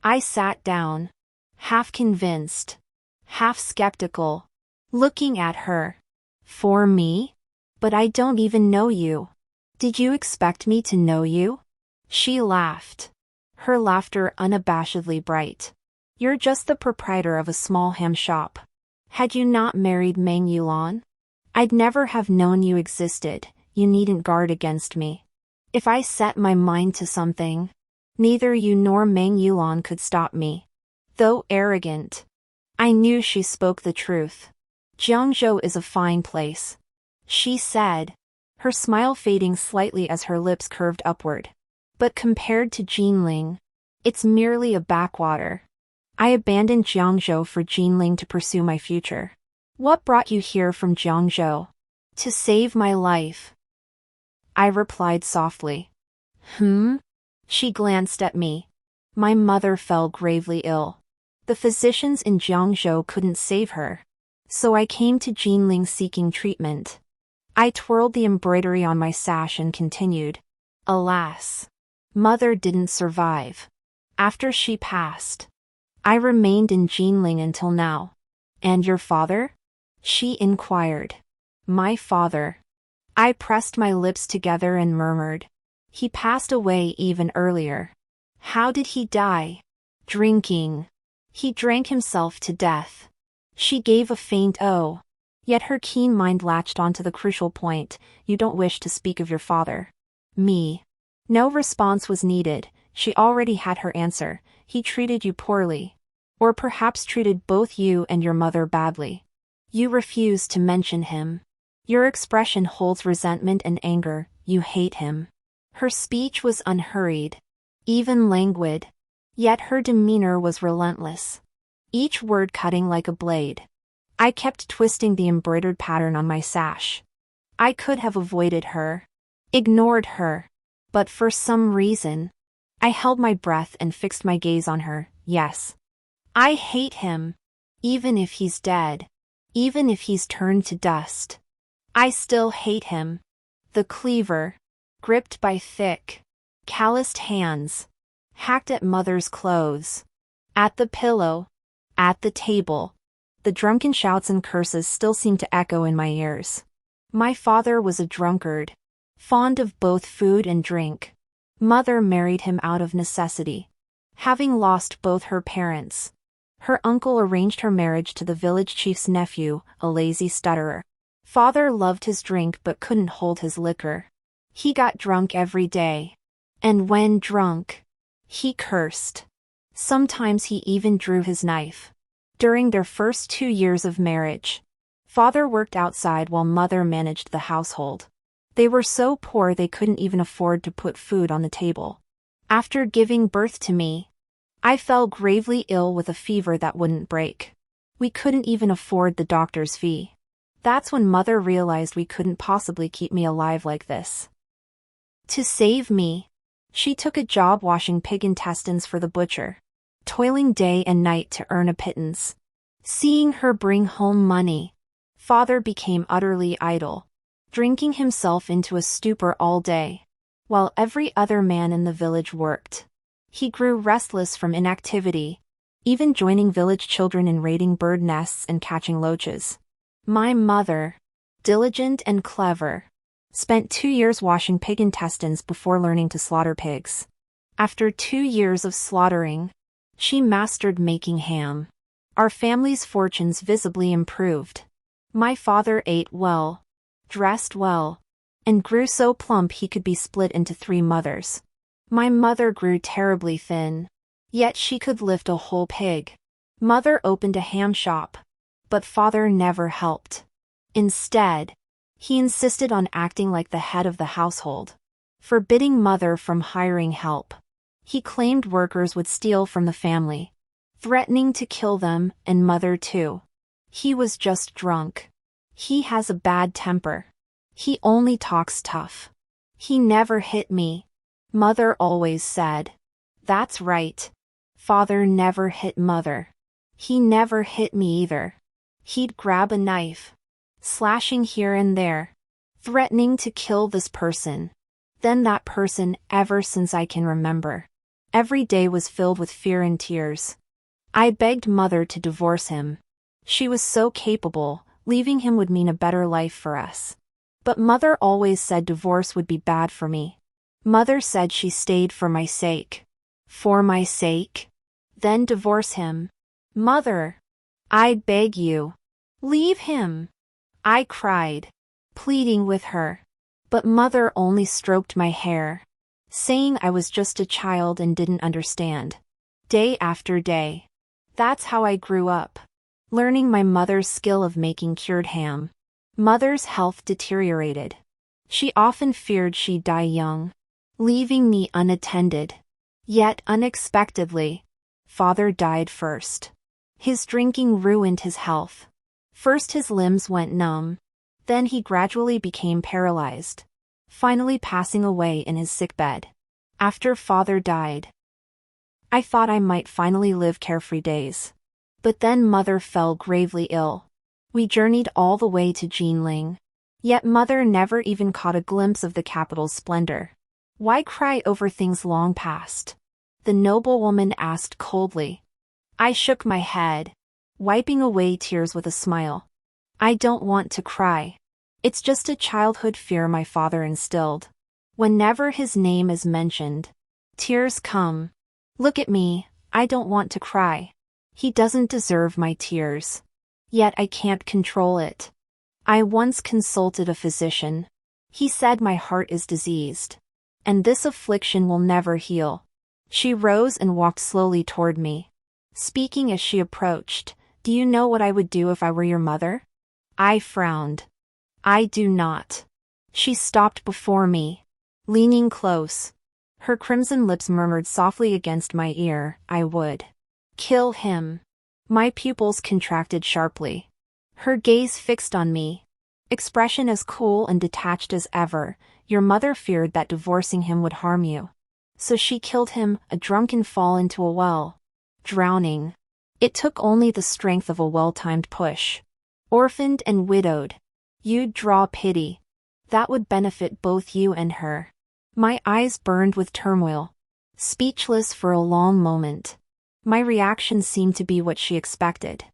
I sat down. Half convinced. Half skeptical. Looking at her. For me? But I don't even know you. Did you expect me to know you? She laughed. Her laughter unabashedly bright. You're just the proprietor of a small ham shop. Had you not married Meng Yulan, I'd never have known you existed. You needn't guard against me. If I set my mind to something, neither you nor Meng Yulan could stop me. Though arrogant, I knew she spoke the truth. Jiangzhou is a fine place, she said, her smile fading slightly as her lips curved upward. But compared to Jinling, it's merely a backwater. I abandoned Jiangzhou for Jinling to pursue my future. What brought you here from Jiangzhou? To save my life. I replied softly. She glanced at me. My mother fell gravely ill. The physicians in Jiangzhou couldn't save her. So I came to Jinling seeking treatment. I twirled the embroidery on my sash and continued. Alas, Mother didn't survive. After she passed, I remained in Jinling until now. And your father? She inquired. My father. I pressed my lips together and murmured. He passed away even earlier. How did he die? Drinking. He drank himself to death. She gave a faint oh. Yet her keen mind latched onto the crucial point. You don't wish to speak of your father. Me. No response was needed. She already had her answer. He treated you poorly. Or perhaps treated both you and your mother badly. You refuse to mention him. Your expression holds resentment and anger. You hate him. Her speech was unhurried, even languid. Yet her demeanor was relentless. Each word cutting like a blade. I kept twisting the embroidered pattern on my sash. I could have avoided her. Ignored her. But for some reason, I held my breath and fixed my gaze on her. Yes. I hate him. Even if he's dead. Even if he's turned to dust. I still hate him. The cleaver, gripped by thick, calloused hands, hacked at Mother's clothes. At the pillow. At the table. The drunken shouts and curses still seemed to echo in my ears. My father was a drunkard, fond of both food and drink. Mother married him out of necessity. Having lost both her parents, her uncle arranged her marriage to the village chief's nephew, a lazy stutterer. Father loved his drink but couldn't hold his liquor. He got drunk every day. And when drunk, he cursed. Sometimes he even drew his knife. During their first 2 years of marriage, Father worked outside while Mother managed the household. They were so poor they couldn't even afford to put food on the table. After giving birth to me, I fell gravely ill with a fever that wouldn't break. We couldn't even afford the doctor's fee. That's when Mother realized we couldn't possibly keep me alive like this. To save me, she took a job washing pig intestines for the butcher, toiling day and night to earn a pittance. Seeing her bring home money, Father became utterly idle, drinking himself into a stupor all day, while every other man in the village worked. He grew restless from inactivity, even joining village children in raiding bird nests and catching loaches. My mother, diligent and clever, spent 2 years washing pig intestines before learning to slaughter pigs. After 2 years of slaughtering, she mastered making ham. Our family's fortunes visibly improved. My father ate well, dressed well, and grew so plump he could be split into 3 mothers. My mother grew terribly thin, yet she could lift a whole pig. Mother opened a ham shop, but Father never helped. Instead, he insisted on acting like the head of the household, forbidding Mother from hiring help. He claimed workers would steal from the family, threatening to kill them and Mother too. He was just drunk. He has a bad temper. He only talks tough. He never hit me, Mother always said. That's right. Father never hit Mother. He never hit me either. He'd grab a knife, slashing here and there, threatening to kill this person, then that person. Ever since I can remember, every day was filled with fear and tears. I begged Mother to divorce him. She was so capable, leaving him would mean a better life for us. But Mother always said divorce would be bad for me. Mother said she stayed for my sake. For my sake? Then divorce him. Mother, I beg you, leave him. I cried, pleading with her. But Mother only stroked my hair, saying I was just a child and didn't understand. Day after day. That's how I grew up, learning my mother's skill of making cured ham. Mother's health deteriorated. She often feared she'd die young, leaving me unattended. Yet unexpectedly, Father died first. His drinking ruined his health. First his limbs went numb, then he gradually became paralyzed, finally passing away in his sickbed. After Father died, I thought I might finally live carefree days. But then Mother fell gravely ill. We journeyed all the way to Qilin. Yet Mother never even caught a glimpse of the capital's splendor. Why cry over things long past? The noblewoman asked coldly. I shook my head, wiping away tears with a smile. I don't want to cry. It's just a childhood fear my father instilled. Whenever his name is mentioned, tears come. Look at me, I don't want to cry. He doesn't deserve my tears. Yet I can't control it. I once consulted a physician. He said my heart is diseased, and this affliction will never heal. She rose and walked slowly toward me, speaking as she approached. Do you know what I would do if I were your mother? I frowned. I do not. She stopped before me, leaning close. Her crimson lips murmured softly against my ear. I would kill him. My pupils contracted sharply. Her gaze fixed on me, expression as cool and detached as ever. Your mother feared that divorcing him would harm you. So she killed him, a drunken fall into a well, drowning. It took only the strength of a well-timed push. Orphaned and widowed. You'd draw pity. That would benefit both you and her. My eyes burned with turmoil, speechless for a long moment. My reaction seemed to be what she expected.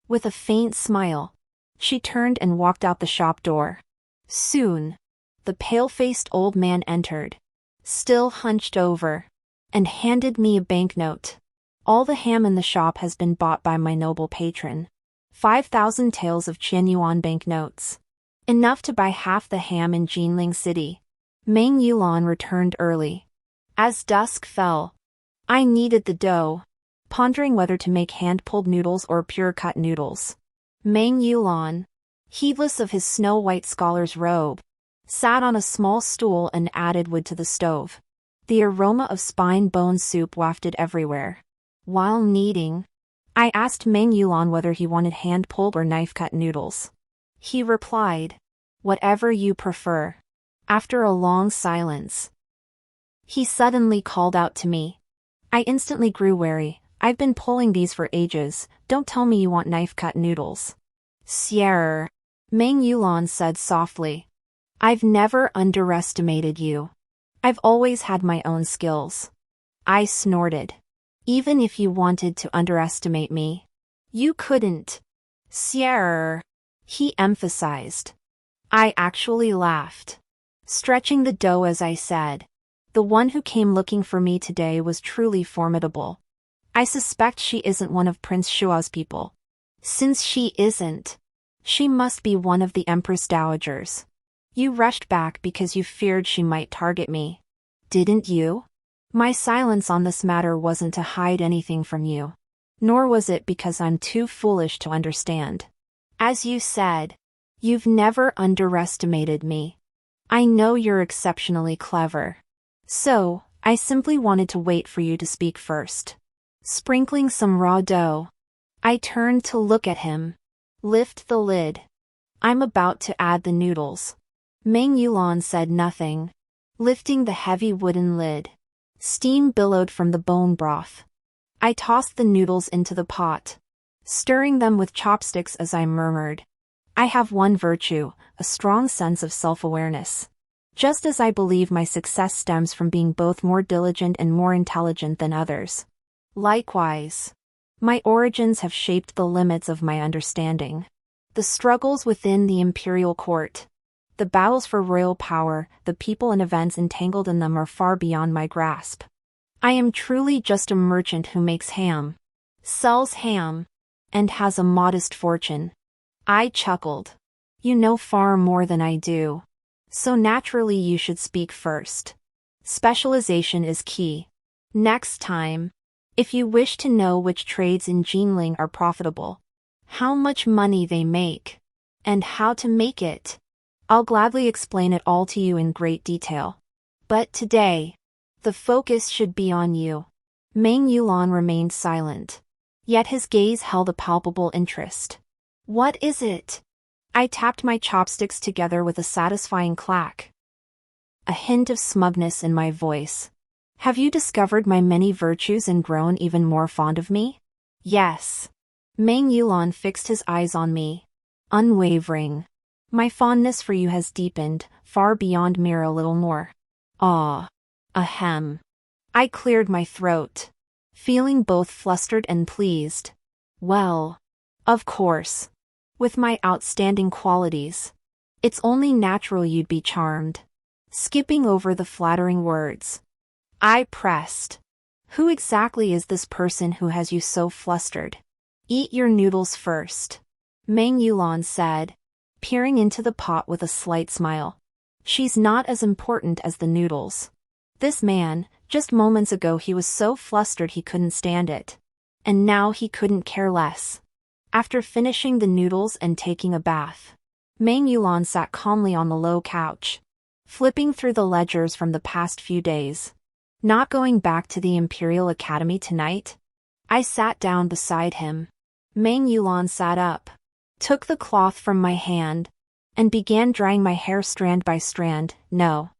With a faint smile, she turned and walked out the shop door. Soon, the pale-faced old man entered, still hunched over, and handed me a banknote. All the ham in the shop has been bought by my noble patron. 5,000 taels of Chen Yuan banknotes. Enough to buy half the ham in Qilin City. Meng Yulan returned early. As dusk fell, I kneaded the dough, pondering whether to make hand-pulled noodles or pure-cut noodles. Meng Yulan, heedless of his snow-white scholar's robe, sat on a small stool and added wood to the stove. The aroma of spine-bone soup wafted everywhere. While kneading, I asked Meng Yulan whether he wanted hand-pulled or knife-cut noodles. He replied, "Whatever you prefer." After a long silence, he suddenly called out to me. I instantly grew wary. I've been pulling these for ages. Don't tell me you want knife-cut noodles. Sierra, Meng Yulan said softly. I've never underestimated you. I've always had my own skills. I snorted. Even if you wanted to underestimate me, you couldn't. Sierra, he emphasized. I actually laughed, stretching the dough as I said. The one who came looking for me today was truly formidable. I suspect she isn't one of Prince Shua's people. Since she isn't, she must be one of the Empress Dowagers. You rushed back because you feared she might target me. Didn't you? My silence on this matter wasn't to hide anything from you. Nor was it because I'm too foolish to understand. As you said, you've never underestimated me. I know you're exceptionally clever. So, I simply wanted to wait for you to speak first. Sprinkling some raw dough, I turned to look at him. Lift the lid. I'm about to add the noodles. Meng Yulan said nothing, lifting the heavy wooden lid. Steam billowed from the bone broth. I tossed the noodles into the pot, stirring them with chopsticks as I murmured. I have one virtue, a strong sense of self-awareness. Just as I believe my success stems from being both more diligent and more intelligent than others. Likewise, my origins have shaped the limits of my understanding. The struggles within the imperial court, the battles for royal power, the people and events entangled in them are far beyond my grasp. I am truly just a merchant who makes ham, sells ham, and has a modest fortune. I chuckled. You know far more than I do. So naturally you should speak first. Specialization is key. Next time, if you wish to know which trades in Jinling are profitable, how much money they make, and how to make it, I'll gladly explain it all to you in great detail. But today, the focus should be on you. Meng Yulan remained silent, yet his gaze held a palpable interest. What is it? I tapped my chopsticks together with a satisfying clack. A hint of smugness in my voice. Have you discovered my many virtues and grown even more fond of me? Yes. Meng Yulan fixed his eyes on me. Unwavering. My fondness for you has deepened, far beyond mere a little more. Ah. Ahem. I cleared my throat, feeling both flustered and pleased. Well, of course. With my outstanding qualities, it's only natural you'd be charmed. Skipping over the flattering words, I pressed. Who exactly is this person who has you so flustered? Eat your noodles first, Meng Yulan said, peering into the pot with a slight smile. She's not as important as the noodles. This man, just moments ago he was so flustered he couldn't stand it. And now he couldn't care less. After finishing the noodles and taking a bath, Meng Yulan sat calmly on the low couch, flipping through the ledgers from the past few days. Not going back to the Imperial Academy tonight? I sat down beside him. Meng Yulan sat up, took the cloth from my hand, and began drying my hair strand by strand. No.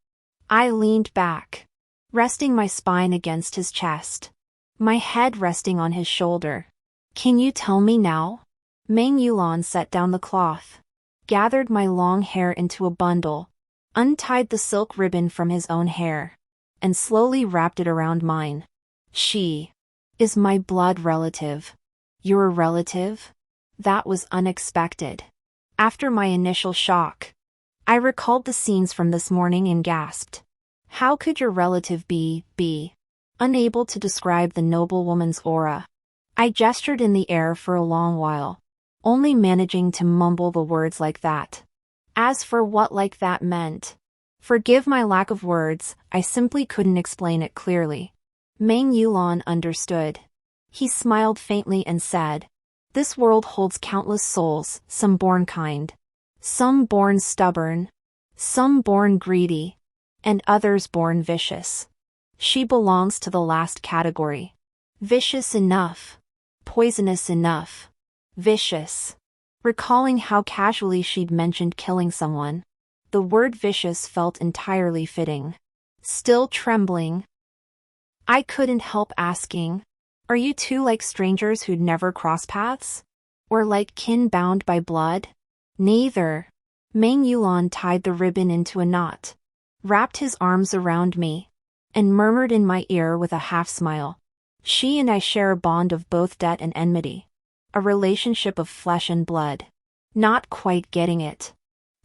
I leaned back, resting my spine against his chest, my head resting on his shoulder. Can you tell me now? Meng Yulan set down the cloth, gathered my long hair into a bundle, untied the silk ribbon from his own hair, and slowly wrapped it around mine. She is my blood relative. You're a relative? That was unexpected. After my initial shock, I recalled the scenes from this morning and gasped. How could your relative be unable to describe the noblewoman's aura? I gestured in the air for a long while, only managing to mumble the words like that. As for what like that meant, forgive my lack of words, I simply couldn't explain it clearly. Meng Yulan understood. He smiled faintly and said, this world holds countless souls, some born kind, some born stubborn, some born greedy, and others born vicious. She belongs to the last category. Vicious enough. Poisonous enough. Vicious. Recalling how casually she'd mentioned killing someone, the word vicious felt entirely fitting. Still trembling, I couldn't help asking, are you two like strangers who'd never cross paths? Or like kin bound by blood? Neither. Meng Yulan tied the ribbon into a knot, wrapped his arms around me, and murmured in my ear with a half-smile. She and I share a bond of both debt and enmity. A relationship of flesh and blood. Not quite getting it.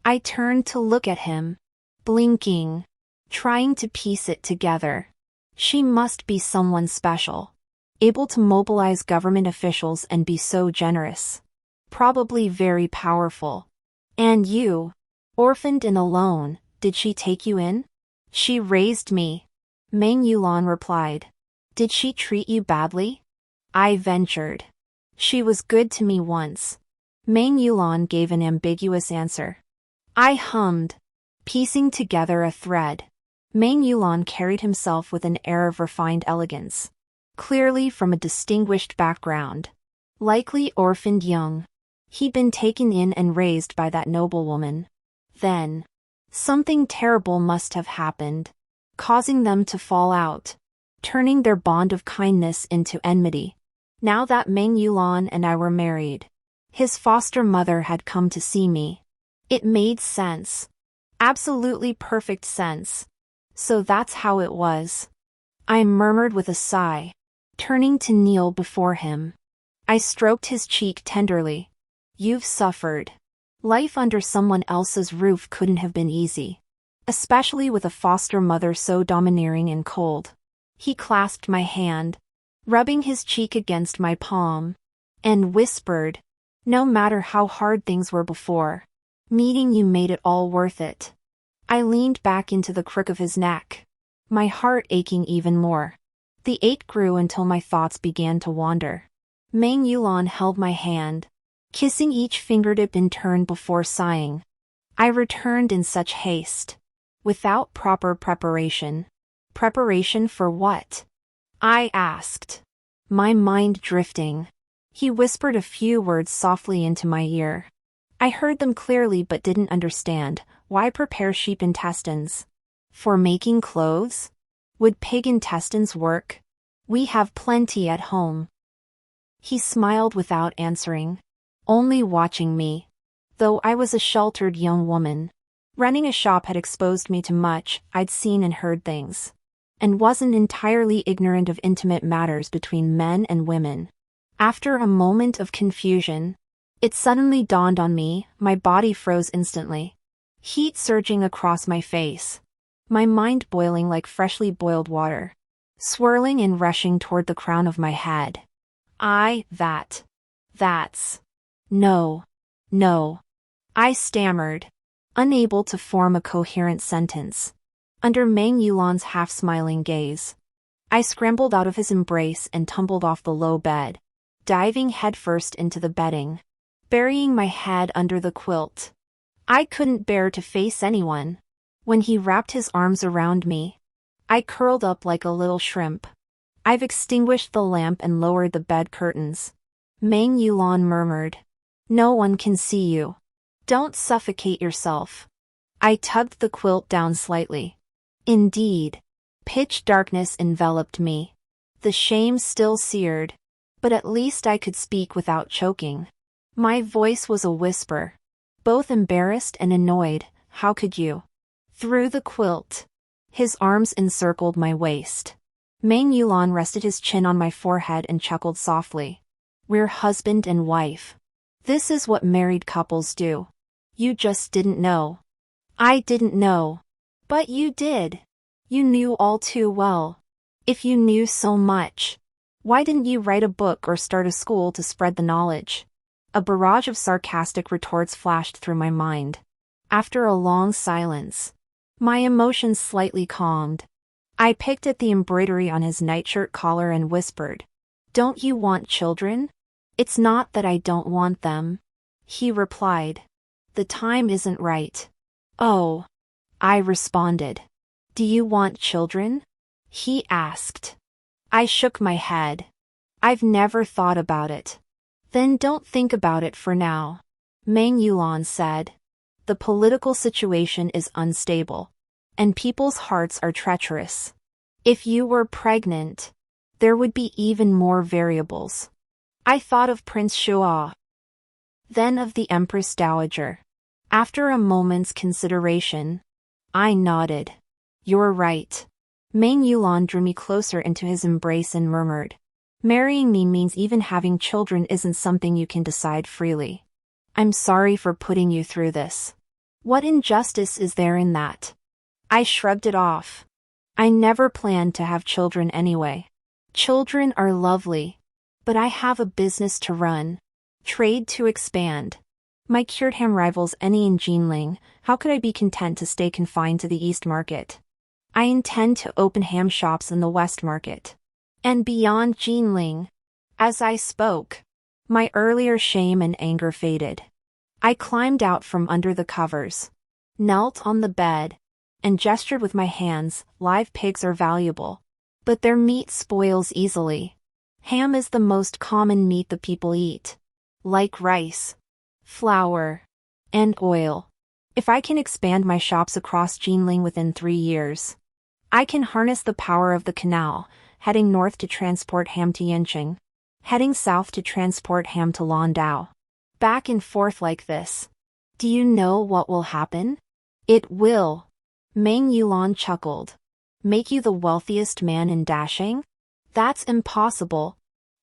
I turned to look at him, blinking, trying to piece it together. She must be someone special, able to mobilize government officials and be so generous. Probably very powerful. And you, orphaned and alone, did she take you in? She raised me, Meng Yulan replied. Did she treat you badly? I ventured. She was good to me once. Meng Yulan gave an ambiguous answer. I hummed, piecing together a thread. Meng Yulan carried himself with an air of refined elegance, clearly from a distinguished background. Likely orphaned young. He'd been taken in and raised by that noblewoman. Then, something terrible must have happened, causing them to fall out, turning their bond of kindness into enmity. Now that Meng Yulan and I were married, his foster mother had come to see me. It made sense. Absolutely perfect sense. So that's how it was. I murmured with a sigh, turning to kneel before him. I stroked his cheek tenderly. You've suffered. Life under someone else's roof couldn't have been easy, especially with a foster mother so domineering and cold. He clasped my hand, rubbing his cheek against my palm, and whispered, no matter how hard things were before, meeting you made it all worth it. I leaned back into the crook of his neck, my heart aching even more. The ache grew until my thoughts began to wander. Meng Yulan held my hand, kissing each fingertip in turn before sighing. I returned in such haste, without proper preparation. Preparation for what? I asked, my mind drifting. He whispered a few words softly into my ear. I heard them clearly but didn't understand. Why prepare sheep intestines? For making clothes? Would pig intestines work? We have plenty at home. He smiled without answering, only watching me. Though I was a sheltered young woman, running a shop had exposed me to much. I'd seen and heard things, and wasn't entirely ignorant of intimate matters between men and women. After a moment of confusion, it suddenly dawned on me. My body froze instantly, heat surging across my face, my mind boiling like freshly boiled water, swirling and rushing toward the crown of my head. That's... No. I stammered, unable to form a coherent sentence. Under Meng Yulan's half-smiling gaze, I scrambled out of his embrace and tumbled off the low bed, diving headfirst into the bedding, burying my head under the quilt. I couldn't bear to face anyone. When he wrapped his arms around me, I curled up like a little shrimp. I've extinguished the lamp and lowered the bed curtains. Meng Yulan murmured, no one can see you. Don't suffocate yourself. I tugged the quilt down slightly. Indeed, pitch darkness enveloped me. The shame still seared, but at least I could speak without choking. My voice was a whisper, both embarrassed and annoyed. How could you? Through the quilt. His arms encircled my waist. Meng Yulan rested his chin on my forehead and chuckled softly. We're husband and wife. This is what married couples do. You just didn't know. I didn't know. But you did. You knew all too well. If you knew so much, why didn't you write a book or start a school to spread the knowledge? A barrage of sarcastic retorts flashed through my mind. After a long silence, my emotions slightly calmed. I picked at the embroidery on his nightshirt collar and whispered, don't you want children? It's not that I don't want them. He replied, the time isn't right. Oh, I responded. Do you want children? He asked. I shook my head. I've never thought about it. Then don't think about it for now. Meng Yulan said. The political situation is unstable, and people's hearts are treacherous. If you were pregnant, there would be even more variables. I thought of Prince Shua, then of the Empress Dowager. After a moment's consideration, I nodded. You're right. Meng Yulan drew me closer into his embrace and murmured, marrying me means even having children isn't something you can decide freely. I'm sorry for putting you through this. What injustice is there in that? I shrugged it off. I never planned to have children anyway. Children are lovely, but I have a business to run, trade to expand. My cured ham rivals any in Jinling. How could I be content to stay confined to the East Market? I intend to open ham shops in the West Market, and beyond Jinling. As I spoke, my earlier shame and anger faded. I climbed out from under the covers, knelt on the bed, and gestured with my hands. Live pigs are valuable, but their meat spoils easily. Ham is the most common meat the people eat, like rice, flour, and oil. If I can expand my shops across Jinling within 3 years, I can harness the power of the canal, heading north to transport ham to Yanqing. heading south to transport ham to Landau. Back and forth like this. Do you know what will happen? It will. Meng Yulan chuckled. Make you the wealthiest man in Dashing? That's impossible.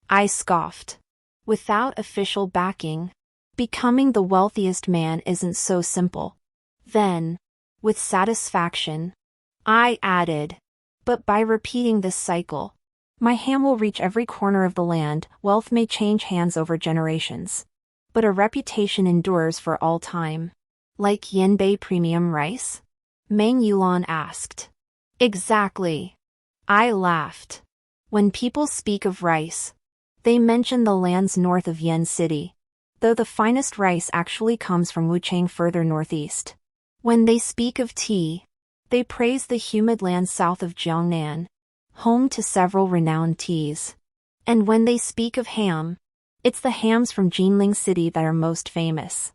I scoffed. Without official backing, becoming the wealthiest man isn't so simple. Then, with satisfaction, I added, but by repeating this cycle, my ham will reach every corner of the land. Wealth may change hands over generations, but a reputation endures for all time. Like Yanbei premium rice? Meng Yulan asked. Exactly. I laughed. When people speak of rice, they mention the lands north of Yen City, though the finest rice actually comes from Wuchang further northeast. When they speak of tea, they praise the humid lands south of Jiangnan, home to several renowned teas. And when they speak of ham, it's the hams from Jinling City that are most famous.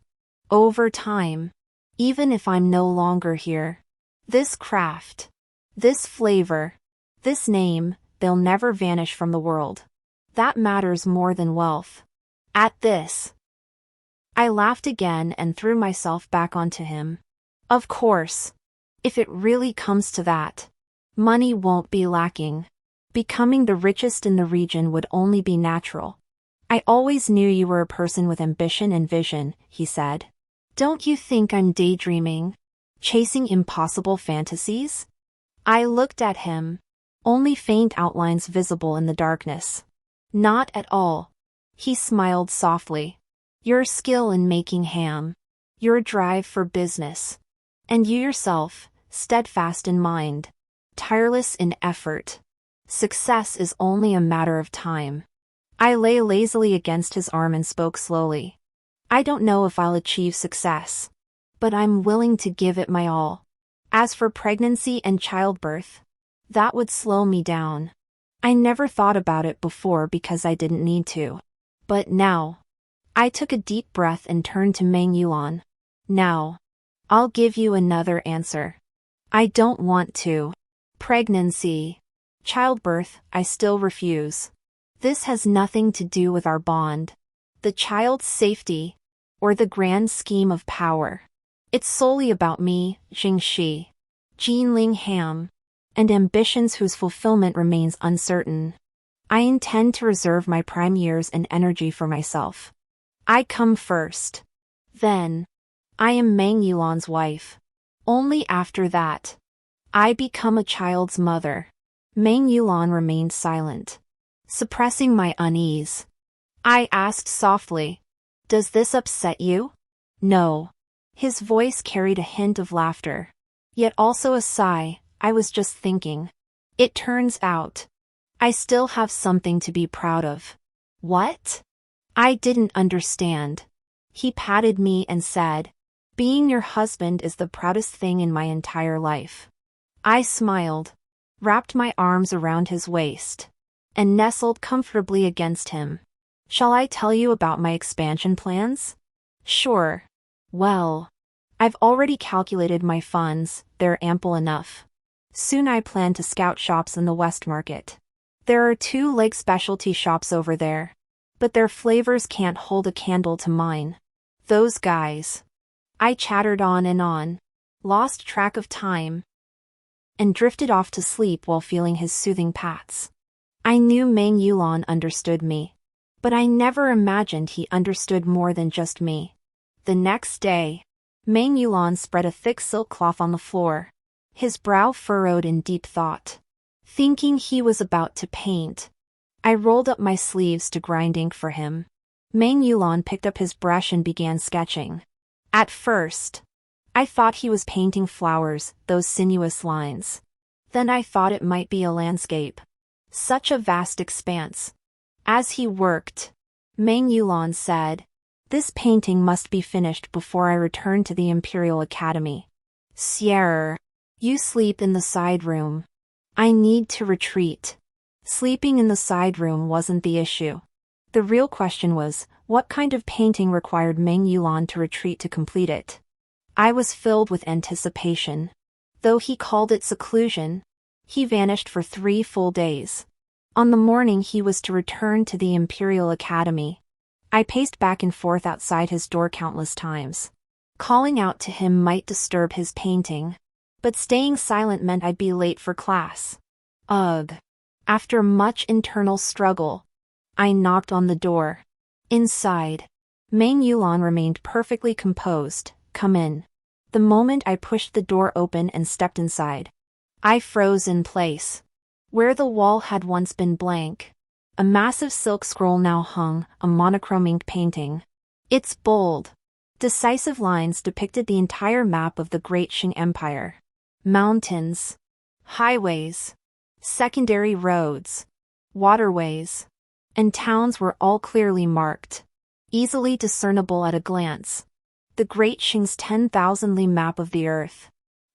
Over time, even if I'm no longer here, this craft, this flavor, this name, they'll never vanish from the world. That matters more than wealth. At this, I laughed again and threw myself back onto him. Of course, if it really comes to that, money won't be lacking. Becoming the richest in the region would only be natural. I always knew you were a person with ambition and vision, he said. Don't you think I'm daydreaming? Chasing impossible fantasies? I looked at him. Only faint outlines visible in the darkness. Not at all. He smiled softly. Your skill in making ham. Your drive for business. And you yourself, steadfast in mind. Tireless in effort. Success is only a matter of time. I lay lazily against his arm and spoke slowly. I don't know if I'll achieve success, but I'm willing to give it my all. As for pregnancy and childbirth, that would slow me down. I never thought about it before because I didn't need to. But now, I took a deep breath and turned to Meng Yulan. Now, I'll give you another answer. I don't want to. Pregnancy, childbirth, I still refuse. This has nothing to do with our bond, the child's safety, or the grand scheme of power. It's solely about me, Jingxi, Jinling Ham, and ambitions whose fulfillment remains uncertain. I intend to reserve my prime years and energy for myself. I come first. Then, I am Meng Yulan's wife. Only after that, I become a child's mother. Meng Yulan remained silent, suppressing my unease. I asked softly, does this upset you? No. His voice carried a hint of laughter, yet also a sigh. I was just thinking. It turns out, I still have something to be proud of. What? I didn't understand. He patted me and said, being your husband is the proudest thing in my entire life. I smiled, wrapped my arms around his waist, and nestled comfortably against him. Shall I tell you about my expansion plans? Sure. Well, I've already calculated my funds, they're ample enough. Soon I plan to scout shops in the West Market. There are 2 leg specialty shops over there, but their flavors can't hold a candle to mine. Those guys. I chattered on, lost track of time, and drifted off to sleep while feeling his soothing pats. I knew Meng Yulan understood me, but I never imagined he understood more than just me. The next day, Meng Yulan spread a thick silk cloth on the floor, his brow furrowed in deep thought. Thinking he was about to paint, I rolled up my sleeves to grind ink for him. Meng Yulan picked up his brush and began sketching. At first, I thought he was painting flowers, those sinuous lines. Then I thought it might be a landscape. Such a vast expanse. As he worked, Meng Yulan said, this painting must be finished before I return to the Imperial Academy. Sierra, you sleep in the side room. I need to retreat. Sleeping in the side room wasn't the issue. The real question was, what kind of painting required Meng Yulan to retreat to complete it? I was filled with anticipation. Though he called it seclusion, he vanished for 3 full days. On the morning he was to return to the Imperial Academy, I paced back and forth outside his door countless times. Calling out to him might disturb his painting, but staying silent meant I'd be late for class. Ugh. After much internal struggle, I knocked on the door. Inside, Meng Yulan remained perfectly composed. "Come in." The moment I pushed the door open and stepped inside, I froze in place. Where the wall had once been blank, a massive silk scroll now hung, a monochrome ink painting. Its bold, decisive lines depicted the entire map of the Great Qing Empire. Mountains, highways, secondary roads, waterways, and towns were all clearly marked, easily discernible at a glance. The Great Qing's 10,000-li map of the earth.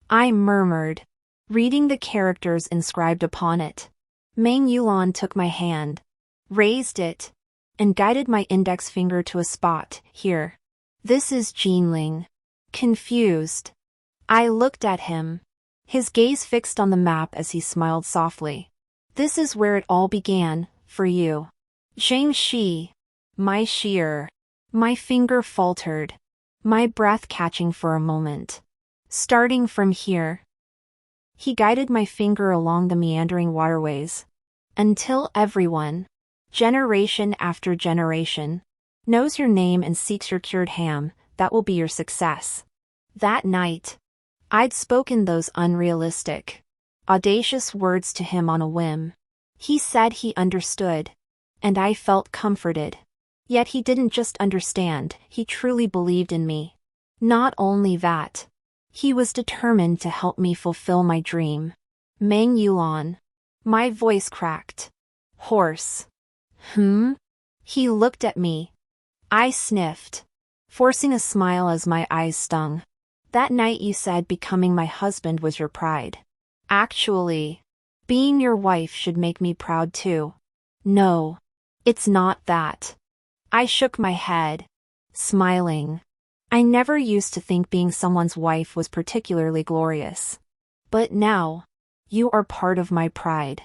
I murmured, reading the characters inscribed upon it. Meng Yulan took my hand, raised it, and guided my index finger to a spot. "Here. This is Jinling." Confused, I looked at him, his gaze fixed on the map as he smiled softly. "This is where it all began, for you. Zhang my shear." My finger faltered, my breath catching for a moment. "Starting from here." He guided my finger along the meandering waterways, until everyone, generation after generation, knows your name and seeks your cured ham. That will be your success. That night, I'd spoken those unrealistic, audacious words to him on a whim. He said he understood, and I felt comforted. Yet he didn't just understand, he truly believed in me. Not only that, he was determined to help me fulfill my dream. "Meng Yulan." My voice cracked. Hoarse. He looked at me. I sniffed, forcing a smile as my eyes stung. "That night you said becoming my husband was your pride. Actually, being your wife should make me proud too." "No, it's not that." I shook my head, smiling. I never used to think being someone's wife was particularly glorious. But now, you are part of my pride.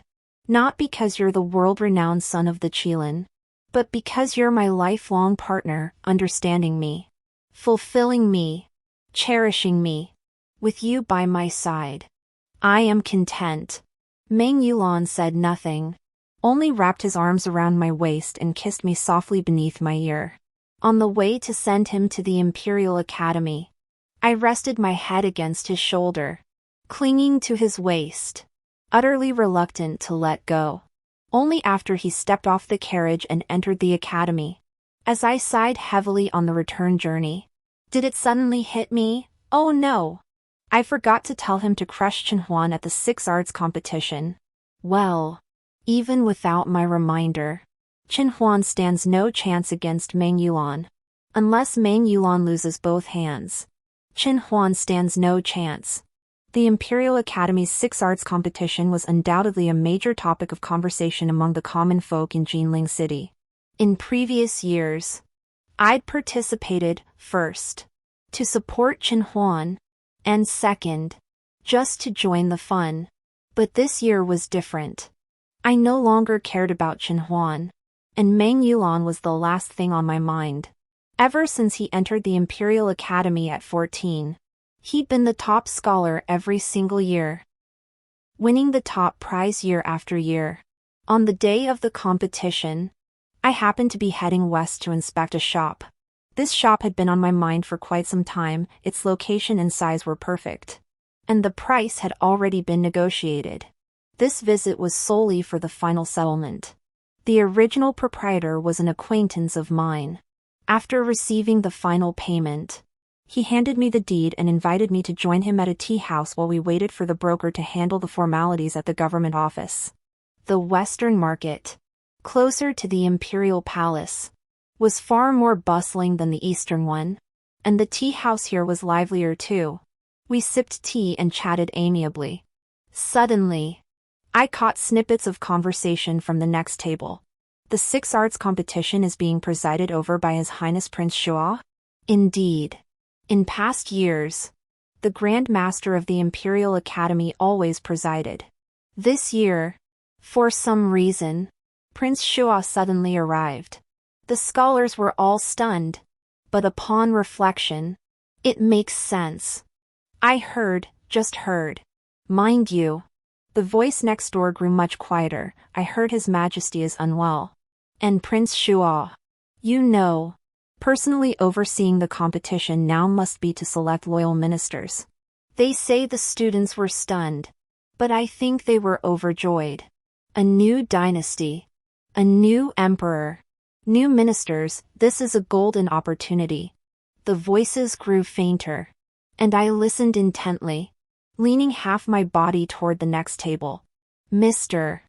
Not because you're the world-renowned son of the Qilin, but because you're my lifelong partner, understanding me, fulfilling me, cherishing me. With you by my side, I am content. Meng Yulan said nothing, only wrapped his arms around my waist and kissed me softly beneath my ear. On the way to send him to the Imperial Academy, I rested my head against his shoulder, clinging to his waist, utterly reluctant to let go. Only after he stepped off the carriage and entered the academy, as I sighed heavily on the return journey, did it suddenly hit me, oh no! I forgot to tell him to crush Chen Huan at the 6 arts competition. Well, even without my reminder, Chen Huan stands no chance against Meng Yulan. Unless Meng Yulan loses both hands, Chen Huan stands no chance. The Imperial Academy's 6 arts competition was undoubtedly a major topic of conversation among the common folk in Jinling City. In previous years, I'd participated, first, to support Chen Huan, and second, just to join the fun. But this year was different. I no longer cared about Chen Huan, and Meng Yulan was the last thing on my mind. Ever since he entered the Imperial Academy at 14, he'd been the top scholar every single year, winning the top prize year after year. On the day of the competition, I happened to be heading west to inspect a shop. This shop had been on my mind for quite some time, its location and size were perfect, and the price had already been negotiated. This visit was solely for the final settlement. The original proprietor was an acquaintance of mine. After receiving the final payment, he handed me the deed and invited me to join him at a tea house while we waited for the broker to handle the formalities at the government office. The Western Market, closer to the Imperial Palace, was far more bustling than the Eastern one, and the tea house here was livelier too. We sipped tea and chatted amiably. Suddenly, I caught snippets of conversation from the next table. "The 6 arts competition is being presided over by His Highness Prince Shua?" Indeed. In past years, the Grand Master of the Imperial Academy always presided. This year, For some reason, Prince Shua suddenly arrived. The scholars were all stunned. But upon reflection, it makes sense. I heard, just heard. Mind you, the voice next door grew much quieter. I heard His Majesty is unwell. And Prince Shua, you know, personally overseeing the competition now must be to select loyal ministers. They say the students were stunned, but I think they were overjoyed. A new dynasty. A new emperor. New ministers, this is a golden opportunity. The voices grew fainter. And I listened intently, leaning half my body toward the next table. Mr.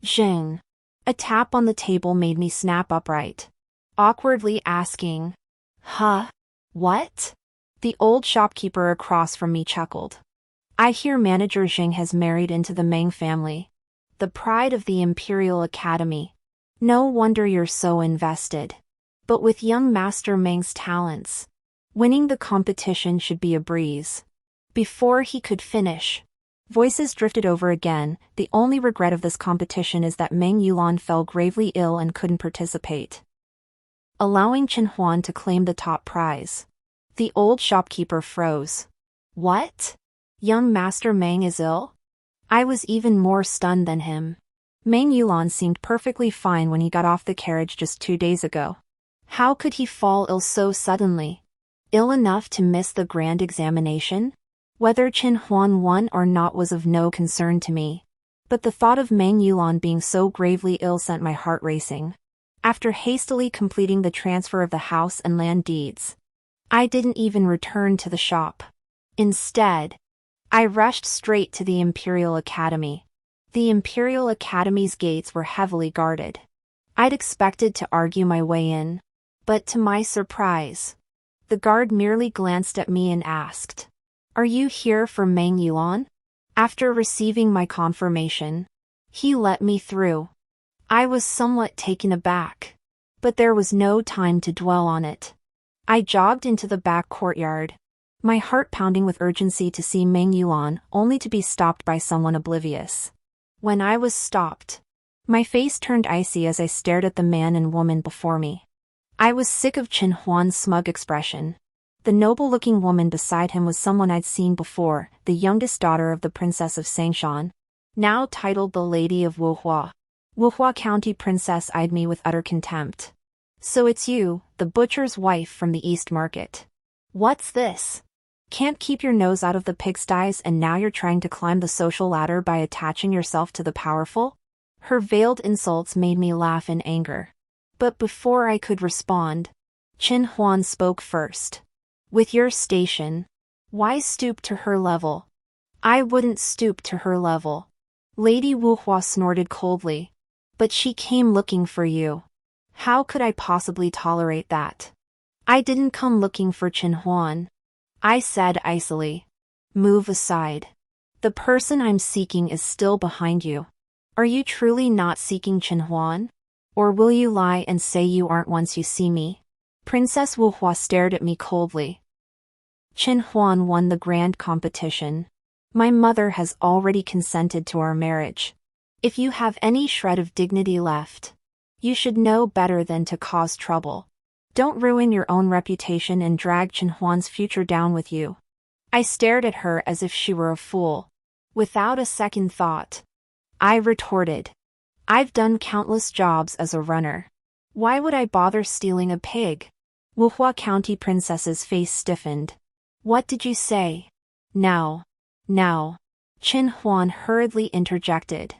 Zheng. A tap on the table made me snap upright, awkwardly asking, "Huh? What?" The old shopkeeper across from me chuckled. "I hear Manager Zheng has married into the Meng family, the pride of the Imperial Academy. No wonder you're so invested. But with young Master Meng's talents, winning the competition should be a breeze." Before he could finish, voices drifted over again. The only regret of this competition is that Meng Yulan fell gravely ill and couldn't participate, allowing Chen Huan to claim the top prize. The old shopkeeper froze. What? Young Master Meng is ill? I was even more stunned than him. Meng Yulan seemed perfectly fine when he got off the carriage just 2 days ago. How could he fall ill so suddenly? Ill enough to miss the grand examination? Whether Chen Huan won or not was of no concern to me. But the thought of Meng Yulan being so gravely ill sent my heart racing. After hastily completing the transfer of the house and land deeds, I didn't even return to the shop. Instead, I rushed straight to the Imperial Academy. The Imperial Academy's gates were heavily guarded. I'd expected to argue my way in, but to my surprise, the guard merely glanced at me and asked, "Are you here for Meng Yulan?" After receiving my confirmation, he let me through. I was somewhat taken aback, but there was no time to dwell on it. I jogged into the back courtyard, my heart pounding with urgency to see Meng Yulan, only to be stopped by someone oblivious. When I was stopped, my face turned icy as I stared at the man and woman before me. I was sick of Chen Huan's smug expression. The noble-looking woman beside him was someone I'd seen before, the youngest daughter of the Princess of Sangshan, now titled the Lady of Wuhua. Wuhua County Princess eyed me with utter contempt. "So it's you, the butcher's wife from the East Market. What's this? Can't keep your nose out of the pigsties and now you're trying to climb the social ladder by attaching yourself to the powerful?" Her veiled insults made me laugh in anger. But before I could respond, Chen Huan spoke first. "With your station, why stoop to her level?" "I wouldn't stoop to her level." Lady Wuhua snorted coldly. "But she came looking for you. How could I possibly tolerate that?" "I didn't come looking for Chen Huan," I said icily. "Move aside. The person I'm seeking is still behind you. Are you truly not seeking Chen Huan? Or will you lie and say you aren't once you see me?" Princess Wuhua stared at me coldly. "Chen Huan won the grand competition. My mother has already consented to our marriage. If you have any shred of dignity left, you should know better than to cause trouble. Don't ruin your own reputation and drag Chen Huan's future down with you." I stared at her as if she were a fool. Without a second thought, I retorted, "I've done countless jobs as a runner. Why would I bother stealing a pig?" Wuhua County Princess's face stiffened. "What did you say?" Now, Chen Huan hurriedly interjected.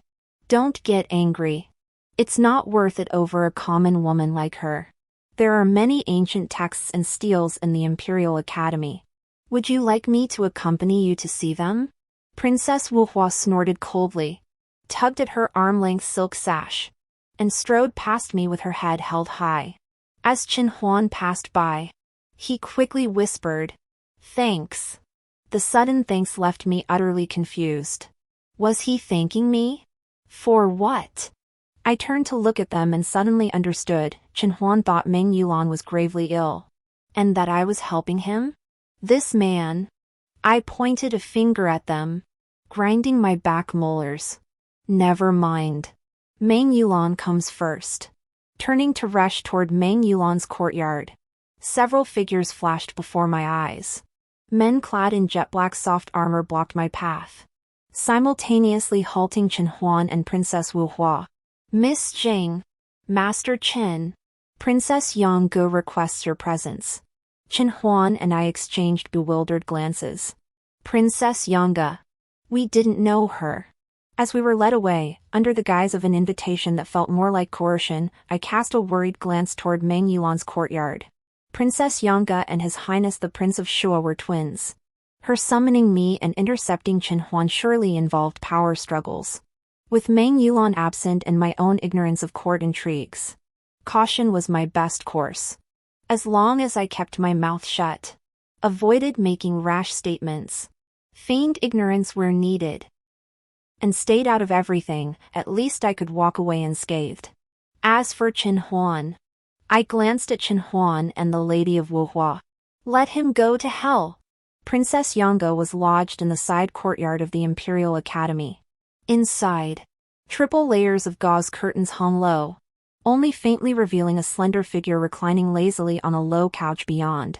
"Don't get angry. It's not worth it over a common woman like her. There are many ancient texts and steles in the Imperial Academy. Would you like me to accompany you to see them?" Princess Wuhua snorted coldly, tugged at her arm-length silk sash, and strode past me with her head held high. As Chen Huan passed by, he quickly whispered, "Thanks." The sudden thanks left me utterly confused. Was he thanking me? For what? I turned to look at them and suddenly understood. Chen Huan thought Meng Yulan was gravely ill, and that I was helping him? This man. I pointed a finger at them, grinding my back molars. Never mind. Meng Yulan comes first. Turning to rush toward Meng Yulan's courtyard. Several figures flashed before my eyes. Men clad in jet-black soft armor blocked my path, simultaneously halting Chen Huan and Princess Wu Hua. Miss Jing, Master Chen, Princess Yang Go requests your presence. Chen Huan and I exchanged bewildered glances. Princess Yanga. We didn't know her. As we were led away, under the guise of an invitation that felt more like coercion, I cast a worried glance toward Meng Yulan's courtyard. Princess Yanga and His Highness the Prince of Shua were twins. Her summoning me and intercepting Chen Huan surely involved power struggles. With Meng Yulan absent and my own ignorance of court intrigues, caution was my best course. As long as I kept my mouth shut, avoided making rash statements, feigned ignorance where needed, and stayed out of everything, at least I could walk away unscathed. As for Chen Huan, I glanced at Chen Huan and the Lady of Wuhua. Let him go to hell. Princess Yanga was lodged in the side courtyard of the Imperial Academy. Inside, triple layers of gauze curtains hung low, only faintly revealing a slender figure reclining lazily on a low couch beyond.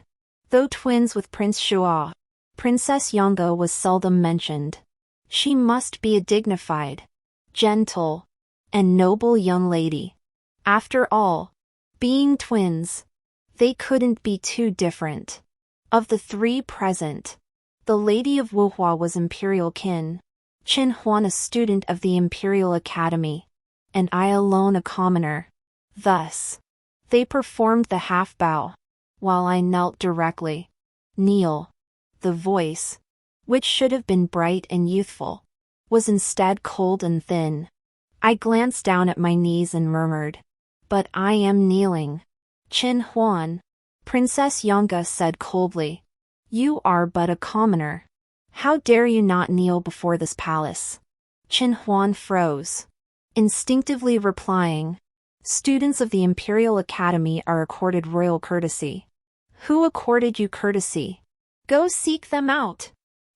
Though twins with Prince Shua, Princess Yanga was seldom mentioned. She must be a dignified, gentle, and noble young lady. After all, being twins, they couldn't be too different. Of the three present, the Lady of Wuhua was imperial kin, Chen Huan a student of the Imperial Academy, and I alone a commoner. Thus, they performed the half-bow, while I knelt directly. Kneel. The voice, which should have been bright and youthful, was instead cold and thin. I glanced down at my knees and murmured, "But I am kneeling." Chen Huan, Princess Yanga said coldly, "You are but a commoner. How dare you not kneel before this palace?" Chen Huan froze, instinctively replying, "Students of the Imperial Academy are accorded royal courtesy." "Who accorded you courtesy? Go seek them out.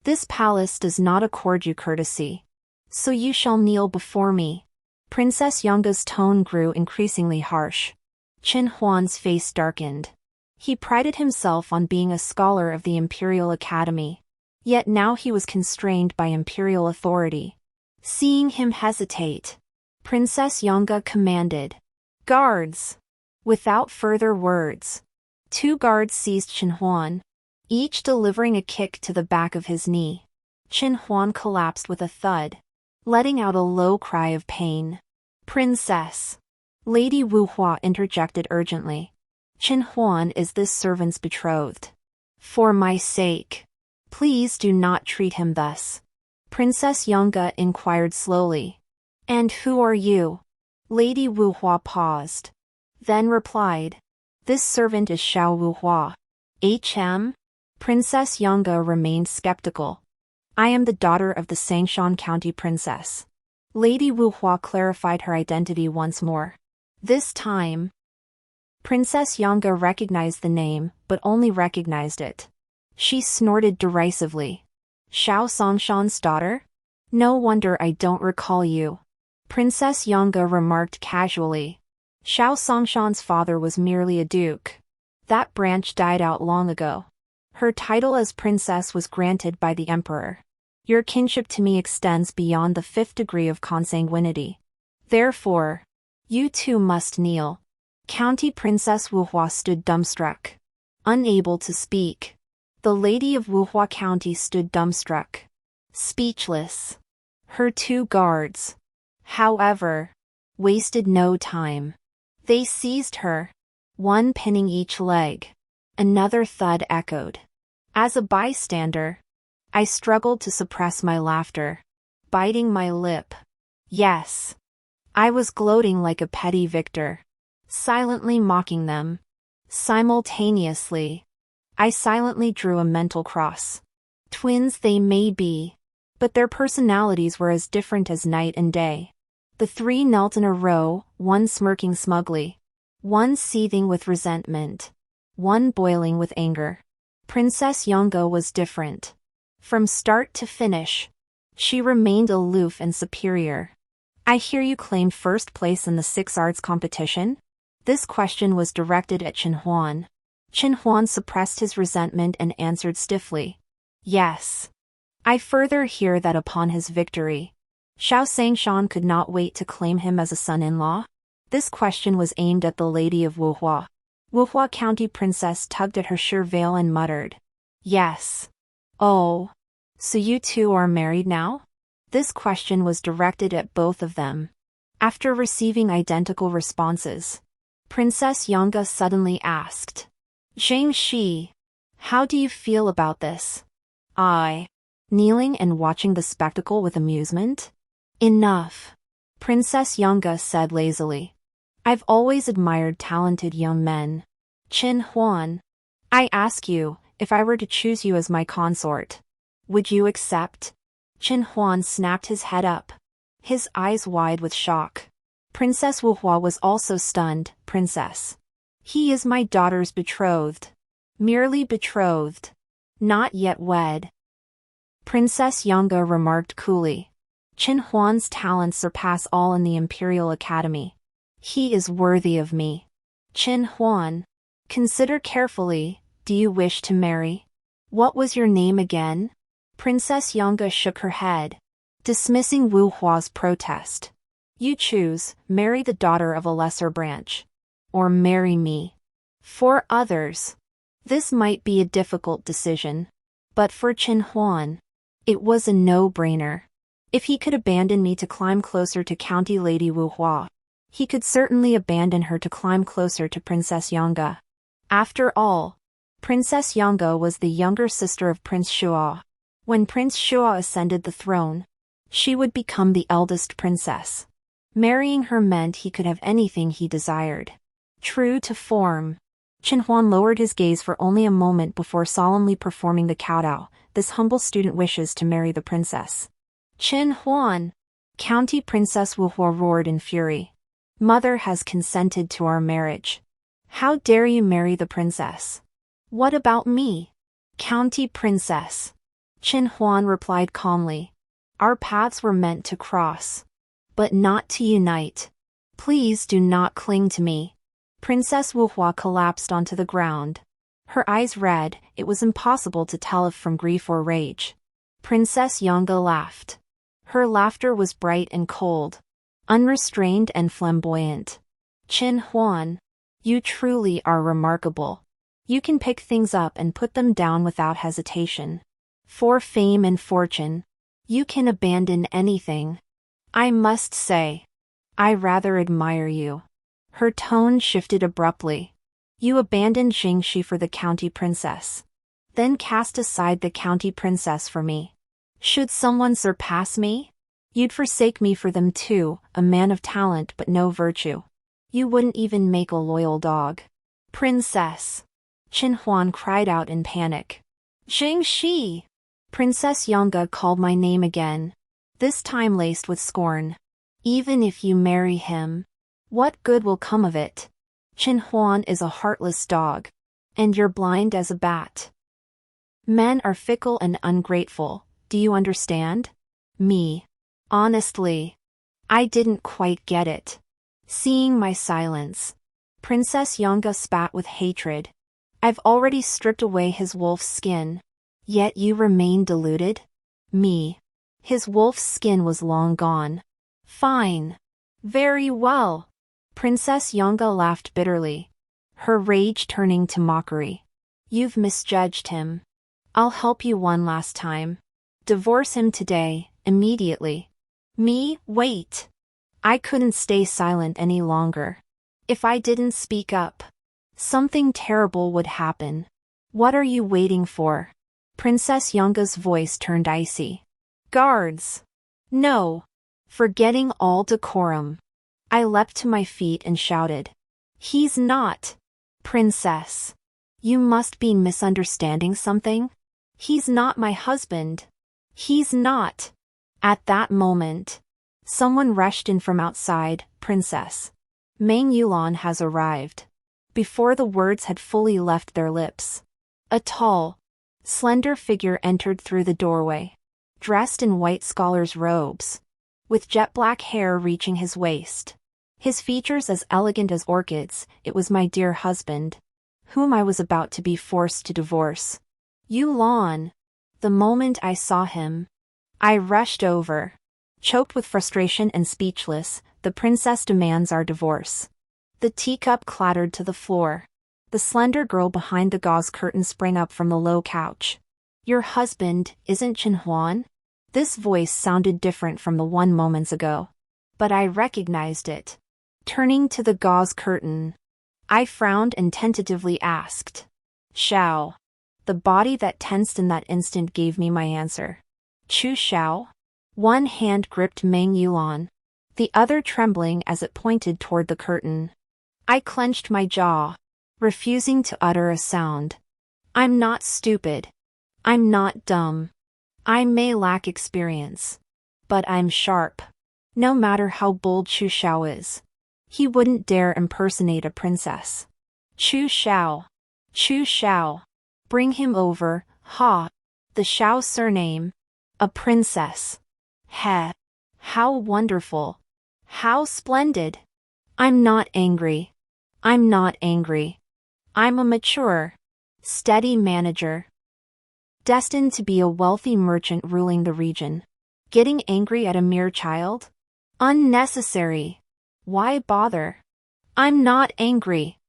This palace does not accord you courtesy. So you shall kneel before me." Princess Yanga's tone grew increasingly harsh. Chen Huan's face darkened. He prided himself on being a scholar of the Imperial Academy. Yet now he was constrained by imperial authority. Seeing him hesitate, Princess Yanga commanded, "Guards!" Without further words, 2 guards seized Chen Huan, each delivering a kick to the back of his knee. Chen Huan collapsed with a thud, letting out a low cry of pain. "Princess!" Lady Wuhua interjected urgently. "Chen Huan is this servant's betrothed. For my sake, please do not treat him thus." Princess Yanga inquired slowly. "And who are you?" Lady Wuhua paused, then replied, "This servant is Xiao Wuhua." "Hm?" Princess Yanga remained skeptical. "I am the daughter of the Sangshan County princess." Lady Wuhua clarified her identity once more. This time, Princess Yanga recognized the name, but only recognized it. She snorted derisively. "Xiao Songshan's daughter? No wonder I don't recall you." Princess Yanga remarked casually. "Xiao Songshan's father was merely a duke. That branch died out long ago. Her title as princess was granted by the emperor. Your kinship to me extends beyond the 5th degree of consanguinity. Therefore, you too must kneel." County Princess Wuhua stood dumbstruck, unable to speak. The Lady of Wuhua County stood dumbstruck, speechless. Her 2 guards, however, wasted no time. They seized her, one pinning each leg. Another thud echoed. As a bystander, I struggled to suppress my laughter, biting my lip. Yes, I was gloating like a petty victor, silently mocking them. Simultaneously, I silently drew a mental cross. Twins they may be, but their personalities were as different as night and day. The 3 knelt in a row, one smirking smugly, one seething with resentment, one boiling with anger. Princess Yanga was different. From start to finish, she remained aloof and superior. I hear you claimed first place in the 6 arts competition? This question was directed at Chen Huan. Chen Huan suppressed his resentment and answered stiffly. Yes. I further hear that upon his victory, Xiao Sangshan could not wait to claim him as a son-in-law. This question was aimed at the lady of Wuhua. Wuhua County Princess tugged at her sheer veil and muttered. Yes. Oh. So you two are married now? This question was directed at both of them. After receiving identical responses, Princess Yonga suddenly asked. Zhang Shi, how do you feel about this? I. Kneeling and watching the spectacle with amusement? Enough. Princess Yonga said lazily. I've always admired talented young men. Chen Huan, I ask you, if I were to choose you as my consort, would you accept? Chen Huan snapped his head up, his eyes wide with shock. Princess Wuhua was also stunned. Princess. He is my daughter's betrothed. Merely betrothed. Not yet wed. Princess Yonga remarked coolly. Chen Huan's talents surpass all in the Imperial Academy. He is worthy of me. Chen Huan. Consider carefully, do you wish to marry? What was your name again? Princess Yonga shook her head, dismissing Wu Hua's protest. You choose, marry the daughter of a lesser branch. Or marry me. For others, this might be a difficult decision. But for Chen Huan, it was a no-brainer. If he could abandon me to climb closer to County Lady Wu Hua, he could certainly abandon her to climb closer to Princess Yonga. After all, Princess Yonga was the younger sister of Prince Shuo. When Prince Shuo ascended the throne, she would become the eldest princess. Marrying her meant he could have anything he desired. True to form, Chen Huan lowered his gaze for only a moment before solemnly performing the kowtow. This humble student wishes to marry the princess. Chen Huan! County Princess Wu Hua roared in fury. Mother has consented to our marriage. How dare you marry the princess? What about me? County Princess. Chen Huan replied calmly. Our paths were meant to cross, but not to unite. Please do not cling to me. Princess Wu Hua collapsed onto the ground. Her eyes red, it was impossible to tell if from grief or rage. Princess Yonga laughed. Her laughter was bright and cold, unrestrained and flamboyant. Chen Huan, you truly are remarkable. You can pick things up and put them down without hesitation. For fame and fortune, you can abandon anything. I must say, I rather admire you. Her tone shifted abruptly. You abandoned Jingxi for the county princess. Then cast aside the county princess for me. Should someone surpass me? You'd forsake me for them too, a man of talent but no virtue. You wouldn't even make a loyal dog. Princess. Chen Huan cried out in panic. Jingxi! Princess Yonga called my name again, this time laced with scorn. Even if you marry him, what good will come of it? Chen Huan is a heartless dog, and you're blind as a bat. Men are fickle and ungrateful, do you understand? Me. Honestly, I didn't quite get it. Seeing my silence, Princess Yonga spat with hatred. I've already stripped away his wolf's skin. Yet you remain deluded? Me. His wolf's skin was long gone. Fine. Very well. Princess Yonga laughed bitterly, her rage turning to mockery. You've misjudged him. I'll help you one last time. Divorce him today, immediately. Me, wait. I couldn't stay silent any longer. If I didn't speak up, something terrible would happen. What are you waiting for? Princess Yonga's voice turned icy. Guards! No! Forgetting all decorum, I leapt to my feet and shouted. He's not! Princess! You must be misunderstanding something? He's not my husband. He's not! At that moment, someone rushed in from outside. Princess Meng Yulan has arrived. Before the words had fully left their lips, a tall, slender figure entered through the doorway, dressed in white scholar's robes. with jet black hair reaching his waist. His features as elegant as orchids. It was my dear husband, whom I was about to be forced to divorce. Yulan. The moment I saw him, I rushed over. Choked with frustration and speechless, the princess demands our divorce. The teacup clattered to the floor. The slender girl behind the gauze curtain sprang up from the low couch. Your husband isn't Chen Huan? This voice sounded different from the one moments ago, but I recognized it. Turning to the gauze curtain, I frowned and tentatively asked, Shao. The body that tensed in that instant gave me my answer. Chu Shao? One hand gripped Meng Yulan, the other trembling as it pointed toward the curtain. I clenched my jaw, refusing to utter a sound. I'm not stupid. I'm not dumb. I may lack experience, but I'm sharp. No matter how bold Chu Shao is, he wouldn't dare impersonate a princess. Chu Shao. Chu Shao. Bring him over, ha. The Shao surname. A princess. Heh. How wonderful. How splendid. I'm not angry. I'm not angry. I'm a mature, steady manager, destined to be a wealthy merchant ruling the region. Getting angry at a mere child? Unnecessary. Why bother? I'm not angry.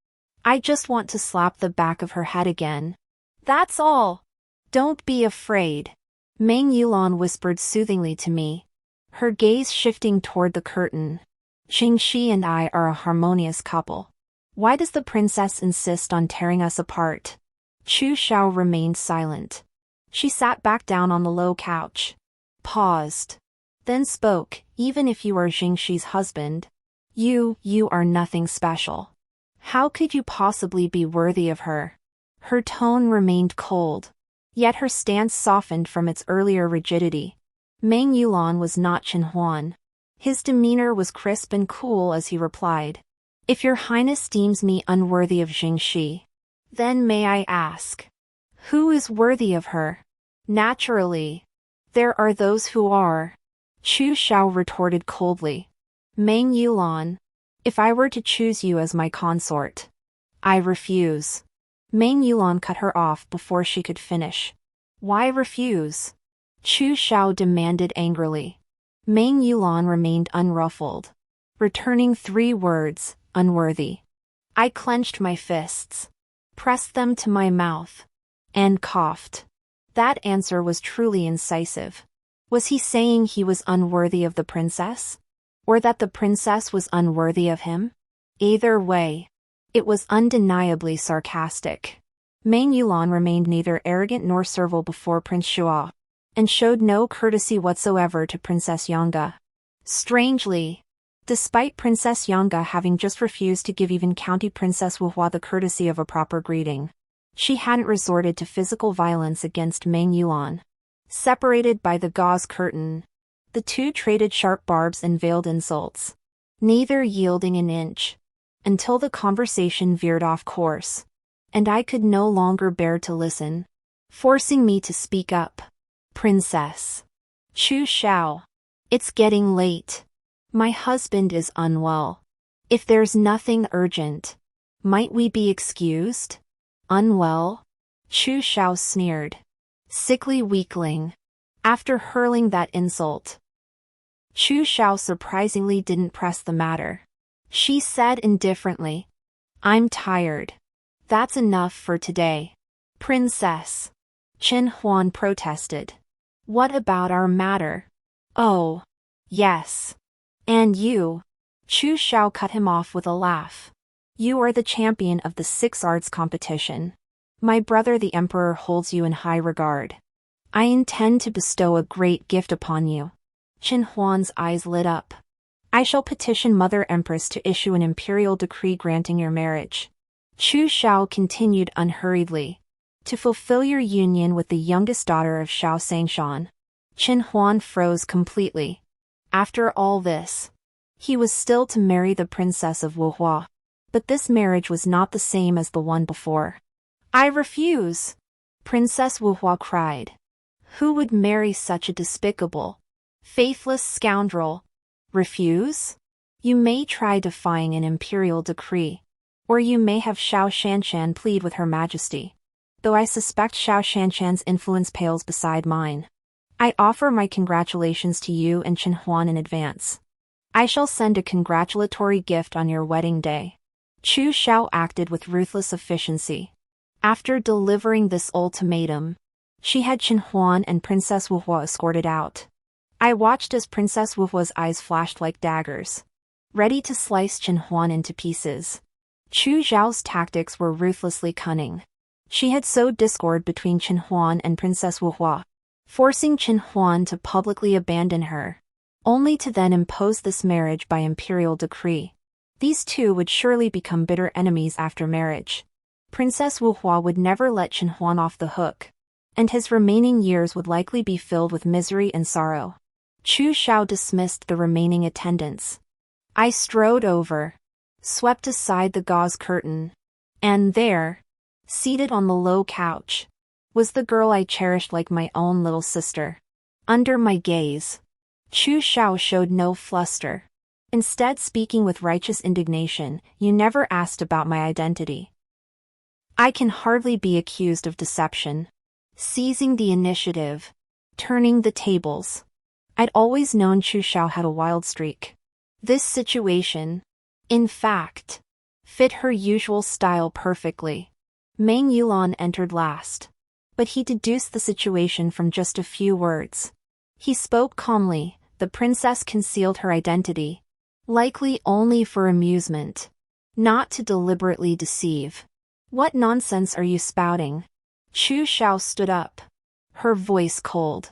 I just want to slap the back of her head again. That's all. Don't be afraid. Meng Yulan whispered soothingly to me, her gaze shifting toward the curtain. Jingxi and I are a harmonious couple. Why does the princess insist on tearing us apart? Chu Shao remained silent. She sat back down on the low couch, paused, then spoke. Even if you are Jingxi's husband, you are nothing special. How could you possibly be worthy of her? Her tone remained cold, yet her stance softened from its earlier rigidity. Meng Yulan was not Chen Huan. His demeanor was crisp and cool as he replied, If your highness deems me unworthy of Jingxi, then may I ask, who is worthy of her? Naturally, there are those who are. Chu Shao retorted coldly. Meng Yulan, if I were to choose you as my consort, I refuse. Meng Yulan cut her off before she could finish. Why refuse? Chu Shao demanded angrily. Meng Yulan remained unruffled, returning 3 words, unworthy. I clenched my fists, pressed them to my mouth, and coughed. That answer was truly incisive. Was he saying he was unworthy of the princess? Or that the princess was unworthy of him? Either way, it was undeniably sarcastic. Meng Yulan remained neither arrogant nor servile before Prince Xue, and showed no courtesy whatsoever to Princess Yanga. Strangely, despite Princess Yanga having just refused to give even County Princess Wuhua the courtesy of a proper greeting, she hadn't resorted to physical violence against Meng Yulan. Separated by the gauze curtain, the two traded sharp barbs and veiled insults, neither yielding an inch, until the conversation veered off course, and I could no longer bear to listen, forcing me to speak up. Princess. Chu Shao. It's getting late. My husband is unwell. If there's nothing urgent, might we be excused? Unwell? Chu Shao sneered. Sickly weakling. After hurling that insult, Chu Shao surprisingly didn't press the matter. She said indifferently, I'm tired. That's enough for today. Princess. Chen Huan protested. What about our matter? Oh, yes. And you? Chu Shao cut him off with a laugh. You are the champion of the 6 arts competition. My brother the emperor holds you in high regard. I intend to bestow a great gift upon you. Chen Huan's eyes lit up. I shall petition Mother Empress to issue an imperial decree granting your marriage. Chu Shao continued unhurriedly. To fulfill your union with the youngest daughter of Shao Sangshan. Chen Huan froze completely. After all this, he was still to marry the princess of Wuhua. But this marriage was not the same as the one before. I refuse! Princess Wuhua cried. Who would marry such a despicable, faithless scoundrel? Refuse? You may try defying an imperial decree. Or you may have Xiao Shanshan plead with Her Majesty. Though I suspect Xiao Shanshan's influence pales beside mine. I offer my congratulations to you and Chen Huan in advance. I shall send a congratulatory gift on your wedding day. Chu Xiao acted with ruthless efficiency. After delivering this ultimatum, she had Chen Huan and Princess Wuhua escorted out. I watched as Princess Wuhua's eyes flashed like daggers, ready to slice Chen Huan into pieces. Chu Xiao's tactics were ruthlessly cunning. She had sowed discord between Chen Huan and Princess Wuhua, forcing Chen Huan to publicly abandon her, only to then impose this marriage by imperial decree. These two would surely become bitter enemies after marriage. Princess Wuhua would never let Chen Huan off the hook, and his remaining years would likely be filled with misery and sorrow. Chu Xiao dismissed the remaining attendants. I strode over, swept aside the gauze curtain, and there, seated on the low couch, was the girl I cherished like my own little sister. Under my gaze, Chu Xiao showed no fluster. Instead, speaking with righteous indignation, "You never asked about my identity. I can hardly be accused of deception." Seizing the initiative, turning the tables. I'd always known Chu Xiao had a wild streak. This situation, in fact, fit her usual style perfectly. Meng Yulan entered last, but he deduced the situation from just a few words. He spoke calmly. The princess concealed her identity, likely only for amusement, not to deliberately deceive. What nonsense are you spouting? Chu Xiao stood up, her voice cold.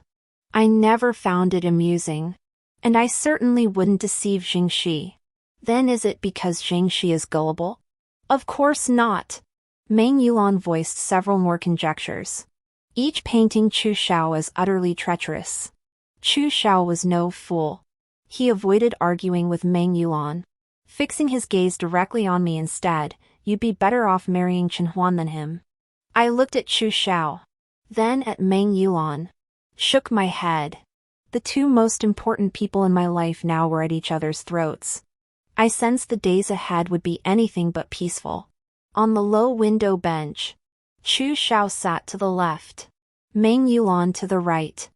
I never found it amusing, and I certainly wouldn't deceive Jingxi. Then is it because Jingxi is gullible? Of course not. Meng Yulan voiced several more conjectures, each painting Chu Xiao as utterly treacherous. Chu Xiao was no fool. He avoided arguing with Meng Yulan, fixing his gaze directly on me instead. You'd be better off marrying Chen Huan than him. I looked at Chu Xiao, then at Meng Yulan, shook my head. The two most important people in my life now were at each other's throats. I sensed the days ahead would be anything but peaceful. On the low window bench, Chu Xiao sat to the left, Meng Yulan to the right,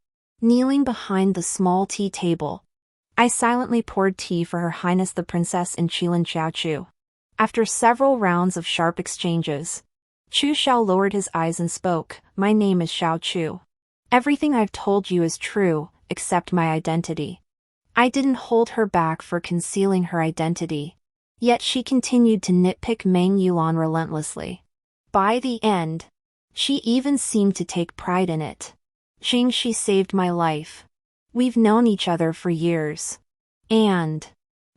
kneeling behind the small tea table. I silently poured tea for Her Highness the Princess and Qilin Xiaochu. After several rounds of sharp exchanges, Chu Xiao lowered his eyes and spoke. My name is Xiaochu. Everything I've told you is true, except my identity. I didn't hold her back for concealing her identity. Yet she continued to nitpick Meng Yulan relentlessly. By the end, she even seemed to take pride in it. Jingxi saved my life. We've known each other for years. And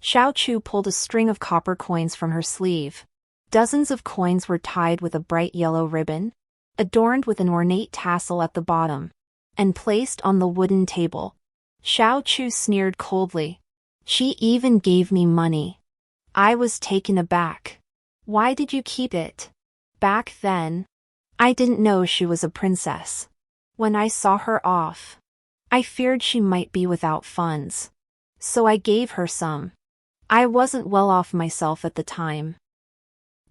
Xiaochu pulled a string of copper coins from her sleeve. Dozens of coins were tied with a bright yellow ribbon, adorned with an ornate tassel at the bottom, and placed on the wooden table. Xiaochu sneered coldly. She even gave me money. I was taken aback. Why did you keep it? Back then, I didn't know she was a princess. When I saw her off, I feared she might be without funds. So I gave her some. I wasn't well off myself at the time.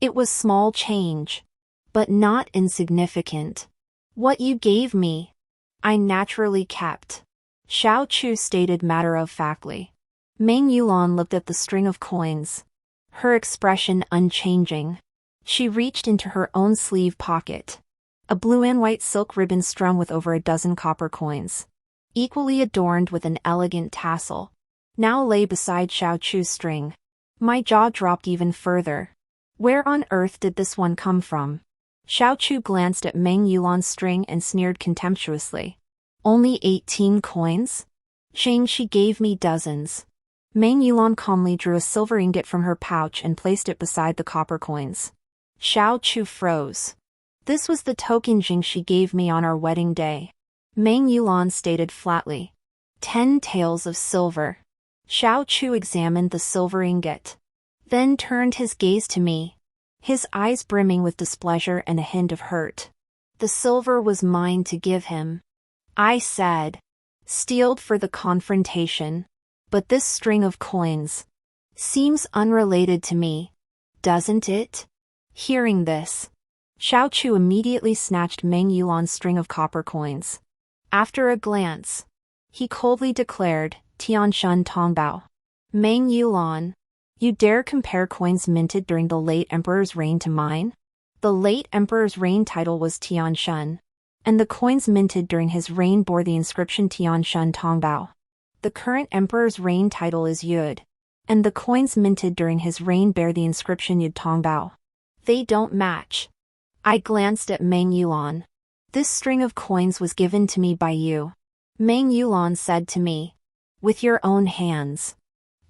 It was small change, but not insignificant. What you gave me, I naturally kept, Xiaochu stated matter-of-factly. Meng Yulan looked at the string of coins, her expression unchanging. She reached into her own sleeve pocket. A blue and white silk ribbon strung with over a dozen copper coins, equally adorned with an elegant tassel, now lay beside Xiaochu's string. My jaw dropped even further. Where on earth did this one come from? Xiaochu glanced at Meng Yulan's string and sneered contemptuously. Only 18 coins? Jingxi gave me dozens. Meng Yulan calmly drew a silver ingot from her pouch and placed it beside the copper coins. Xiaochu froze. This was the token Jingxi gave me on our wedding day. Meng Yulan stated flatly. 10 taels of silver. Xiaochu examined the silver ingot, then turned his gaze to me, his eyes brimming with displeasure and a hint of hurt. The silver was mine to give him, I said, steeled for the confrontation. But this string of coins seems unrelated to me, doesn't it? Hearing this, Xiao Chu immediately snatched Meng Yulan's string of copper coins. After a glance, he coldly declared, Tianshan Tongbao. Meng Yulan, you dare compare coins minted during the late emperor's reign to mine? The late emperor's reign title was Tianshan, and the coins minted during his reign bore the inscription Tianshan Tongbao. The current emperor's reign title is Yud, and the coins minted during his reign bear the inscription Yud Tongbao. They don't match. I glanced at Meng Yulan. This string of coins was given to me by you. Meng Yulan said to me. With your own hands.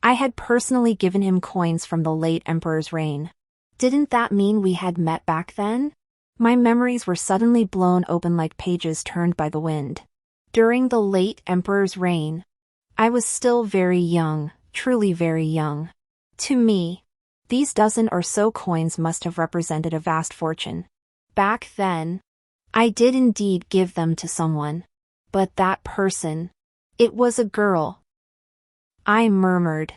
I had personally given him coins from the late emperor's reign. Didn't that mean we had met back then? My memories were suddenly blown open like pages turned by the wind. During the late emperor's reign, I was still very young, truly very young. To me, these dozen or so coins must have represented a vast fortune. Back then, I did indeed give them to someone. But that person, it was a girl. I murmured.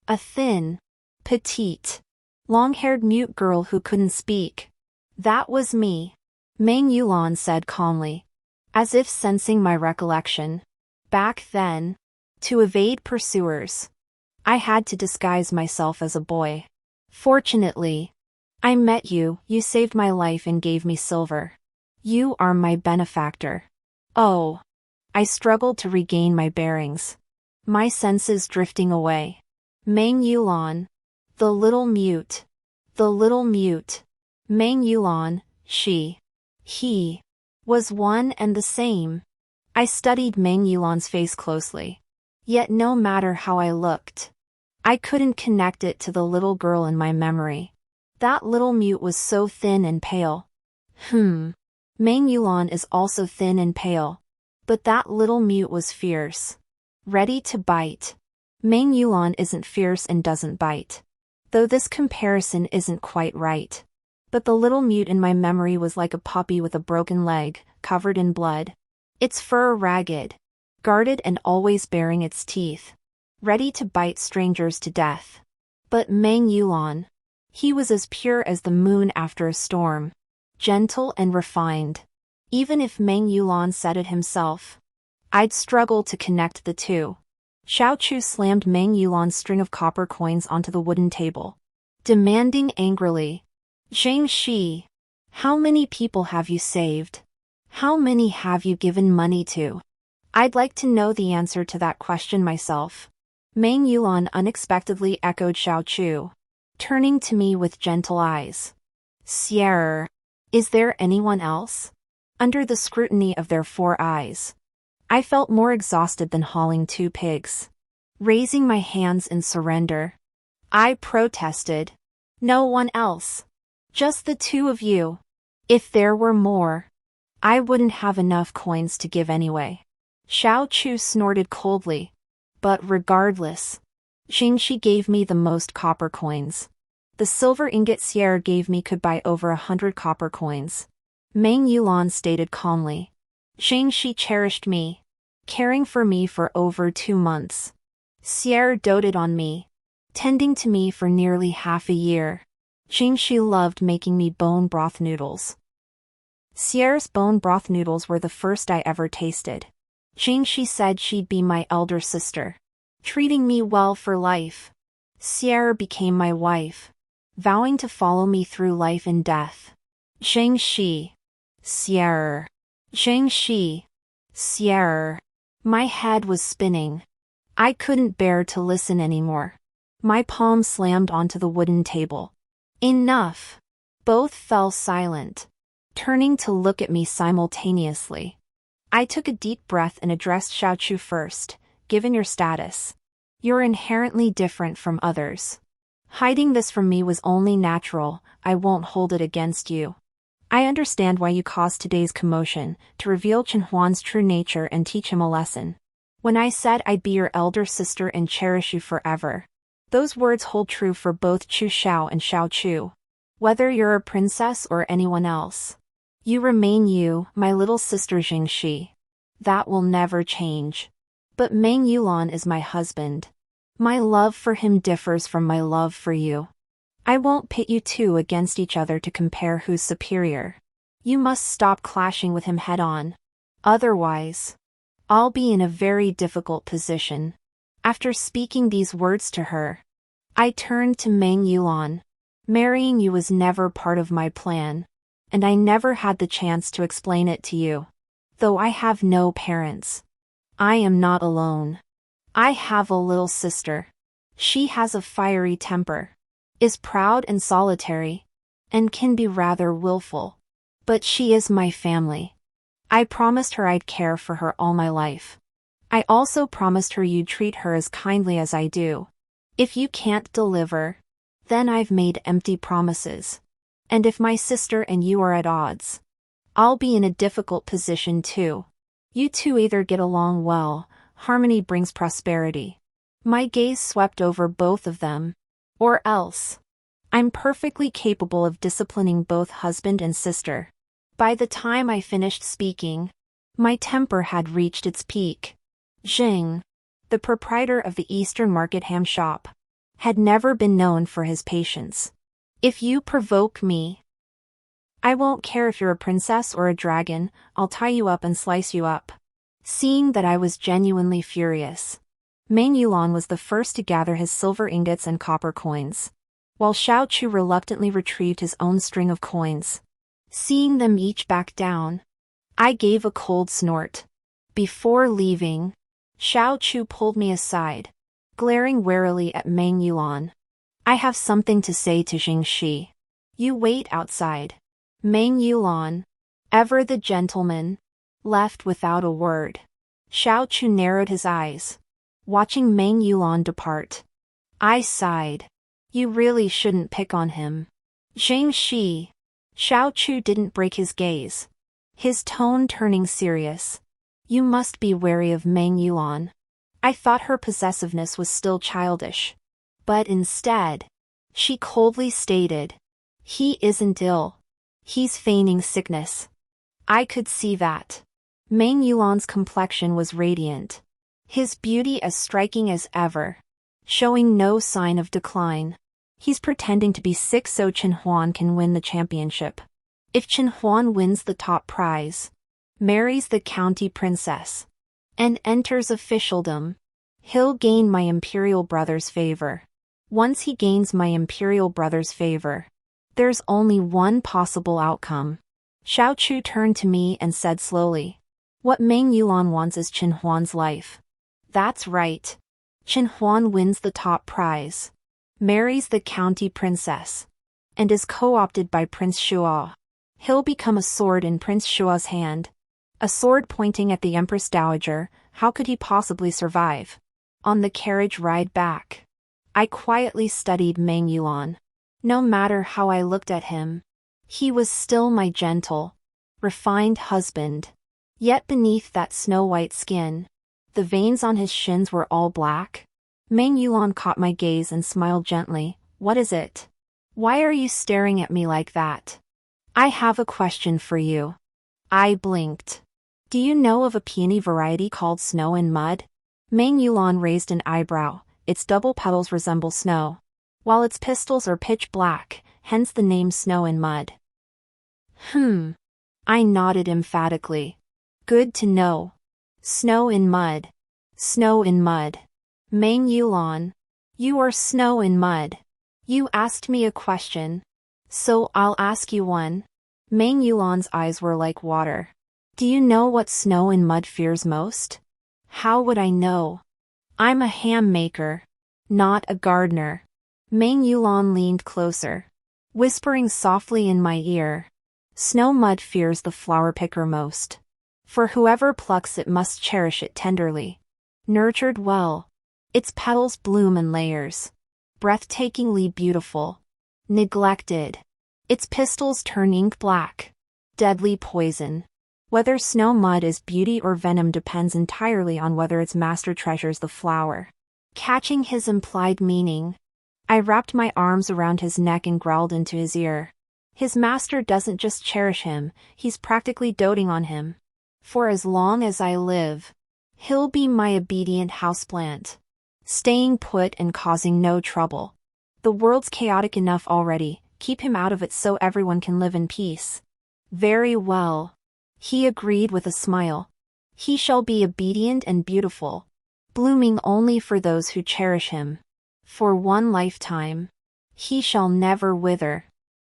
A thin, petite, long-haired mute girl who couldn't speak. That was me, Meng Yulan said calmly, as if sensing my recollection. Back then, to evade pursuers, I had to disguise myself as a boy. Fortunately, I met you, you saved my life and gave me silver. You are my benefactor. Oh. I struggled to regain my bearings. My senses drifting away. Meng Yulan. The little mute. The little mute. Meng Yulan, she. He. Was one and the same. I studied Meng Yulan's face closely. Yet no matter how I looked, I couldn't connect it to the little girl in my memory. That little mute was so thin and pale. Meng Yulan is also thin and pale. But that little mute was fierce. Ready to bite. Meng Yulan isn't fierce and doesn't bite. Though this comparison isn't quite right. But the little mute in my memory was like a puppy with a broken leg, covered in blood. Its fur ragged, guarded and always baring its teeth. Ready to bite strangers to death. But Meng Yulan. He was as pure as the moon after a storm. Gentle and refined. Even if Meng Yulan said it himself, I'd struggle to connect the two. Xiao Chu slammed Meng Yulan's string of copper coins onto the wooden table, demanding angrily, Zheng Shi, how many people have you saved? How many have you given money to? I'd like to know the answer to that question myself. Meng Yulan unexpectedly echoed Xiao Chu, turning to me with gentle eyes. Sierra, is there anyone else? Under the scrutiny of their 4 eyes, I felt more exhausted than hauling 2 pigs. Raising my hands in surrender, I protested. No one else. Just the 2 of you. If there were more, I wouldn't have enough coins to give anyway. Xiao Chu snorted coldly. But regardless, Jingxi gave me the most copper coins. The silver ingot Sierra gave me could buy over 100 copper coins. Meng Yulan stated calmly. Jingxi cherished me, caring for me for over 2 months. Sierra doted on me, tending to me for nearly half a year. Jingxi loved making me bone broth noodles. Sierra's bone broth noodles were the first I ever tasted. Jingxi said she'd be my elder sister, treating me well for life. Sierra became my wife, vowing to follow me through life and death. Jingxi. Sierra. Jingxi. Sierra. My head was spinning. I couldn't bear to listen anymore. My palm slammed onto the wooden table. Enough. Both fell silent, turning to look at me simultaneously. I took a deep breath and addressed Xiao Chu first. Given your status, you're inherently different from others. Hiding this from me was only natural. I won't hold it against you. I understand why you caused today's commotion, to reveal Chen Huan's true nature and teach him a lesson. When I said I'd be your elder sister and cherish you forever, those words hold true for both Chu Xiao and Xiao Chu. Whether you're a princess or anyone else, you remain you, my little sister Jingxi. That will never change. But Meng Yulan is my husband. My love for him differs from my love for you. I won't pit you two against each other to compare who's superior. You must stop clashing with him head-on. Otherwise, I'll be in a very difficult position. After speaking these words to her, I turned to Meng Yulan. Marrying you was never part of my plan, and I never had the chance to explain it to you. Though I have no parents, I am not alone. I have a little sister. She has a fiery temper, is proud and solitary, and can be rather willful. But she is my family. I promised her I'd care for her all my life. I also promised her you'd treat her as kindly as I do. If you can't deliver, then I've made empty promises. And if my sister and you are at odds, I'll be in a difficult position too. You two either get along well, harmony brings prosperity. My gaze swept over both of them. Or else, I'm perfectly capable of disciplining both husband and sister. By the time I finished speaking, my temper had reached its peak. Zheng, the proprietor of the Eastern Market ham shop, had never been known for his patience. If you provoke me, I won't care if you're a princess or a dragon, I'll tie you up and slice you up. Seeing that I was genuinely furious, Meng Yulan was the first to gather his silver ingots and copper coins, while Xiao Chu reluctantly retrieved his own string of coins. Seeing them each back down, I gave a cold snort. Before leaving, Xiao Chu pulled me aside, glaring warily at Meng Yulan. I have something to say to Jing Shi. You wait outside. Meng Yulan, ever the gentleman, left without a word. Xiao Chu narrowed his eyes, watching Meng Yulan depart. I sighed. You really shouldn't pick on him. Jing Shi. Xiao Chu didn't break his gaze, his tone turning serious. You must be wary of Meng Yulan. I thought her possessiveness was still childish. But instead, she coldly stated, he isn't ill. He's feigning sickness. I could see that. Meng Yulan's complexion was radiant, his beauty as striking as ever, showing no sign of decline. He's pretending to be sick so Chen Huan can win the championship. If Chen Huan wins the top prize, marries the county princess, and enters officialdom, he'll gain my imperial brother's favor. Once he gains my imperial brother's favor, there's only one possible outcome. Xiao Chu turned to me and said slowly, what Meng Yulan wants is Chen Huan's life. That's right. Chen Huan wins the top prize, marries the county princess, and is co-opted by Prince Shua. He'll become a sword in Prince Shua's hand. A sword pointing at the Empress Dowager. How could he possibly survive? On the carriage ride back, I quietly studied Meng Yulan. No matter how I looked at him, he was still my gentle, refined husband. Yet beneath that snow-white skin, the veins on his shins were all black. Meng Yulan caught my gaze and smiled gently. What is it? Why are you staring at me like that? I have a question for you. I blinked. Do you know of a peony variety called snow and mud? Meng Yulan raised an eyebrow. Its double petals resemble snow, while its pistils are pitch black, hence the name snow and mud. I nodded emphatically. Good to know. Snow in mud. Snow in mud. Meng Yulan, you are snow and mud. You asked me a question, so I'll ask you one. Meng Yulan's eyes were like water. Do you know what snow and mud fears most? How would I know? I'm a ham maker, not a gardener. Meng Yulan leaned closer, whispering softly in my ear. Snow mud fears the flower picker most. For whoever plucks it must cherish it tenderly. Nurtured well, its petals bloom in layers, breathtakingly beautiful. Neglected, its pistils turn ink black, deadly poison. Whether snow mud is beauty or venom depends entirely on whether its master treasures the flower. Catching his implied meaning, I wrapped my arms around his neck and growled into his ear. His master doesn't just cherish him, he's practically doting on him. For as long as I live, he'll be my obedient houseplant. staying put and causing no trouble. The world's chaotic enough already, keep him out of it so everyone can live in peace. Very well. He agreed with a smile. He shall be obedient and beautiful, blooming only for those who cherish him. For one lifetime. He shall never wither.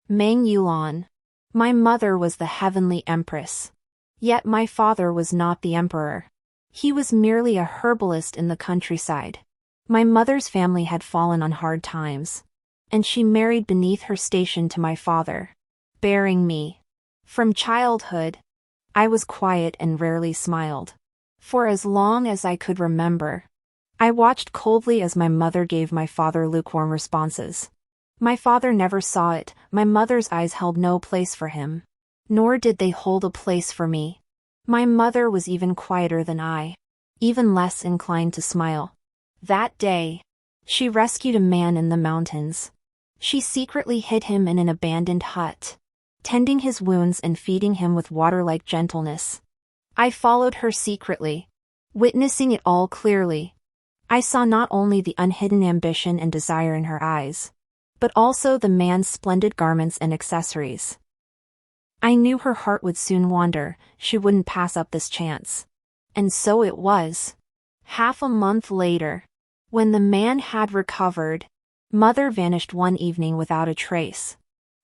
Meng Yulan. My mother was the heavenly empress. Yet my father was not the emperor. He was merely a herbalist in the countryside. My mother's family had fallen on hard times, and she married beneath her station to my father, bearing me. From childhood, I was quiet and rarely smiled. For as long as I could remember, I watched coldly as my mother gave my father lukewarm responses. My father never saw it, my mother's eyes held no place for him. Nor did they hold a place for me. My mother was even quieter than I, even less inclined to smile. That day, she rescued a man in the mountains. She secretly hid him in an abandoned hut, tending his wounds and feeding him with water-like gentleness. I followed her secretly, witnessing it all clearly. I saw not only the unhidden ambition and desire in her eyes, but also the man's splendid garments and accessories. I knew her heart would soon wander, she wouldn't pass up this chance. And so it was. Half a month later, when the man had recovered, Mother vanished one evening without a trace.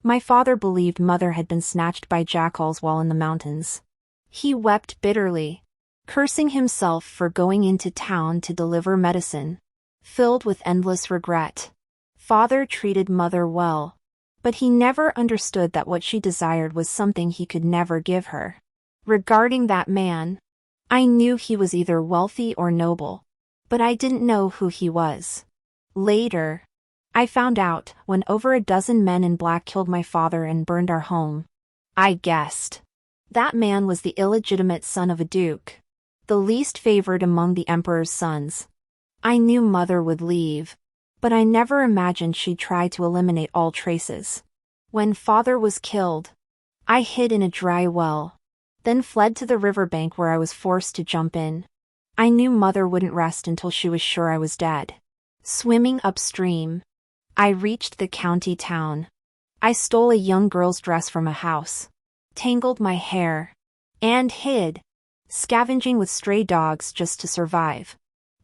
My father believed Mother had been snatched by jackals while in the mountains. He wept bitterly, cursing himself for going into town to deliver medicine, filled with endless regret. Father treated Mother well, but he never understood that what she desired was something he could never give her. Regarding that man, I knew he was either wealthy or noble, but I didn't know who he was. Later, I found out when over a dozen men in black killed my father and burned our home. I guessed. That man was the illegitimate son of a duke, the least favored among the emperor's sons. I knew Mother would leave, but I never imagined she'd try to eliminate all traces. When Father was killed, I hid in a dry well, then fled to the riverbank where I was forced to jump in. I knew Mother wouldn't rest until she was sure I was dead. Swimming upstream, I reached the county town. I stole a young girl's dress from a house, tangled my hair, and hid, scavenging with stray dogs just to survive.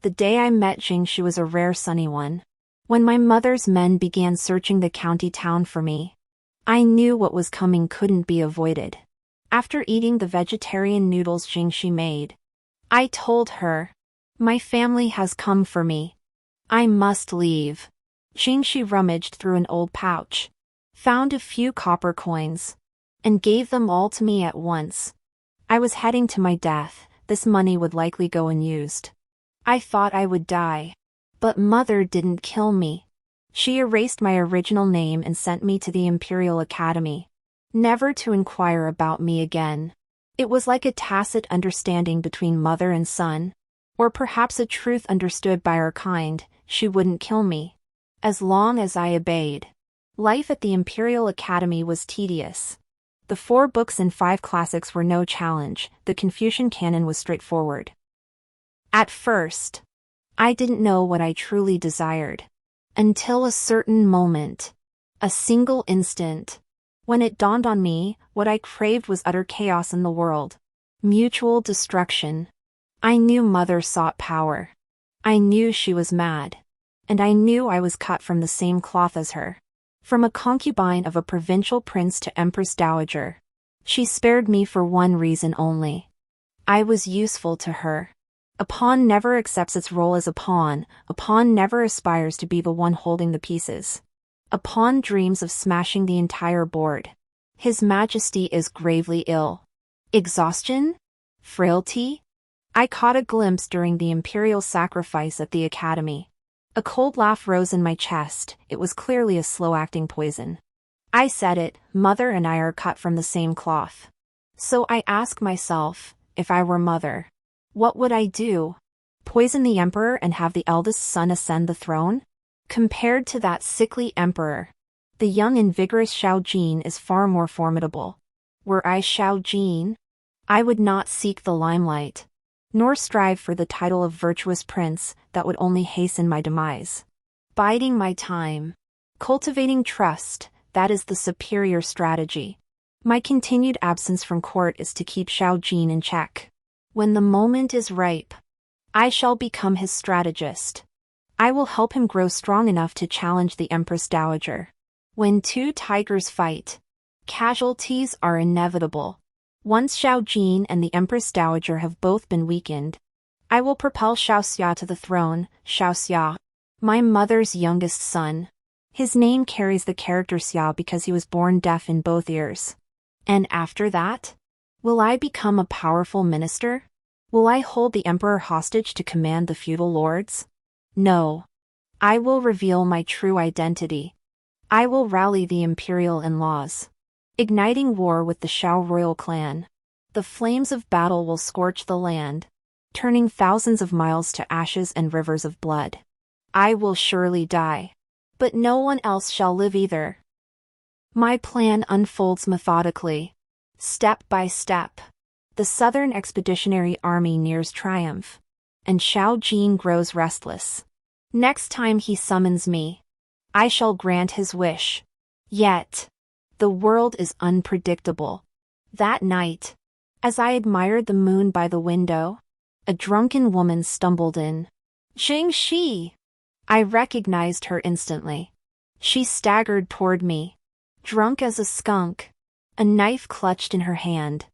The day I met Jing, she was a rare sunny one. When my mother's men began searching the county town for me, I knew what was coming couldn't be avoided. After eating the vegetarian noodles Jing she made, I told her, "My family has come for me. I must leave." Jing she rummaged through an old pouch, found a few copper coins, and gave them all to me at once. I was heading to my death, this money would likely go unused. I thought I would die. But Mother didn't kill me. She erased my original name and sent me to the Imperial Academy, never to inquire about me again. It was like a tacit understanding between mother and son, or perhaps a truth understood by our kind: she wouldn't kill me, as long as I obeyed. Life at the Imperial Academy was tedious. The 4 books and 5 classics were no challenge, the Confucian canon was straightforward. At first, I didn't know what I truly desired, until a certain moment, a single instant, when it dawned on me, what I craved was utter chaos in the world, mutual destruction. I knew Mother sought power. I knew she was mad. And I knew I was cut from the same cloth as her. From a concubine of a provincial prince to Empress Dowager. She spared me for one reason only. I was useful to her. A pawn never accepts its role as a pawn never aspires to be the one holding the pieces. A pawn dreams of smashing the entire board. His Majesty is gravely ill. Exhaustion? Frailty? I caught a glimpse during the imperial sacrifice at the academy. A cold laugh rose in my chest, it was clearly a slow-acting poison. I said it, Mother and I are cut from the same cloth. So I ask myself, if I were Mother, what would I do? Poison the emperor and have the eldest son ascend the throne? Compared to that sickly emperor, the young and vigorous Xiao Jin is far more formidable. Were I Xiao Jin, I would not seek the limelight. nor strive for the title of virtuous prince that would only hasten my demise. Biding my time. Cultivating trust, that is the superior strategy. My continued absence from court is to keep Xiao Jin in check. When the moment is ripe, I shall become his strategist. I will help him grow strong enough to challenge the Empress Dowager. When two tigers fight, casualties are inevitable. Once Xiao Jin and the Empress Dowager have both been weakened, I will propel Xiao Xia to the throne. Xiao Xia, my mother's youngest son. His name carries the character Xia because he was born deaf in both ears. And after that? Will I become a powerful minister? Will I hold the emperor hostage to command the feudal lords? No. I will reveal my true identity. I will rally the imperial in-laws, igniting war with the Xiao royal clan. The flames of battle will scorch the land, turning thousands of miles to ashes and rivers of blood. I will surely die, but no one else shall live either. My plan unfolds methodically, step by step. The Southern Expeditionary Army nears triumph, and Xiao Jin grows restless. Next time he summons me, I shall grant his wish. Yet, the world is unpredictable. That night, as I admired the moon by the window, a drunken woman stumbled in. Jing Shi! I recognized her instantly. She staggered toward me, drunk as a skunk, a knife clutched in her hand.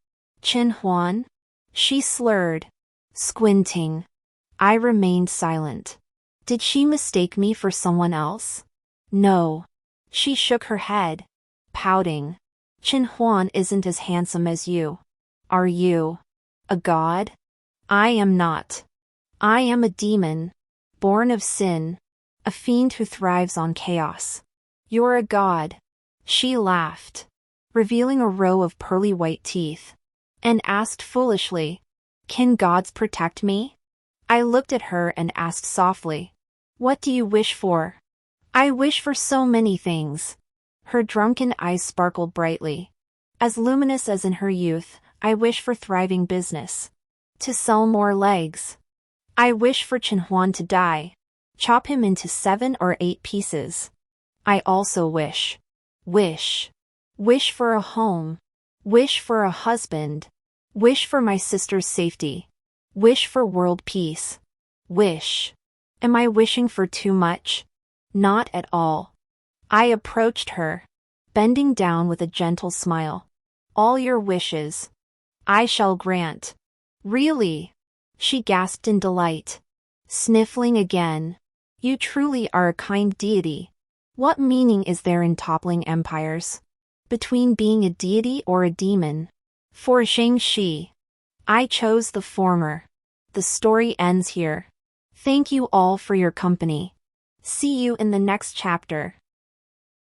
Chen Huan? She slurred, squinting. I remained silent. Did she mistake me for someone else? No. She shook her head, pouting. Chen Huan isn't as handsome as you. Are you a god? I am not. I am a demon, born of sin, a fiend who thrives on chaos. You're a god. She laughed, revealing a row of pearly white teeth, and asked foolishly, "Can gods protect me?" I looked at her and asked softly, "What do you wish for?" "I wish for so many things." Her drunken eyes sparkled brightly. As luminous as in her youth, I wish for thriving business. To sell more legs. I wish for Chen Huan to die. Chop him into 7 or 8 pieces. I also wish for a home. Wish for a husband. Wish for my sister's safety. Wish for world peace. Wish. Am I wishing for too much? Not at all. I approached her, bending down with a gentle smile. All your wishes, I shall grant. Really? She gasped in delight, sniffling again. You truly are a kind deity. What meaning is there in toppling empires? Between being a deity or a demon? For Zheng Shi, I chose the former. The story ends here. Thank you all for your company. See you in the next chapter.